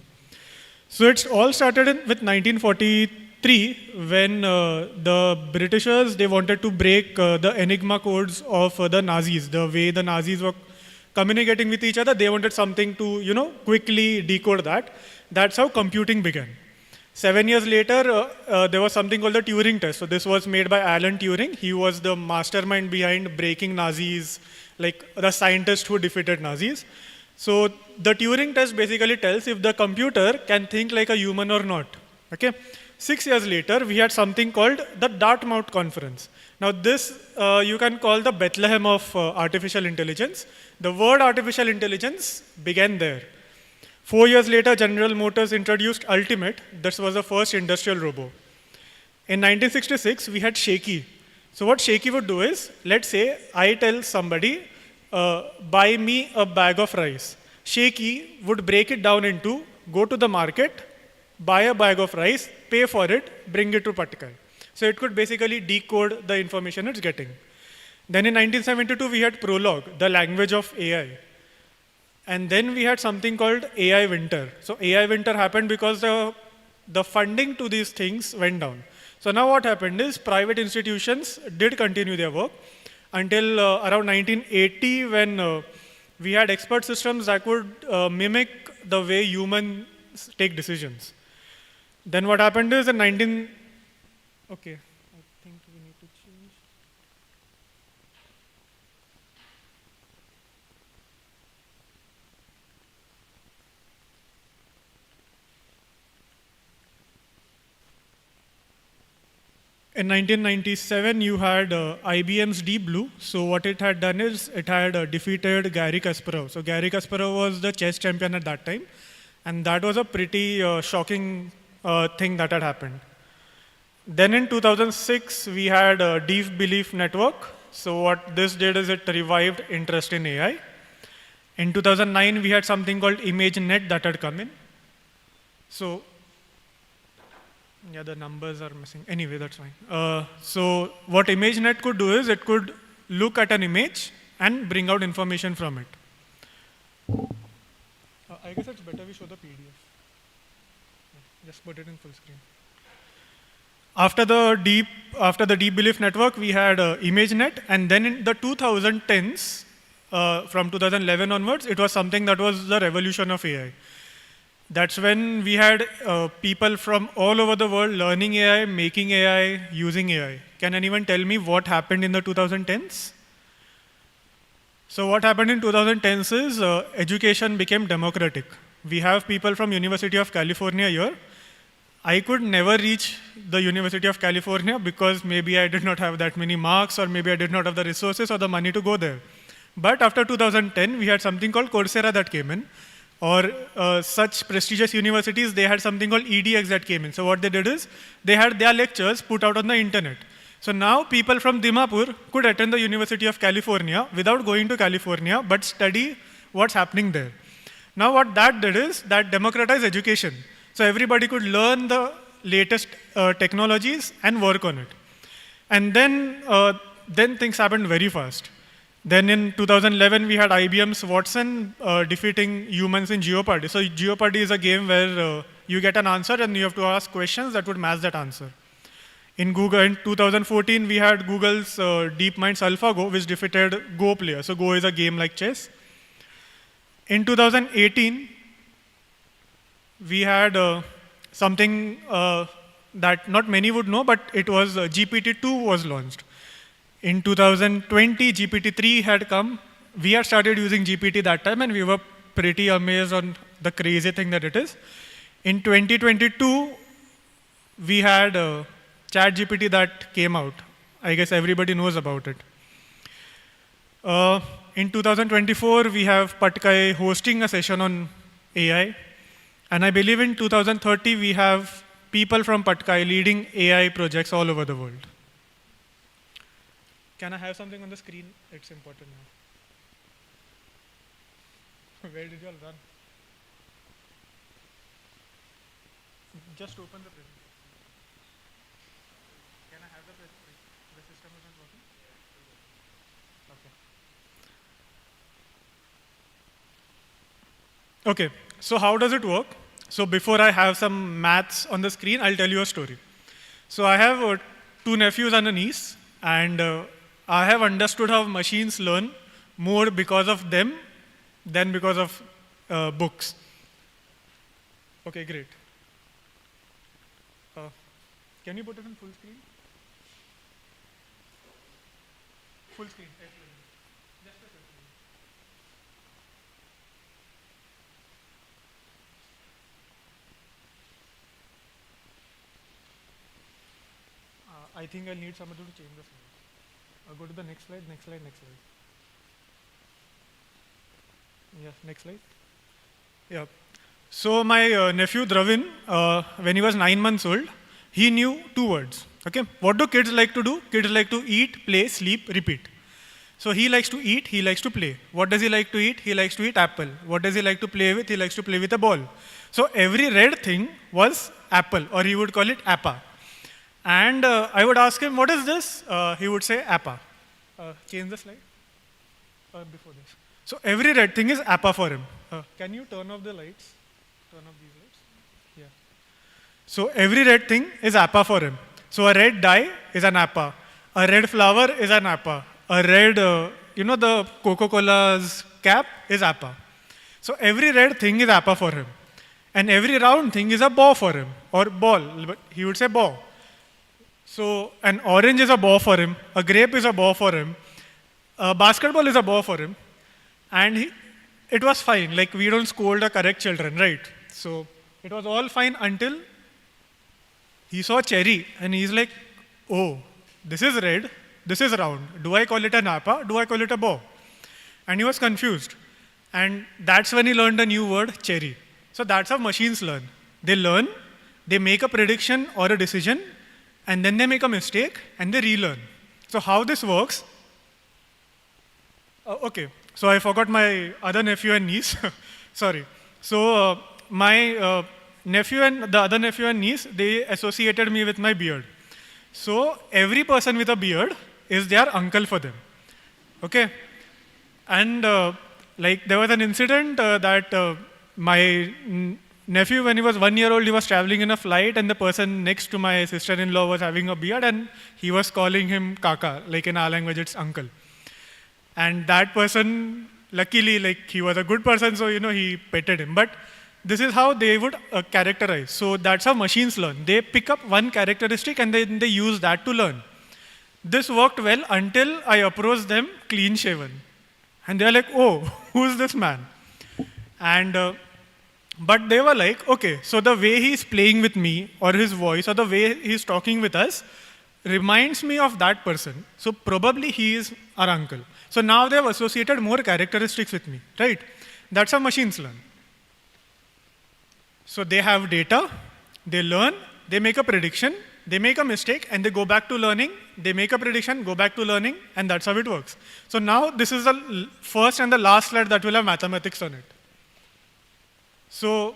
So it's all started with 1943 when the Britishers, they wanted to break the Enigma codes of the Nazis. The way the Nazis were communicating with each other, they wanted something to, quickly decode that. That's how computing began. 7 years later, there was something called the Turing test. So this was made by Alan Turing. He was the mastermind behind breaking Nazis, like the scientist who defeated Nazis. So the Turing test basically tells if the computer can think like a human or not. Okay? 6 years later, we had something called the Dartmouth Conference. Now this you can call the Bethlehem of artificial intelligence. The word artificial intelligence began there. 4 years later, General Motors introduced Ultimate. This was the first industrial robot. In 1966, we had Shaky. So what Shaky would do is, let's say I tell somebody, buy me a bag of rice. Shaky would break it down into, go to the market, buy a bag of rice, pay for it, bring it to Patkai. So it could basically decode the information it's getting. Then in 1972, we had Prolog, the language of AI. And then we had something called AI winter. So AI winter happened because the funding to these things went down. So now what happened is private institutions did continue their work until around 1980 when we had expert systems that could mimic the way humans take decisions. Then what happened is in okay, I think we need to change. In 1997, you had IBM's Deep Blue. So what it had done is it had defeated Garry Kasparov. So Garry Kasparov was the chess champion at that time. And that was a pretty shocking thing that had happened. Then in 2006, we had Deep Belief Network. So what this did is it revived interest in AI. In 2009, we had something called ImageNet that had come in. So yeah, the numbers are missing. Anyway, that's fine. So what ImageNet could do is it could look at an image and bring out information from it. I guess it's better we show the PDF. Just put it in full screen. After the Deep Belief Network, we had ImageNet, and then in the 2010s, from 2011 onwards, it was something that was the revolution of AI. That's when we had people from all over the world learning AI, making AI, using AI. Can anyone tell me what happened in the 2010s? So what happened in 2010s is education became democratic. We have people from University of California here. I could never reach the University of California because maybe I did not have that many marks, or maybe I did not have the resources or the money to go there. But after 2010, we had something called Coursera that came in, or such prestigious universities, they had something called EDX that came in. So what they did is, they had their lectures put out on the internet. So now people from Dimapur could attend the University of California without going to California, but study what's happening there. Now what that did is, that democratized education. So everybody could learn the latest technologies and work on it. And then things happened very fast. Then in 2011, we had IBM's Watson defeating humans in Jeopardy. So Jeopardy is a game where you get an answer and you have to ask questions that would match that answer. In 2014, we had Google's DeepMind's AlphaGo, which defeated Go player. So Go is a game like chess. In 2018, we had something that not many would know, but it was GPT-2 was launched. In 2020, GPT-3 had come. We had started using GPT that time, and we were pretty amazed on the crazy thing that it is. In 2022, we had ChatGPT that came out. I guess everybody knows about it. In 2024, we have Patkai hosting a session on AI. And I believe in 2030, we have people from Patkai leading AI projects all over the world. Can I have something on the screen? It's important now. Where did you all run? Just open the presentation. Can I have the presentation? The system isn't working? Okay. Okay, so how does it work? So before I have some maths on the screen, I'll tell you a story. So I have 2 nephews and a niece, and I have understood how machines learn more because of them than because of books. Okay, great. Can you put it in full screen? Full screen. Just a second. I think I'll need somebody to change the slide. Go to the next slide, next slide, next slide. Yeah, next slide. Yeah. So my nephew Dravin, when he was 9 months old, he knew 2 words. Okay. What do kids like to do? Kids like to eat, play, sleep, repeat. So he likes to eat, he likes to play. What does he like to eat? He likes to eat apple. What does he like to play with? He likes to play with a ball. So every red thing was apple, or he would call it appa. And I would ask him, what is this? He would say appa. Change the slide before this. So every red thing is appa for him. Can you turn off the lights? Turn off these lights. Yeah. So every red thing is appa for him. So a red dye is an appa. A red flower is an appa. A red, the Coca-Cola's cap is appa. So every red thing is appa for him. And every round thing is a ball for him, or ball, but he would say ball. So an orange is a ball for him, a grape is a ball for him, a basketball is a ball for him, and it was fine. Like, we don't scold or correct children, right? So it was all fine until he saw cherry, and he's like, oh, this is red, this is round. Do I call it an appa? Do I call it a ball? And he was confused. And that's when he learned a new word, cherry. So that's how machines learn. They learn, they make a prediction or a decision, and then they make a mistake, and they relearn. So how this works, okay, so I forgot my other nephew and niece, sorry. So my nephew and the other nephew and niece, they associated me with my beard. So every person with a beard is their uncle for them, okay? And there was an incident that my nephew, when he was 1 year old, he was traveling in a flight, and the person next to my sister-in-law was having a beard, and he was calling him Kaka, like in our language, it's uncle. And that person, luckily, he was a good person, so, he petted him. But this is how they would characterize. So that's how machines learn. They pick up one characteristic, and then they use that to learn. This worked well until I approached them clean shaven. And they're like, oh, who's this man? And but they were like, okay, so the way he's playing with me, or his voice, or the way he's talking with us, reminds me of that person. So probably he is our uncle. So now they have associated more characteristics with me, right? That's how machines learn. So they have data, they learn, they make a prediction, they make a mistake, and they go back to learning, they make a prediction, go back to learning, and that's how it works. So now this is the first and the last slide that will have mathematics on it. So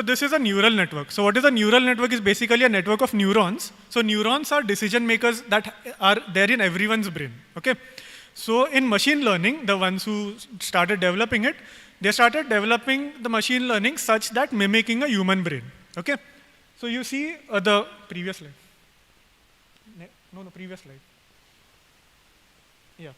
this is a neural network. So what is a neural network? Is basically a network of neurons. So neurons are decision makers that are there in everyone's brain, okay? So in machine learning, the ones who started developing it, they started developing the machine learning such that mimicking a human brain, okay? So you see the previous slide. No, previous slide. Yeah.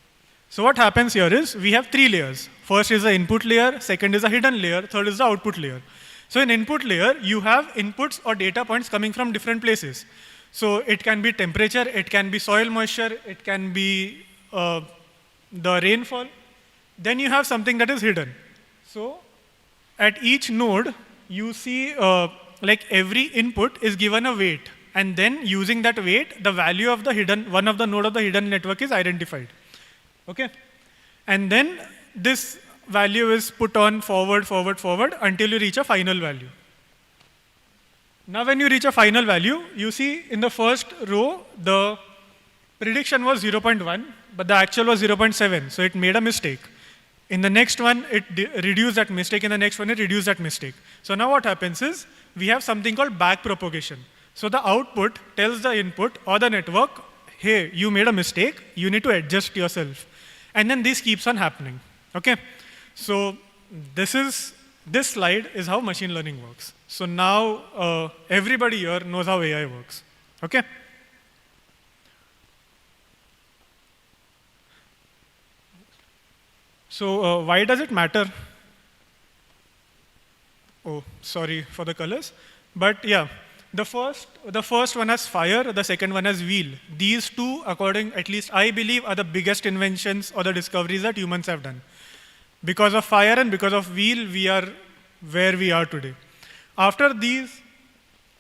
So what happens here is we have 3 layers. First is the input layer, second is a hidden layer, third is the output layer. So in input layer, you have inputs or data points coming from different places. So it can be temperature, it can be soil moisture, it can be the rainfall. Then you have something that is hidden. So at each node, you see like every input is given a weight. And then using that weight, the value of the hidden, one of the node of the hidden network is identified. Okay? And then this value is put on forward until you reach a final value. Now when you reach a final value, you see in the first row, the prediction was 0.1, but the actual was 0.7, so it made a mistake. In the next one, it reduced that mistake. In the next one, it reduced that mistake. So now what happens is, we have something called back propagation. So the output tells the input or the network, hey, you made a mistake, you need to adjust yourself. And then this keeps on happening, okay? So this slide is how machine learning works. So now everybody here knows how AI works, okay? So why does it matter? Oh, sorry for the colors. But yeah, the first one has fire, the second one has wheel. These two, according, at least I believe, are the biggest inventions or the discoveries that humans have done. Because of fire and because of wheel, we are where we are today. After these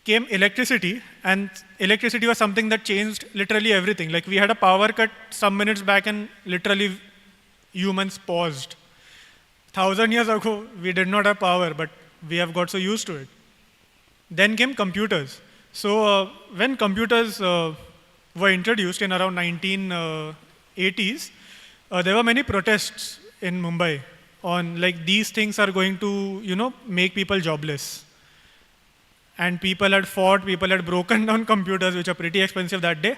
came electricity, and electricity was something that changed literally everything. Like we had a power cut some minutes back and literally humans paused. 1,000 years ago, we did not have power, but we have got so used to it. Then came computers. So when computers were introduced in around 1980s, there were many protests in Mumbai on like these things are going to, make people jobless. And people had fought, people had broken down computers, which are pretty expensive that day.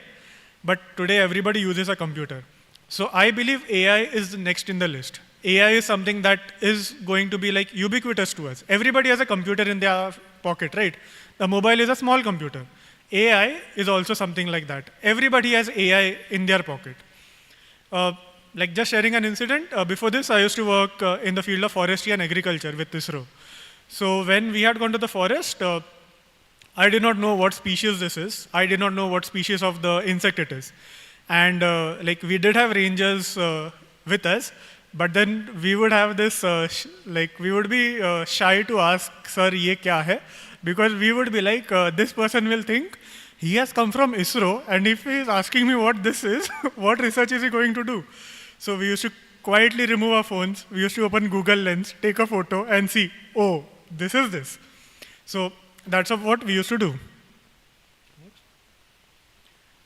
But today everybody uses a computer. So I believe AI is next in the list. AI is something that is going to be like ubiquitous to us. Everybody has a computer in their pocket, right? The mobile is a small computer. AI is also something like that. Everybody has AI in their pocket. Like just sharing an incident, before this I used to work in the field of forestry and agriculture with ISRO. So when we had gone to the forest, I did not know what species this is. I did not know what species of the insect it is. And like we did have rangers with us, but then we would have this, we would be shy to ask, sir, ye kya hai? Because we would be like, this person will think, he has come from ISRO, and if he is asking me what this is, what research is he going to do? So we used to quietly remove our phones, we used to open Google Lens, take a photo, and see, oh, this is this. So that's what we used to do.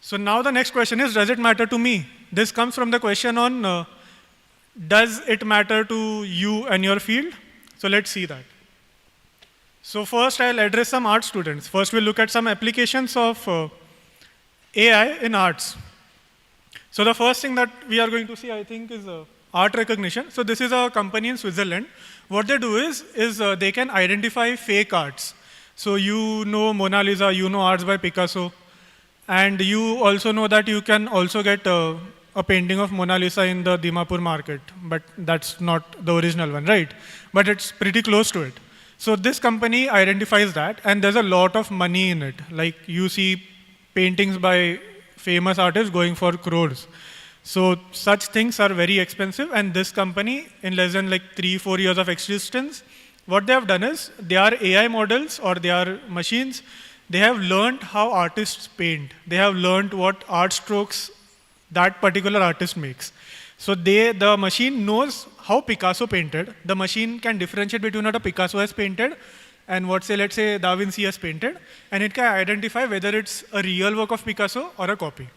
So now the next question is, does it matter to me? This comes from the question on, does it matter to you and your field? So let's see that. So first I'll address some art students. First we'll look at some applications of AI in arts. So the first thing that we are going to see, I think, is art recognition. So this is a company in Switzerland. What they do is they can identify fake arts. So you know Mona Lisa, you know arts by Picasso, and you also know that you can also get a painting of Mona Lisa in the Dimapur market, but that's not the original one, right? But it's pretty close to it. So this company identifies that, and there's a lot of money in it. Like you see paintings by famous artists going for crores. So such things are very expensive, and this company, in less than like 3-4 years of existence, what they have done is, they are AI models or they are machines. They have learned how artists paint. They have learned what art strokes that particular artist makes. So the machine knows how Picasso painted. The machine can differentiate between what a Picasso has painted and what, let's say, Da Vinci has painted, and it can identify whether it's a real work of Picasso or a copy.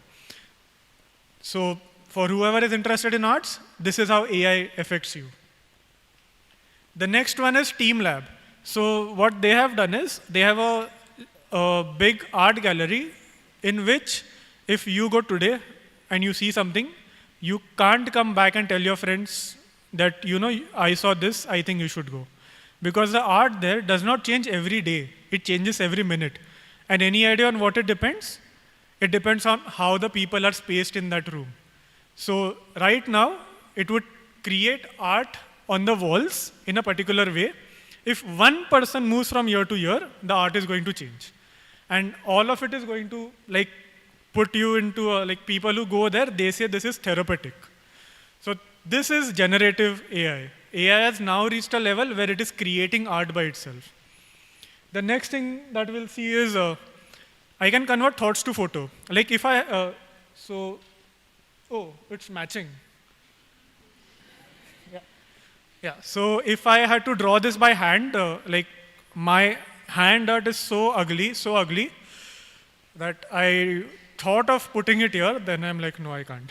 So for whoever is interested in arts, this is how AI affects you. The next one is Team Lab. So what they have done is, they have a big art gallery in which if you go today and you see something, you can't come back and tell your friends that, I saw this, I think you should go. Because the art there does not change every day. It changes every minute. And any idea on what it depends? It depends on how the people are spaced in that room. So right now, it would create art on the walls in a particular way. If one person moves from year to year, the art is going to change. And all of it is going to put you into, people who go there, they say this is therapeutic. So this is generative AI. AI has now reached a level where it is creating art by itself. The next thing that we'll see is, I can convert thoughts to photo. Like if I, it's matching. Yeah, so if I had to draw this by hand, my hand art is so ugly, that I thought of putting it here, then I'm like, no, I can't.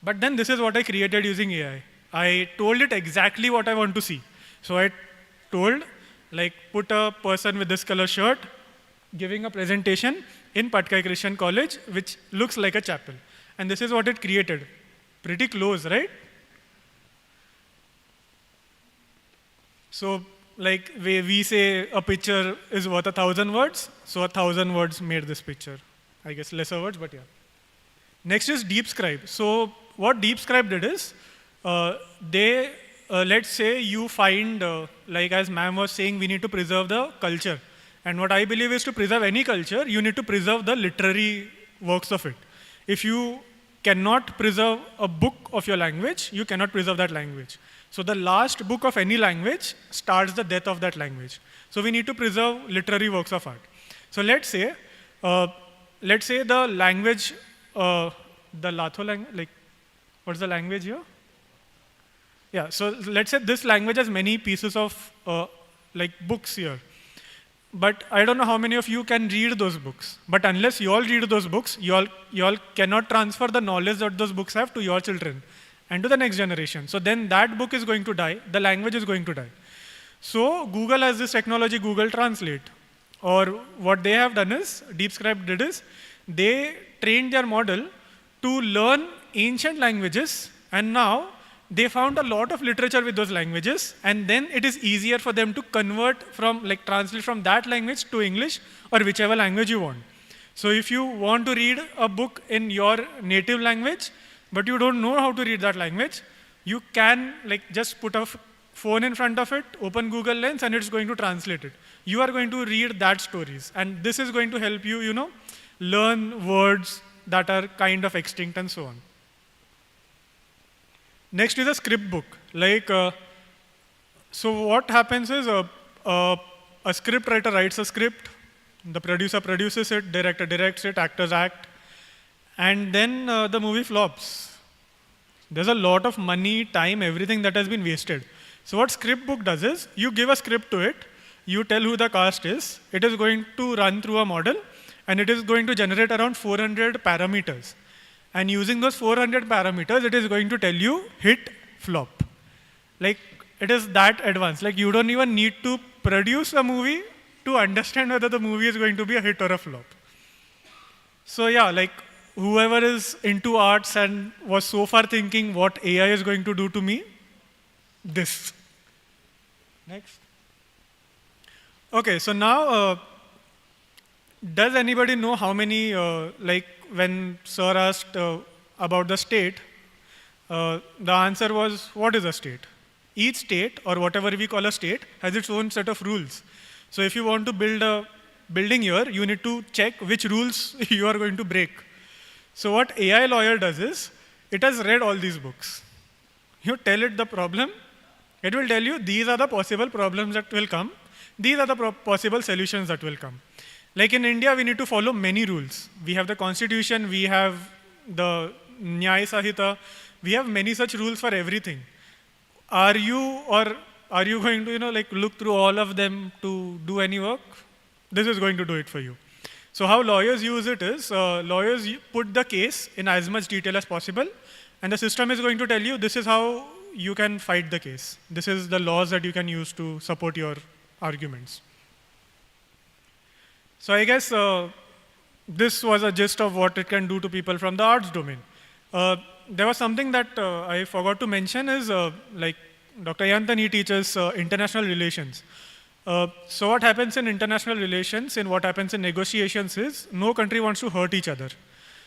But then this is what I created using AI. I told it exactly what I want to see. So I told, put a person with this color shirt, giving a presentation in Patkai Christian College, which looks like a chapel. And this is what it created. Pretty close, right? So, we say a picture is worth 1,000 words, so 1,000 words made this picture. I guess lesser words, but yeah. Next is DeepScribe. So what DeepScribe did is, let's say you find, as ma'am was saying, we need to preserve the culture. And what I believe is, to preserve any culture, you need to preserve the literary works of it. If you cannot preserve a book of your language, you cannot preserve that language. So the last book of any language starts the death of that language. So we need to preserve literary works of art. So let's say the language, the Latho language, what's the language here? Yeah, so let's say this language has many pieces of books here. But I don't know how many of you can read those books. But unless you all read those books, you all cannot transfer the knowledge that those books have to your children and to the next generation. So then that book is going to die, the language is going to die. So Google has this technology, Google Translate. Or what they have done is, DeepScribe did is, they trained their model to learn ancient languages, and now they found a lot of literature with those languages, and then it is easier for them to convert from, translate from that language to English or whichever language you want. So if you want to read a book in your native language, but you don't know how to read that language, you can just put a phone in front of it, open Google Lens, and it's going to translate it. You are going to read that stories, and this is going to help you, learn words that are kind of extinct and so on. Next is a script book. So what happens is, a script writer writes a script, the producer produces it, director directs it, actors act, and then the movie flops. There's a lot of money, time, everything that has been wasted. So what script book does is, you give a script to it, you tell who the cast is, it is going to run through a model, and it is going to generate around 400 parameters. And using those 400 parameters, it is going to tell you hit, flop. It is that advanced. You don't even need to produce a movie to understand whether the movie is going to be a hit or a flop. So yeah, whoever is into arts and was so far thinking what AI is going to do to me, this. Next. Okay, so now, does anybody know how many, when Sir asked about the state, the answer was, what is a state? Each state, or whatever we call a state, has its own set of rules. So if you want to build a building here, you need to check which rules you are going to break. So what AI lawyer does is, it has read all these books. You tell it the problem, it will tell you these are the possible problems that will come, these are the possible solutions that will come. Like in India, we need to follow many rules. We have the constitution, we have the Nyaya Sahita, we have many such rules for everything. Are you going to look through all of them to do any work? This is going to do it for you. So how lawyers use it is, lawyers put the case in as much detail as possible, and the system is going to tell you this is how you can fight the case. This is the laws that you can use to support your arguments. So I guess this was a gist of what it can do to people from the arts domain. There was something that I forgot to mention is, like Dr. Yantan, he teaches international relations. So what happens in international relations and what happens in negotiations is, no country wants to hurt each other.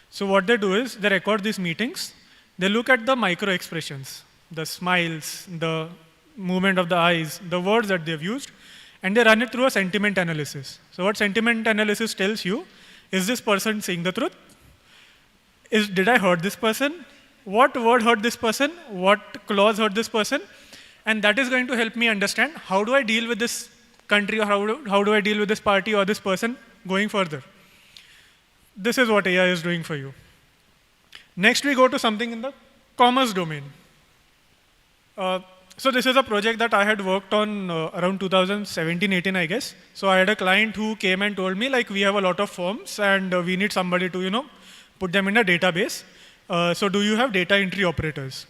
So what they do is, they record these meetings, they look at the micro expressions, the smiles, the movement of the eyes, the words that they've used, and they run it through a sentiment analysis. So what sentiment analysis tells you, is this person saying the truth? Did I hurt this person? What word hurt this person? What clause hurt this person? And that is going to help me understand how do I deal with this country, or how do I deal with this party or this person going further. This is what AI is doing for you. Next, we go to something in the commerce domain. So this is a project that I had worked on around 2017-18, I guess. So I had a client who came and told me, like, we have a lot of forms and we need somebody to, put them in a database. So do you have data entry operators?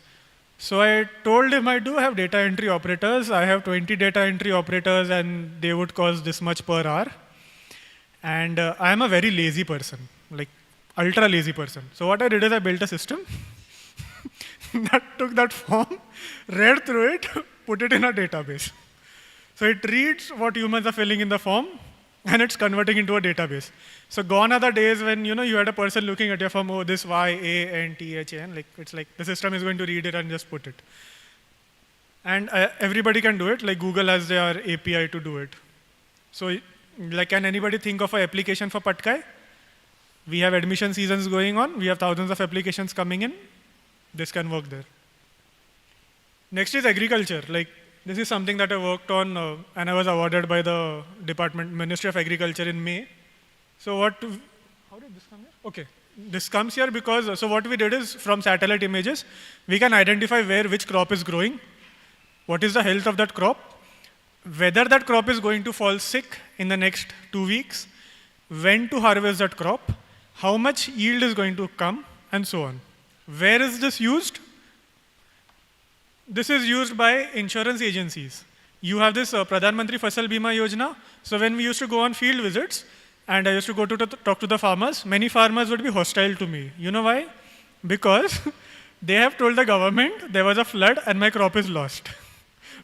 So I told him I do have data entry operators. I have 20 data entry operators and they would cost this much per hour. And I am a very lazy person, like ultra lazy person. So what I did is I built a system that took that form, read through it, put it in a database. So it reads what humans are filling in the form and it's converting into a database. So gone are the days when you had a person looking at your form, oh, this Y-A-N-T-H-A-N, like it's like the system is going to read it and just put it. And everybody can do it, like Google has their API to do it. So like, can anybody think of an application for Patkai? We have admission seasons going on, we have thousands of applications coming in. This can work there. Next is agriculture. Like, this is something that I worked on and I was awarded by the Ministry of Agriculture in May. So how did this come here? Okay, this comes here because, so what we did is from satellite images, we can identify which crop is growing, what is the health of that crop, whether that crop is going to fall sick in the next 2 weeks, when to harvest that crop, how much yield is going to come, and so on. Where is this used? This is used by insurance agencies. You have this Pradhan Mantri Fasal Bima Yojana. So when we used to go on field visits, and I used to go to talk to the farmers, many farmers would be hostile to me. You know why? Because they have told the government there was a flood and my crop is lost.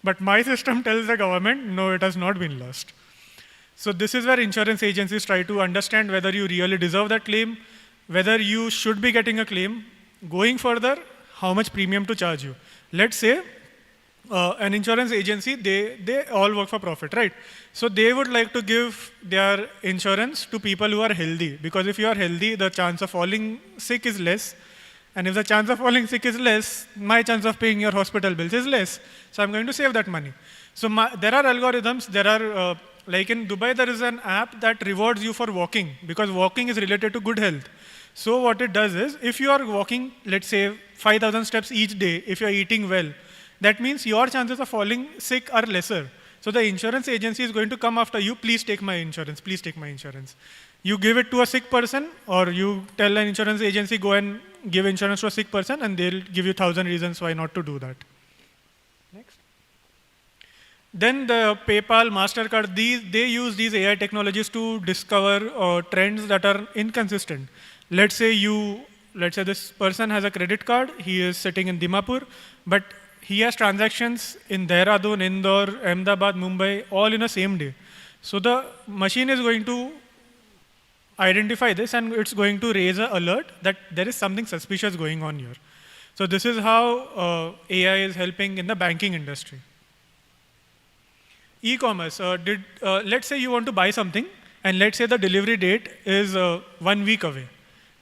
But my system tells the government, no, it has not been lost. So this is where insurance agencies try to understand whether you really deserve that claim, whether you should be getting a claim, going further, how much premium to charge you. Let's say an insurance agency, they all work for profit, right? So they would like to give their insurance to people who are healthy, because if you are healthy, the chance of falling sick is less. And if the chance of falling sick is less, my chance of paying your hospital bills is less. So I'm going to save that money. So there are algorithms, like in Dubai, there is an app that rewards you for walking, because walking is related to good health. So what it does is, if you are walking, let's say 5,000 steps each day, if you're eating well, that means your chances of falling sick are lesser. So the insurance agency is going to come after you, please take my insurance, please take my insurance. You give it to a sick person, or you tell an insurance agency, go and give insurance to a sick person, and they'll give you 1,000 reasons why not to do that. Next. Then the PayPal, MasterCard, they use these AI technologies to discover trends that are inconsistent. Let's say this person has a credit card, he is sitting in Dimapur, but he has transactions in Dehradun, Indore, Ahmedabad, Mumbai, all in the same day. So the machine is going to identify this and it's going to raise an alert that there is something suspicious going on here. So this is how AI is helping in the banking industry. E-commerce, let's say you want to buy something and let's say the delivery date is 1 week away.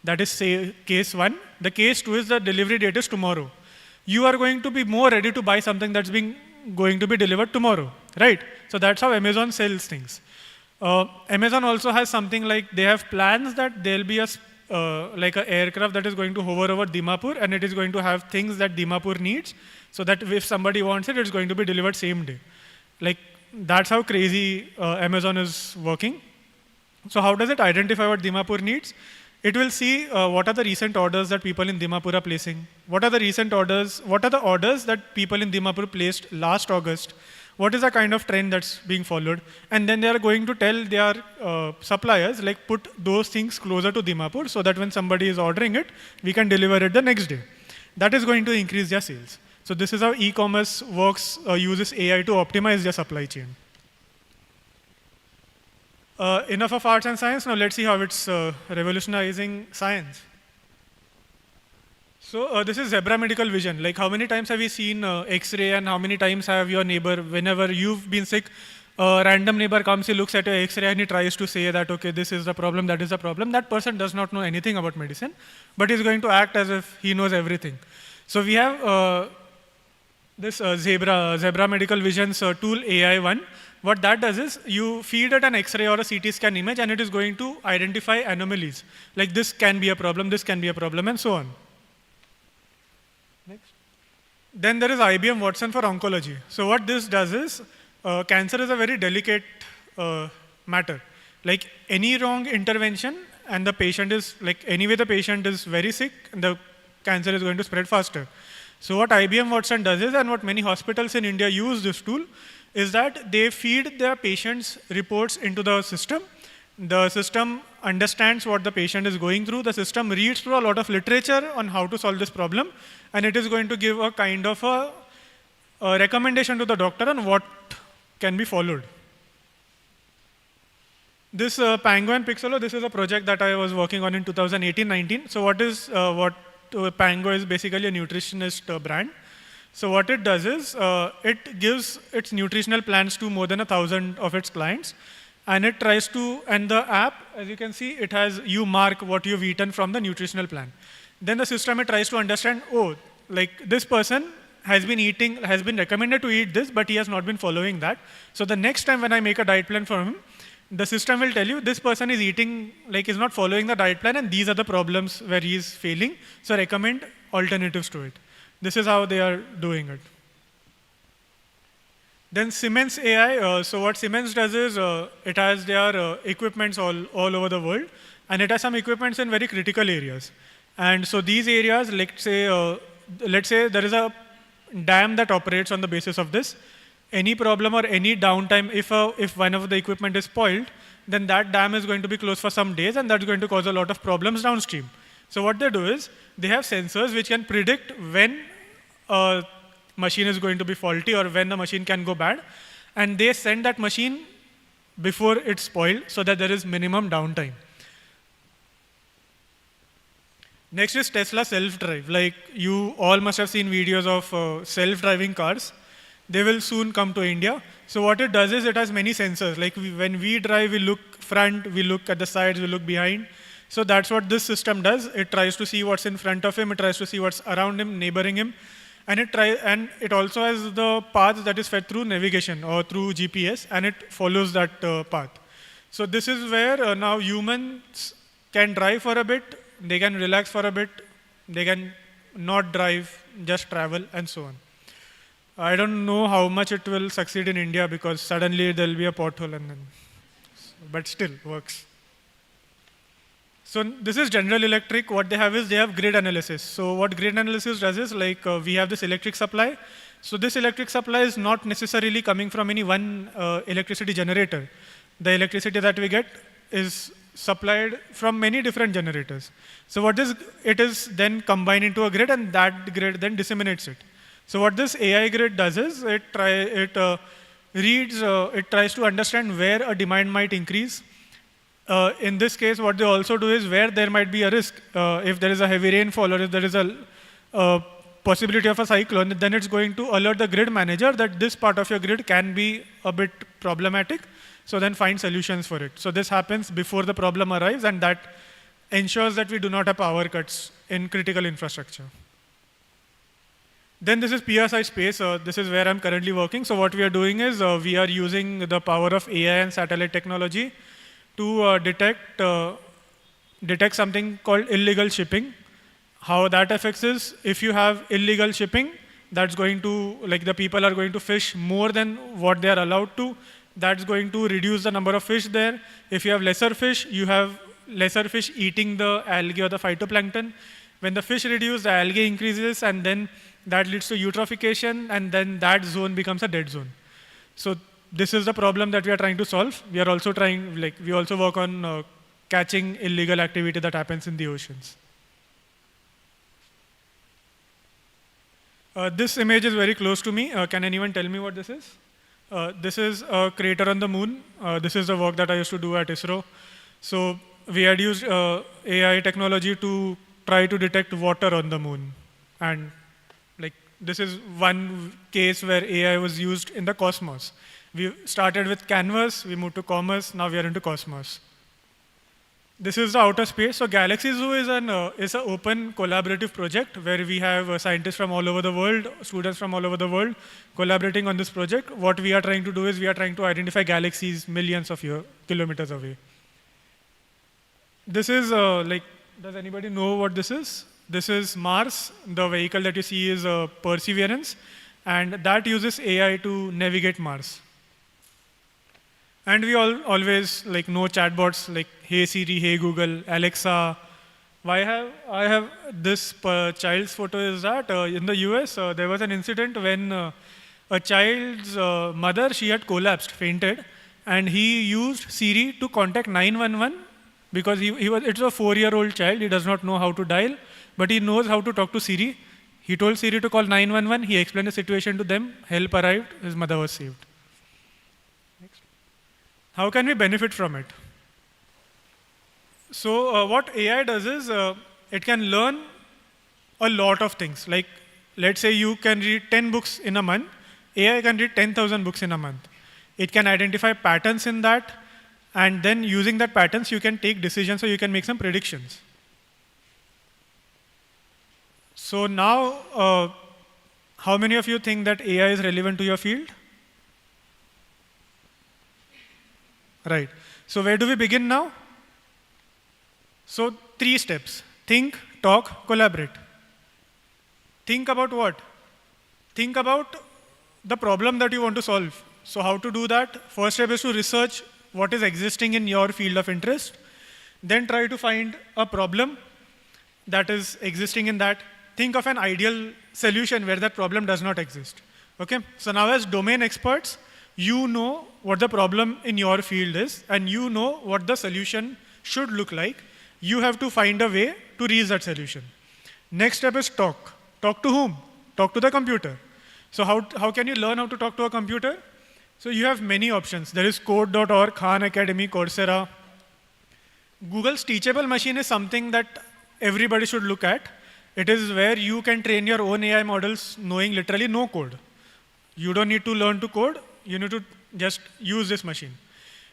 That is say, case one. The case two is the delivery date is tomorrow. You are going to be more ready to buy something that's going to be delivered tomorrow, right? So that's how Amazon sells things. Amazon also has something like, they have plans that there'll be like an aircraft that is going to hover over Dimapur, and it is going to have things that Dimapur needs, so that if somebody wants it, it's going to be delivered same day. Like, that's how crazy Amazon is working. So how does it identify what Dimapur needs? It will see what are the recent orders that people in Dimapur are placing. What are the recent orders? What are the orders that people in Dimapur placed last August? What is the kind of trend that's being followed? And then they are going to tell their suppliers, like, put those things closer to Dimapur so that when somebody is ordering it, we can deliver it the next day. That is going to increase their sales. So this is how e-commerce works, uses AI to optimize their supply chain. Enough of arts and science. Now let's see how it's revolutionizing science. So this is zebra medical vision. Like, how many times have you seen X-ray, and how many times have your neighbor, whenever you've been sick, a random neighbor comes, he looks at your X-ray and he tries to say that, okay, this is the problem, that is the problem. That person does not know anything about medicine, but he's going to act as if he knows everything. So we have this zebra medical vision's tool AI1. What that does is, you feed it an X-ray or a CT scan image, and it is going to identify anomalies. Like, this can be a problem, this can be a problem, and so on. Next. Then there is IBM Watson for oncology. So what this does is, cancer is a very delicate matter. Like, any wrong intervention, and the patient is, like, anyway the patient is very sick, the cancer is going to spread faster. So what IBM Watson does is, and what many hospitals in India use this tool, is that they feed their patients' reports into the system. The system understands what the patient is going through. The system reads through a lot of literature on how to solve this problem, and it is going to give a kind of a recommendation to the doctor on what can be followed. This Pango and Pixelo, this is a project that I was working on in 2018-19. So what Pango is basically a nutritionist brand. So what it does is, it gives its nutritional plans to more than 1,000 of its clients, and it tries to, and the app, as you can see, it has, you mark what you've eaten from the nutritional plan. Then the system, it tries to understand, oh, like, this person has been recommended to eat this, but he has not been following that. So the next time when I make a diet plan for him, the system will tell you, this person is eating, like, is not following the diet plan, and these are the problems where he is failing, so recommend alternatives to it. This is how they are doing it. Then Siemens AI, so what Siemens does is, it has their equipments all over the world, and it has some equipments in very critical areas. And so these areas, let's say there is a dam that operates on the basis of this. Any problem or any downtime, if one of the equipment is spoiled, then that dam is going to be closed for some days, and that's going to cause a lot of problems downstream. So what they do is, they have sensors which can predict when a machine is going to be faulty or when the machine can go bad, and they send that machine before it's spoiled so that there is minimum downtime. Next is Tesla self-drive. Like, you all must have seen videos of self-driving cars. They will soon come to India. So what it does is, it has many sensors. Like, when we drive, we look front, we look at the sides, we look behind. So that's what this system does. It tries to see what's in front of him, it tries to see what's around him, neighboring him, and it also has the path that is fed through navigation or through GPS, and it follows that path. So this is where now humans can drive for a bit, they can relax for a bit, they can not drive, just travel, and so on. I don't know how much it will succeed in India, because suddenly there'll be a pothole, but still works. So this is General Electric. What they have is, they have grid analysis. So what grid analysis does is, like, we have this electric supply. So this electric supply is not necessarily coming from any one electricity generator. The electricity that we get is supplied from many different generators. So it is then combined into a grid, and that grid then disseminates it. So what this AI grid does is, it tries to understand where a demand might increase. In this case, what they also do is, where there might be a risk, if there is a heavy rainfall or if there is a possibility of a cyclone, then it's going to alert the grid manager that this part of your grid can be a bit problematic, so then find solutions for it. So this happens before the problem arrives, and that ensures that we do not have power cuts in critical infrastructure. Then this is Pier site space. This is where I'm currently working. So what we are doing is we are using the power of AI and satellite technology to detect something called illegal shipping. How that affects is, if you have illegal shipping, that's going to, like the people are going to fish more than what they are allowed to. That's going to reduce the number of fish there. If you have lesser fish, you have lesser fish eating the algae or the phytoplankton. When the fish reduce, the algae increases, and then that leads to eutrophication, and then that zone becomes a dead zone. So this is the problem that we are trying to solve. We are also trying, like, we also work on catching illegal activity that happens in the oceans. This image is very close to me. Can anyone tell me what this is? This is a crater on the moon. This is the work that I used to do at ISRO. So we had used AI technology to try to detect water on the moon. And like this is one case where AI was used in the cosmos. We started with canvas, we moved to commerce, now we are into cosmos. This is the outer space. So Galaxy Zoo is an open collaborative project where we have scientists from all over the world, students from all over the world collaborating on this project. What we are trying to do is we are trying to identify galaxies millions of kilometers away. This is does anybody know what this is? This is Mars. The vehicle that you see is Perseverance, and that uses AI to navigate Mars. And we always know chatbots like Hey Siri, Hey Google, Alexa. I have this child's photo is that in the US there was an incident when a child's mother, she had collapsed, fainted, and he used Siri to contact 911 because it's a 4-year-old child. He does not know how to dial, but he knows how to talk to Siri. He told Siri to call 911. He explained the situation to them. Help arrived. His mother was saved. Next. How can we benefit from it? So what AI does is it can learn a lot of things. Like, let's say you can read 10 books in a month. AI can read 10,000 books in a month. It can identify patterns in that, and then using that patterns, you can take decisions, so you can make some predictions. So now, how many of you think that AI is relevant to your field? Right. So where do we begin now? So 3 steps. Think, talk, collaborate. Think about what? Think about the problem that you want to solve. So how to do that? First step is to research what is existing in your field of interest. Then try to find a problem that is existing in that. Think of an ideal solution where that problem does not exist. Okay? So now as domain experts, you know what the problem in your field is, and you know what the solution should look like. You have to find a way to reach that solution. Next step is talk. Talk to whom? Talk to the computer. So how can you learn how to talk to a computer? So you have many options. There is code.org, Khan Academy, Coursera. Google's Teachable Machine is something that everybody should look at. It is where you can train your own AI models knowing literally no code. You don't need to learn to code. You need to just use this machine.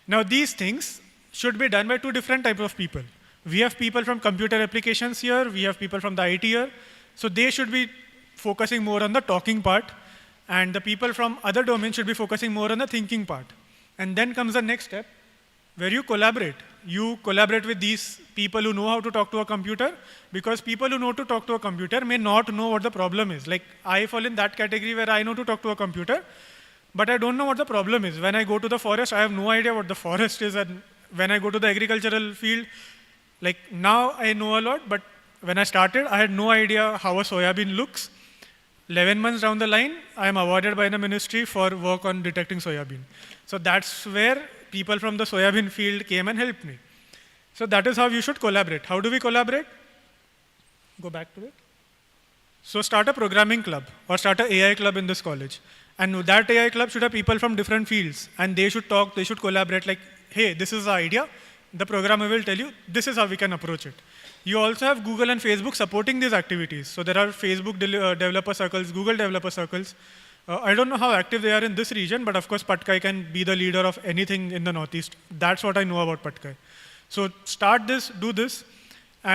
Now these things should be done by 2 different types of people. We have people from computer applications here. We have people from the IT here. So they should be focusing more on the talking part. And the people from other domains should be focusing more on the thinking part. And then comes the next step, where you collaborate. You collaborate with these people who know how to talk to a computer, because people who know to talk to a computer may not know what the problem is. Like, I fall in that category where I know to talk to a computer, but I don't know what the problem is. When I go to the forest, I have no idea what the forest is. And when I go to the agricultural field, like now I know a lot, but when I started, I had no idea how a soybean looks. 11 months down the line, I am awarded by the ministry for work on detecting soybean. So that's where people from the soybean field came and helped me. So that is how you should collaborate. How do we collaborate? Go back to it. So start a programming club or start an AI club in this college. And that AI club should have people from different fields, and they should talk, they should collaborate like, hey, this is the idea. The programmer will tell you, this is how we can approach it. You also have Google and Facebook supporting these activities. So there are Facebook developer circles, Google developer circles. I don't know how active they are in this region, but of course Patkai can be the leader of anything in the Northeast. That's what I know about Patkai. So start this, do this.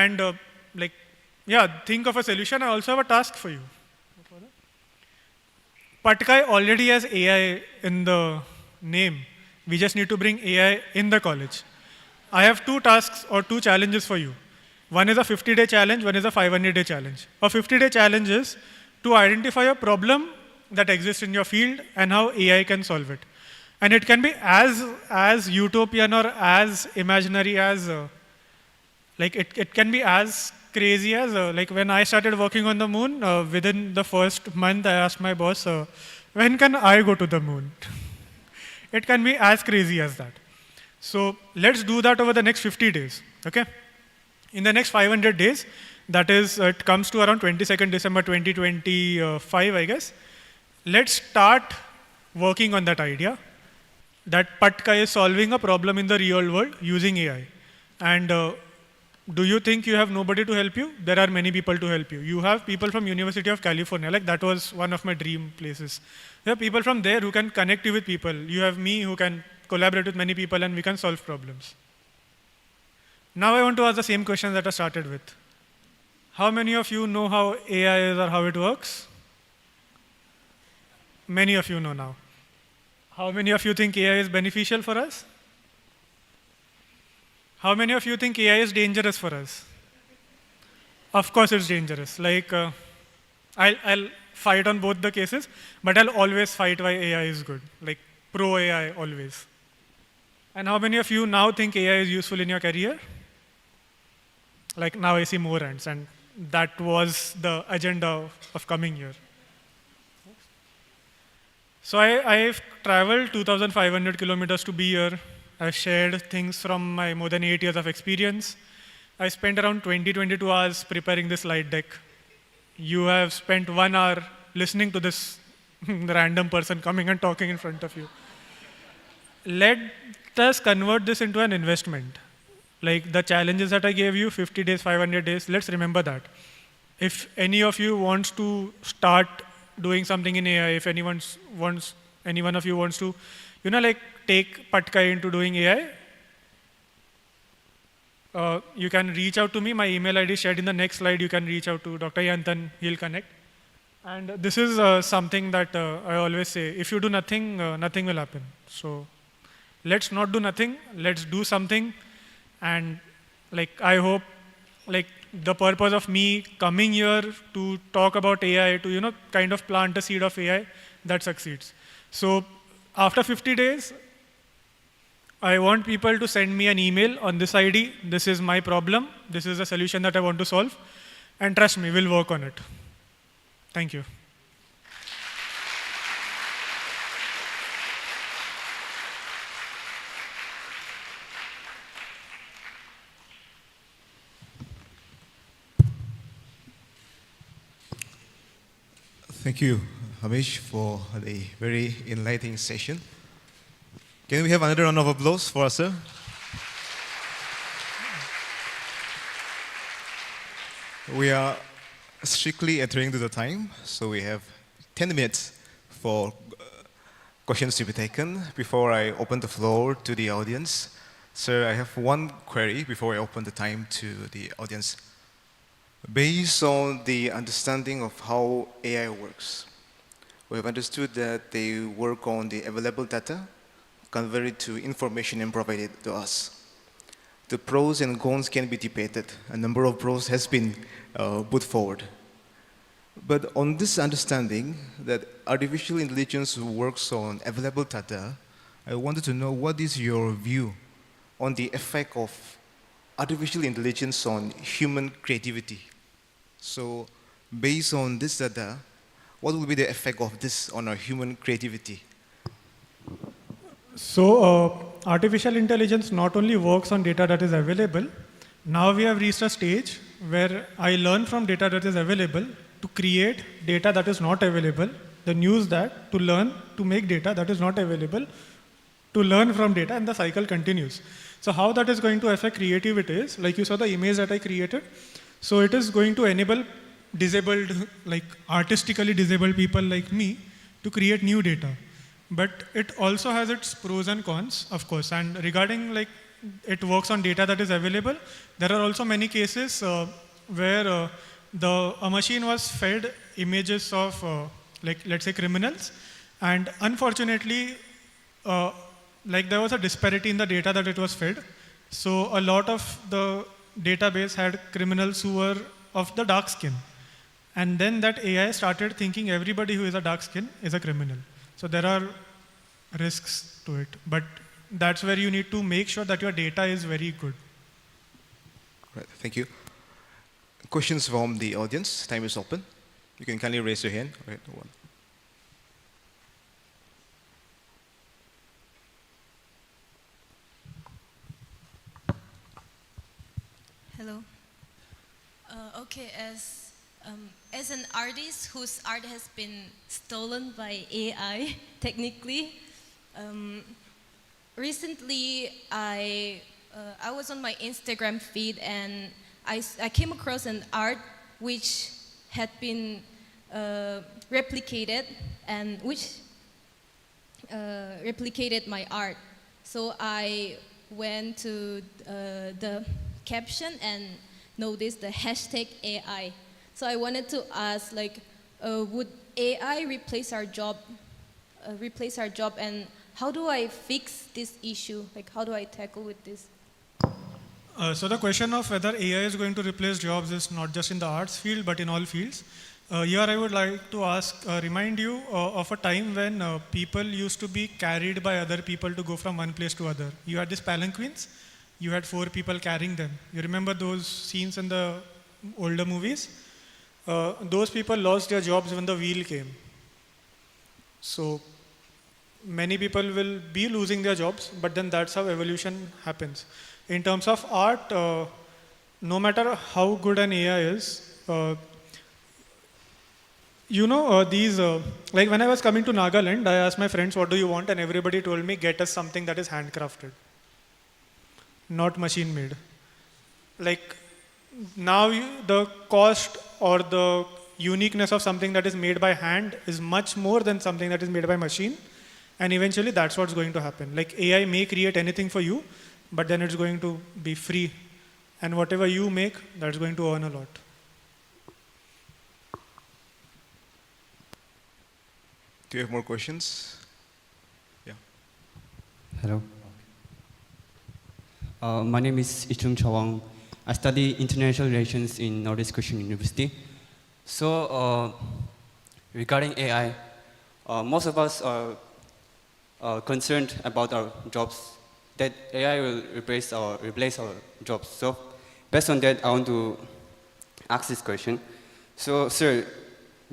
And think of a solution. I also have a task for you. Patkai already has AI in the name. We just need to bring AI in the college. I have 2 tasks or 2 challenges for you. One is a 50-day challenge, one is a 500-day challenge. A 50-day challenge is to identify a problem that exists in your field and how AI can solve it. And it can be as utopian or as imaginary as, it can be as crazy as, when I started working on the moon, within the first month, I asked my boss, when can I go to the moon? It can be as crazy as that. So let's do that over the next 50 days, okay? In the next 500 days, that is, it comes to around 22nd December 2025, I guess. Let's start working on that idea that Patkai is solving a problem in the real world using AI. And do you think you have nobody to help you? There are many people to help you. You have people from University of California, that was one of my dream places. You have people from there who can connect you with people. You have me who can collaborate with many people and we can solve problems. Now I want to ask the same question that I started with. How many of you know how AI is or how it works? Many of you know now. How many of you think AI is beneficial for us? How many of you think AI is dangerous for us? Of course it's dangerous. I'll fight on both the cases, but I'll always fight why AI is good. Pro AI always. And how many of you now think AI is useful in your career? Now I see more hands, and that was the agenda of coming here. So I've traveled 2,500 kilometers to be here. I've shared things from my more than 8 years of experience. I spent around 22 hours preparing this slide deck. You have spent 1 hour listening to this random person coming and talking in front of you. Let us convert this into an investment. The challenges that I gave you, 50 days, 500 days, let's remember that. If any of you wants to start doing something in AI, if any one of you wants to, take Patkai into doing AI, you can reach out to me. My email ID is shared in the next slide. You can reach out to Dr. Yanthan. He'll connect. And this is something that I always say, if you do nothing, nothing will happen. So let's not do nothing. Let's do something. And I hope the purpose of me coming here to talk about AI, to kind of plant a seed of AI, that succeeds. So after 50 days, I want people to send me an email on this ID. This is my problem. This is a solution that I want to solve. And trust me, we'll work on it. Thank you. Thank you, Hamish, for the very enlightening session. Can we have another round of applause for us, sir? We are strictly adhering to the time, so we have 10 minutes for questions to be taken before I open the floor to the audience. Sir, I have one query before I open the time to the audience. Based on the understanding of how AI works, we have understood that they work on the available data, convert it to information and provide it to us. The pros and cons can be debated. A number of pros has been put forward. But on this understanding that artificial intelligence works on available data, I wanted to know what is your view on the effect of artificial intelligence on human creativity. So based on this data, what will be the effect of this on our human creativity? So artificial intelligence not only works on data that is available, now we have reached a stage where I learn from data that is available to create data that is not available, then use that to learn to make data that is not available, to learn from data, and the cycle continues. So how that is going to affect creativity is, like you saw the image that I created, so it is going to enable disabled, artistically disabled people like me to create new data. But it also has its pros and cons, of course. And regarding it works on data that is available. There are also many cases where a machine was fed images of, like, let's say, criminals, and unfortunately, like, there was a disparity in the data that it was fed. So a lot of the database had criminals who were of the dark skin. And then that AI started thinking everybody who is a dark skin is a criminal. So there are risks to it. But that's where you need to make sure that your data is very good. Right, thank you. Questions from the audience? Time is open. You can kindly raise your hand. Right, one. Hello. Okay, as an artist whose art has been stolen by AI, technically, recently I was on my Instagram feed and I came across an art which had been replicated and which replicated my art. So I went to the caption and noticed the hashtag AI. So I wanted to ask, like, would AI replace our job, and how do I fix this issue? Like, how do I tackle with this? So the question of whether AI is going to replace jobs is not just in the arts field, but in all fields. Here I would like to ask, remind you of a time when people used to be carried by other people to go from one place to other. You had these palanquins, you had 4 people carrying them. You remember those scenes in the older movies? Those people lost their jobs when the wheel came. So many people will be losing their jobs, but then that's how evolution happens. In terms of art, no matter how good an AI is, like when I was coming to Nagaland, I asked my friends, what do you want? And everybody told me, get us something that is handcrafted, not machine made. Like now the cost or the uniqueness of something that is made by hand is much more than something that is made by machine. And eventually that's what's going to happen. Like AI may create anything for you, but then it's going to be free. And whatever you make, that's going to earn a lot. Do you have more questions? Yeah. Hello. My name is Ichung Chawang. I study international relations in Northeast Christian University. So, regarding AI, most of us are concerned about our jobs, that AI will replace our jobs. So, based on that, I want to ask this question. So, sir,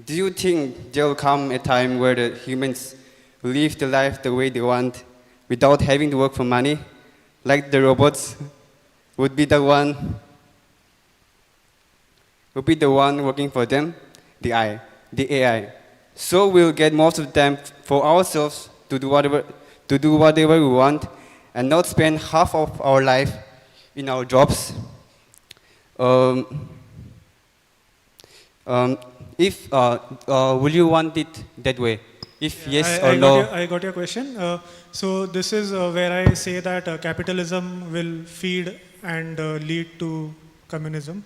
do you think there will come a time where the humans live the life the way they want without having to work for money? Like the robots would be the one working for them, the AI. So we'll get most of the time for ourselves to do whatever we want and not spend half of our life in our jobs. Will you want it that way? If yes or no? I got your question. So this is where I say that capitalism will feed and lead to communism,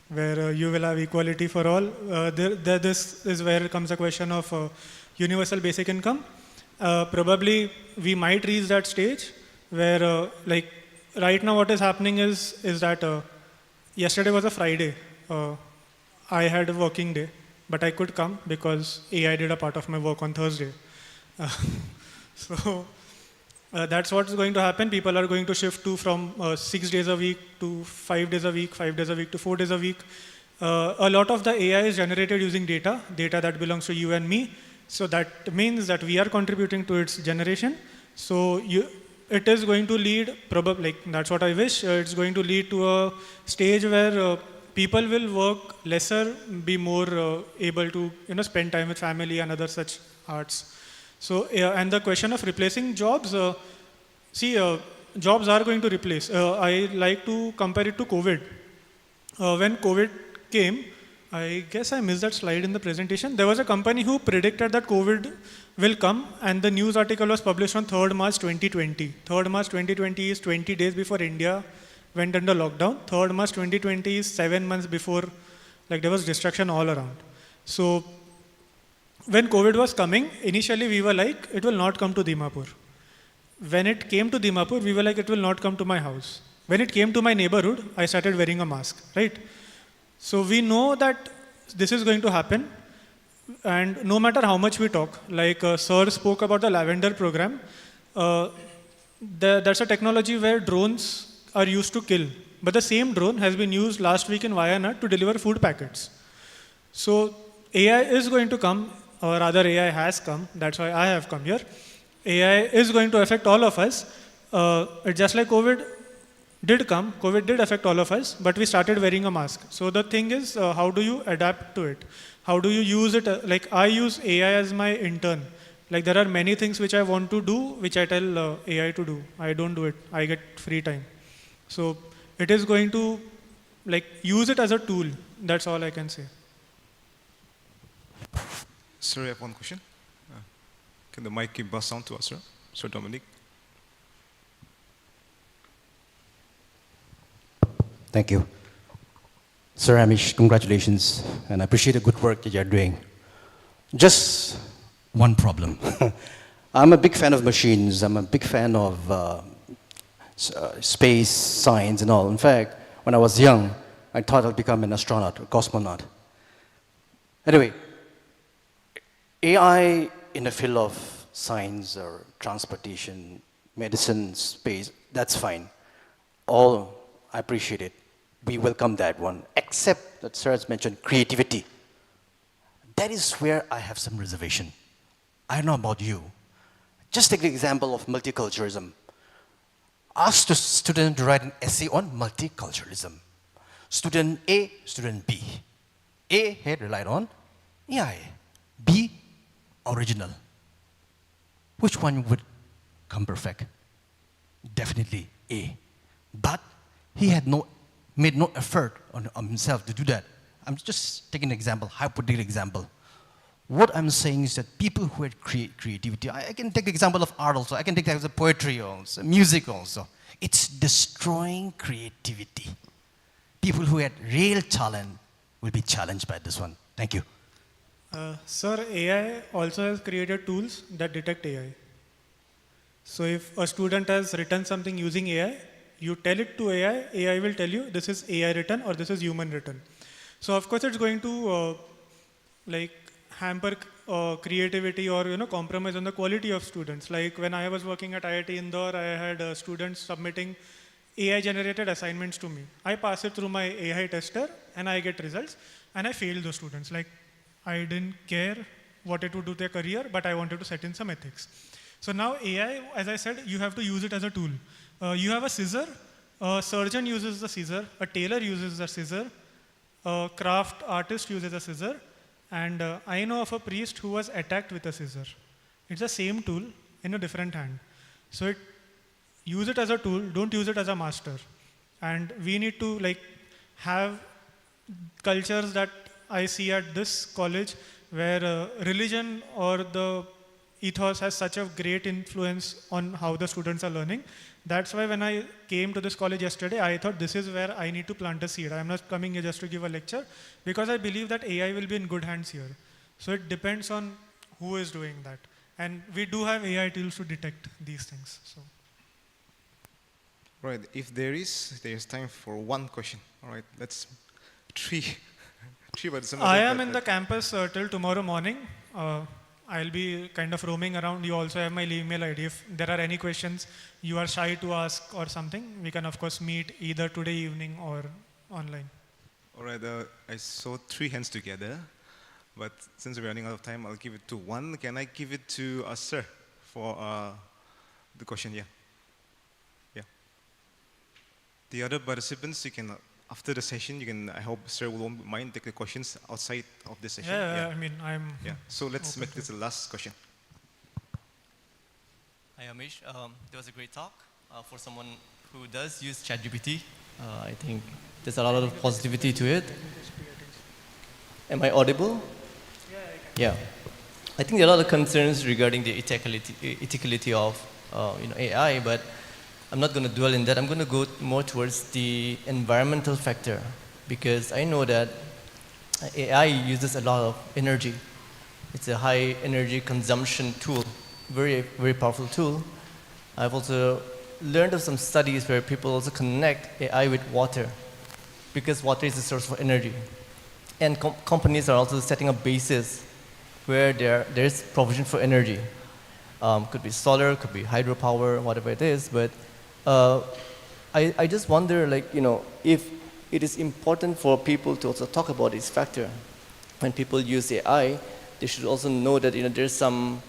where you will have equality for all. This is where comes the question of universal basic income. Probably we might reach that stage where, like right now what is happening is that yesterday was a Friday. I had a working day, but I could come because AI did a part of my work on Thursday. So that's what's going to happen. People are going to shift from 6 days a week to 5 days a week, 5 days a week to 4 days a week. A lot of the AI is generated using data that belongs to you and me. So that means that we are contributing to its generation. So it is going to lead, probably, that's what I wish, it's going to lead to a stage where people will work lesser, be more able to spend time with family and other such arts. So, and the question of replacing jobs, jobs are going to replace. I like to compare it to COVID. When COVID came, I guess I missed that slide in the presentation. There was a company who predicted that COVID will come, and the news article was published on 3rd March 2020. 3rd March 2020 is 20 days before India went under lockdown. 3rd March 2020 is 7 months before, like there was destruction all around. So when COVID was coming, initially we were like, it will not come to Dimapur. When it came to Dimapur, we were like, it will not come to my house. When it came to my neighborhood, I started wearing a mask, right? So we know that this is going to happen, and no matter how much we talk, like Sir spoke about the lavender program, that's a technology where drones are used to kill. But the same drone has been used last week in Wayanad to deliver food packets. So AI is going to come, or rather AI has come, that's why I have come here. AI is going to affect all of us. It's just like COVID did come, COVID did affect all of us, but we started wearing a mask. So the thing is, how do you adapt to it? How do you use it? Like I use AI as my intern. Like there are many things which I want to do, which I tell AI to do. I don't do it, I get free time. So it is going to like use it as a tool. That's all I can say. Sir, I have one question. Can the mic give sound to us, sir? Sir Dominic. Thank you. Sir Hamish, congratulations, and I appreciate the good work that you're doing. Just one problem. I'm a big fan of machines. I'm a big fan of space, science, and all. In fact, when I was young, I thought I'd become an astronaut, a cosmonaut. Anyway, AI in the field of science or transportation, medicine, space, that's fine. All, I appreciate it. We welcome that one, except that Sir has mentioned creativity. That is where I have some reservation. I don't know about you. Just take the example of multiculturalism. Ask the student to write an essay on multiculturalism. Student A, student B. A had relied on AI. B, original. Which one would come perfect? Definitely A. But he had made no effort on himself to do that. I'm just taking an example, hypothetical example. What I'm saying is that people who had creativity, I can take the example of art also, I can take the example of poetry also, music also. It's destroying creativity. People who had real talent will be challenged by this one. Thank you. Sir, AI also has created tools that detect AI. So if a student has written something using AI, you tell it to AI, AI will tell you this is AI written or this is human written. So of course it's going to like hamper creativity or compromise on the quality of students. Like when I was working at IIT Indore, I had students submitting AI generated assignments to me. I pass it through my AI tester and I get results, and I fail those students. Like I didn't care what it would do to their career, but I wanted to set in some ethics. So now AI, as I said, you have to use it as a tool. You have a scissor, a surgeon uses the scissor, a tailor uses the scissor, a craft artist uses a scissor, and I know of a priest who was attacked with a scissor. It's the same tool in a different hand. So use it as a tool, don't use it as a master. And we need to have cultures that I see at this college where religion or the ethos has such a great influence on how the students are learning. That's why when I came to this college yesterday, I thought this is where I need to plant a seed. I'm not coming here just to give a lecture, because I believe that AI will be in good hands here. So it depends on who is doing that. And we do have AI tools to detect these things. So. Right, if there's time for one question. All right, let's three. I am in the campus till tomorrow morning. I'll be kind of roaming around. You also have my email ID. If there are any questions you are shy to ask or something, we can of course meet either today evening or online. All right, I saw three hands together, but since we're running out of time, I'll give it to one. Can I give it to Sir for the question? Yeah. The other participants, you can, after the session, you can, I hope Sir won't mind, take the questions outside of this session. Yeah. I mean, I'm... Yeah, so let's make this the last question. Hi, Hamish. That was a great talk. For someone who does use ChatGPT, I think there's a lot of positivity to it. Am I audible? Yeah. I think there are a lot of concerns regarding the ethicality of AI, but I'm not going to dwell in that. I'm going to go more towards the environmental factor, because I know that AI uses a lot of energy. It's a high energy consumption tool, very, very powerful tool. I've also learned of some studies where people also connect AI with water, because water is a source for energy. And companies are also setting up bases where there's provision for energy. Could be solar, could be hydropower, whatever it is. But I just wonder, if it is important for people to also talk about this factor. When people use AI, they should also know that there's some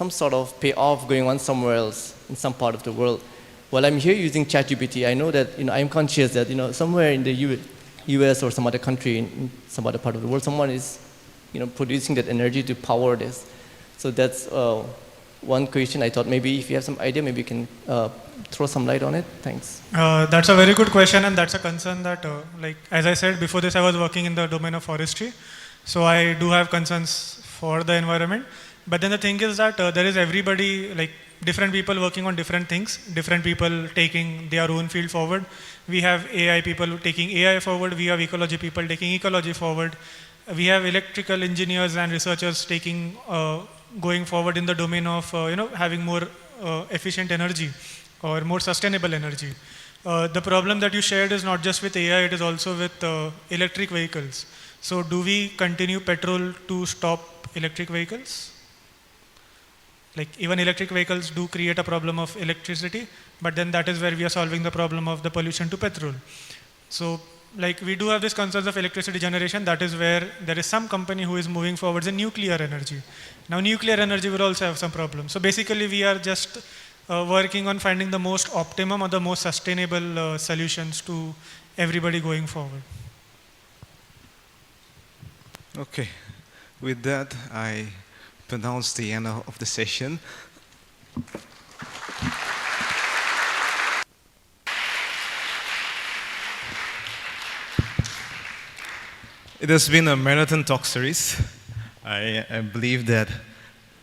sort of payoff going on somewhere else in some part of the world. While I'm here using ChatGPT, I know that I'm conscious that somewhere in the US or some other country, in some other part of the world, someone is producing that energy to power this. So that's one question. I thought maybe if you have some idea, maybe you can throw some light on it. Thanks. That's a very good question, and that's a concern that, as I said before this, I was working in the domain of forestry. So I do have concerns for the environment. But then the thing is that there is everybody, different people working on different things, different people taking their own field forward. We have AI people taking AI forward. We have ecology people taking ecology forward. We have electrical engineers and researchers taking, going forward in the domain of, having more efficient energy or more sustainable energy. The problem that you shared is not just with AI, it is also with electric vehicles. So do we continue petrol to stop electric vehicles? Even electric vehicles do create a problem of electricity, but then that is where we are solving the problem of the pollution to petrol. So we do have this concerns of electricity generation. That is where there is some company who is moving forwards in nuclear energy. Now nuclear energy will also have some problems. So basically we are just working on finding the most optimum or the most sustainable solutions to everybody going forward. Okay, with that, I pronounce the end of the session. It has been a marathon talk series. I believe that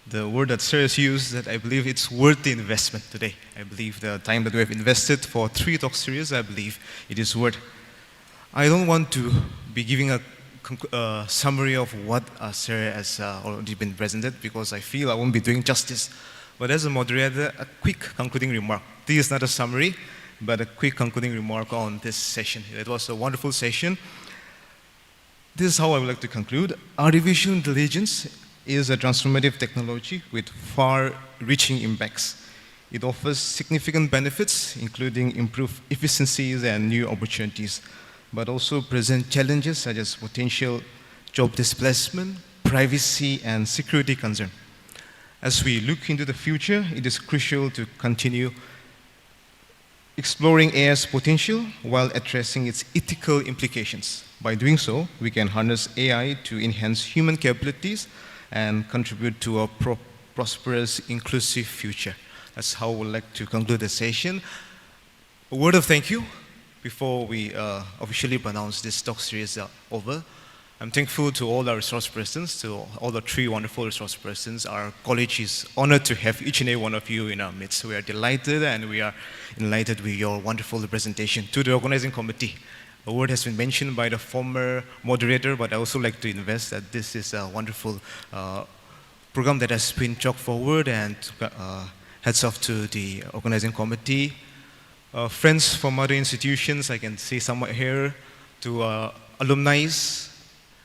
the word that Sir has used, that I believe it's worth the investment today. I believe the time that we have invested for 3 talk series, I believe it is worth. I don't want to be giving a summary of what Sir has already been presented, because I feel I won't be doing justice. But as a moderator, a quick concluding remark. This is not a summary, but a quick concluding remark on this session. It was a wonderful session. This is how I would like to conclude. Artificial intelligence is a transformative technology with far-reaching impacts. It offers significant benefits, including improved efficiencies and new opportunities, but also present challenges such as potential job displacement, privacy, and security concern. As we look into the future, it is crucial to continue exploring AI's potential while addressing its ethical implications. By doing so, we can harness AI to enhance human capabilities and contribute to a prosperous, inclusive future. That's how we'd like to conclude the session. A word of thank you before we officially pronounce this talk series over. I'm thankful to all our resource persons, to all the 3 wonderful resource persons. Our college is honored to have each and every one of you in our midst. We are delighted and we are enlightened with your wonderful representation. To the organizing committee, a word has been mentioned by the former moderator, but I also like to invest that this is a wonderful program that has been chalked forward, and heads off to the organizing committee. Friends from other institutions, I can see somewhat here, to alumni,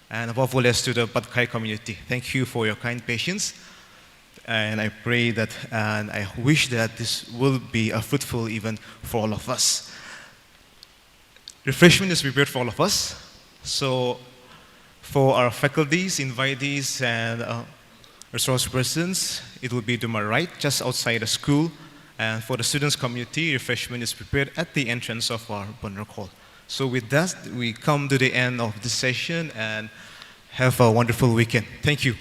and above all else to the Pad Khai community. Thank you for your kind patience. And I pray that, and I wish that this will be a fruitful event for all of us. Refreshment is prepared for all of us. So for our faculties, invitees, and resource persons, it will be to my right, just outside the school. And for the students' community, refreshment is prepared at the entrance of our Bonner Hall. So with that, we come to the end of this session, and have a wonderful weekend. Thank you.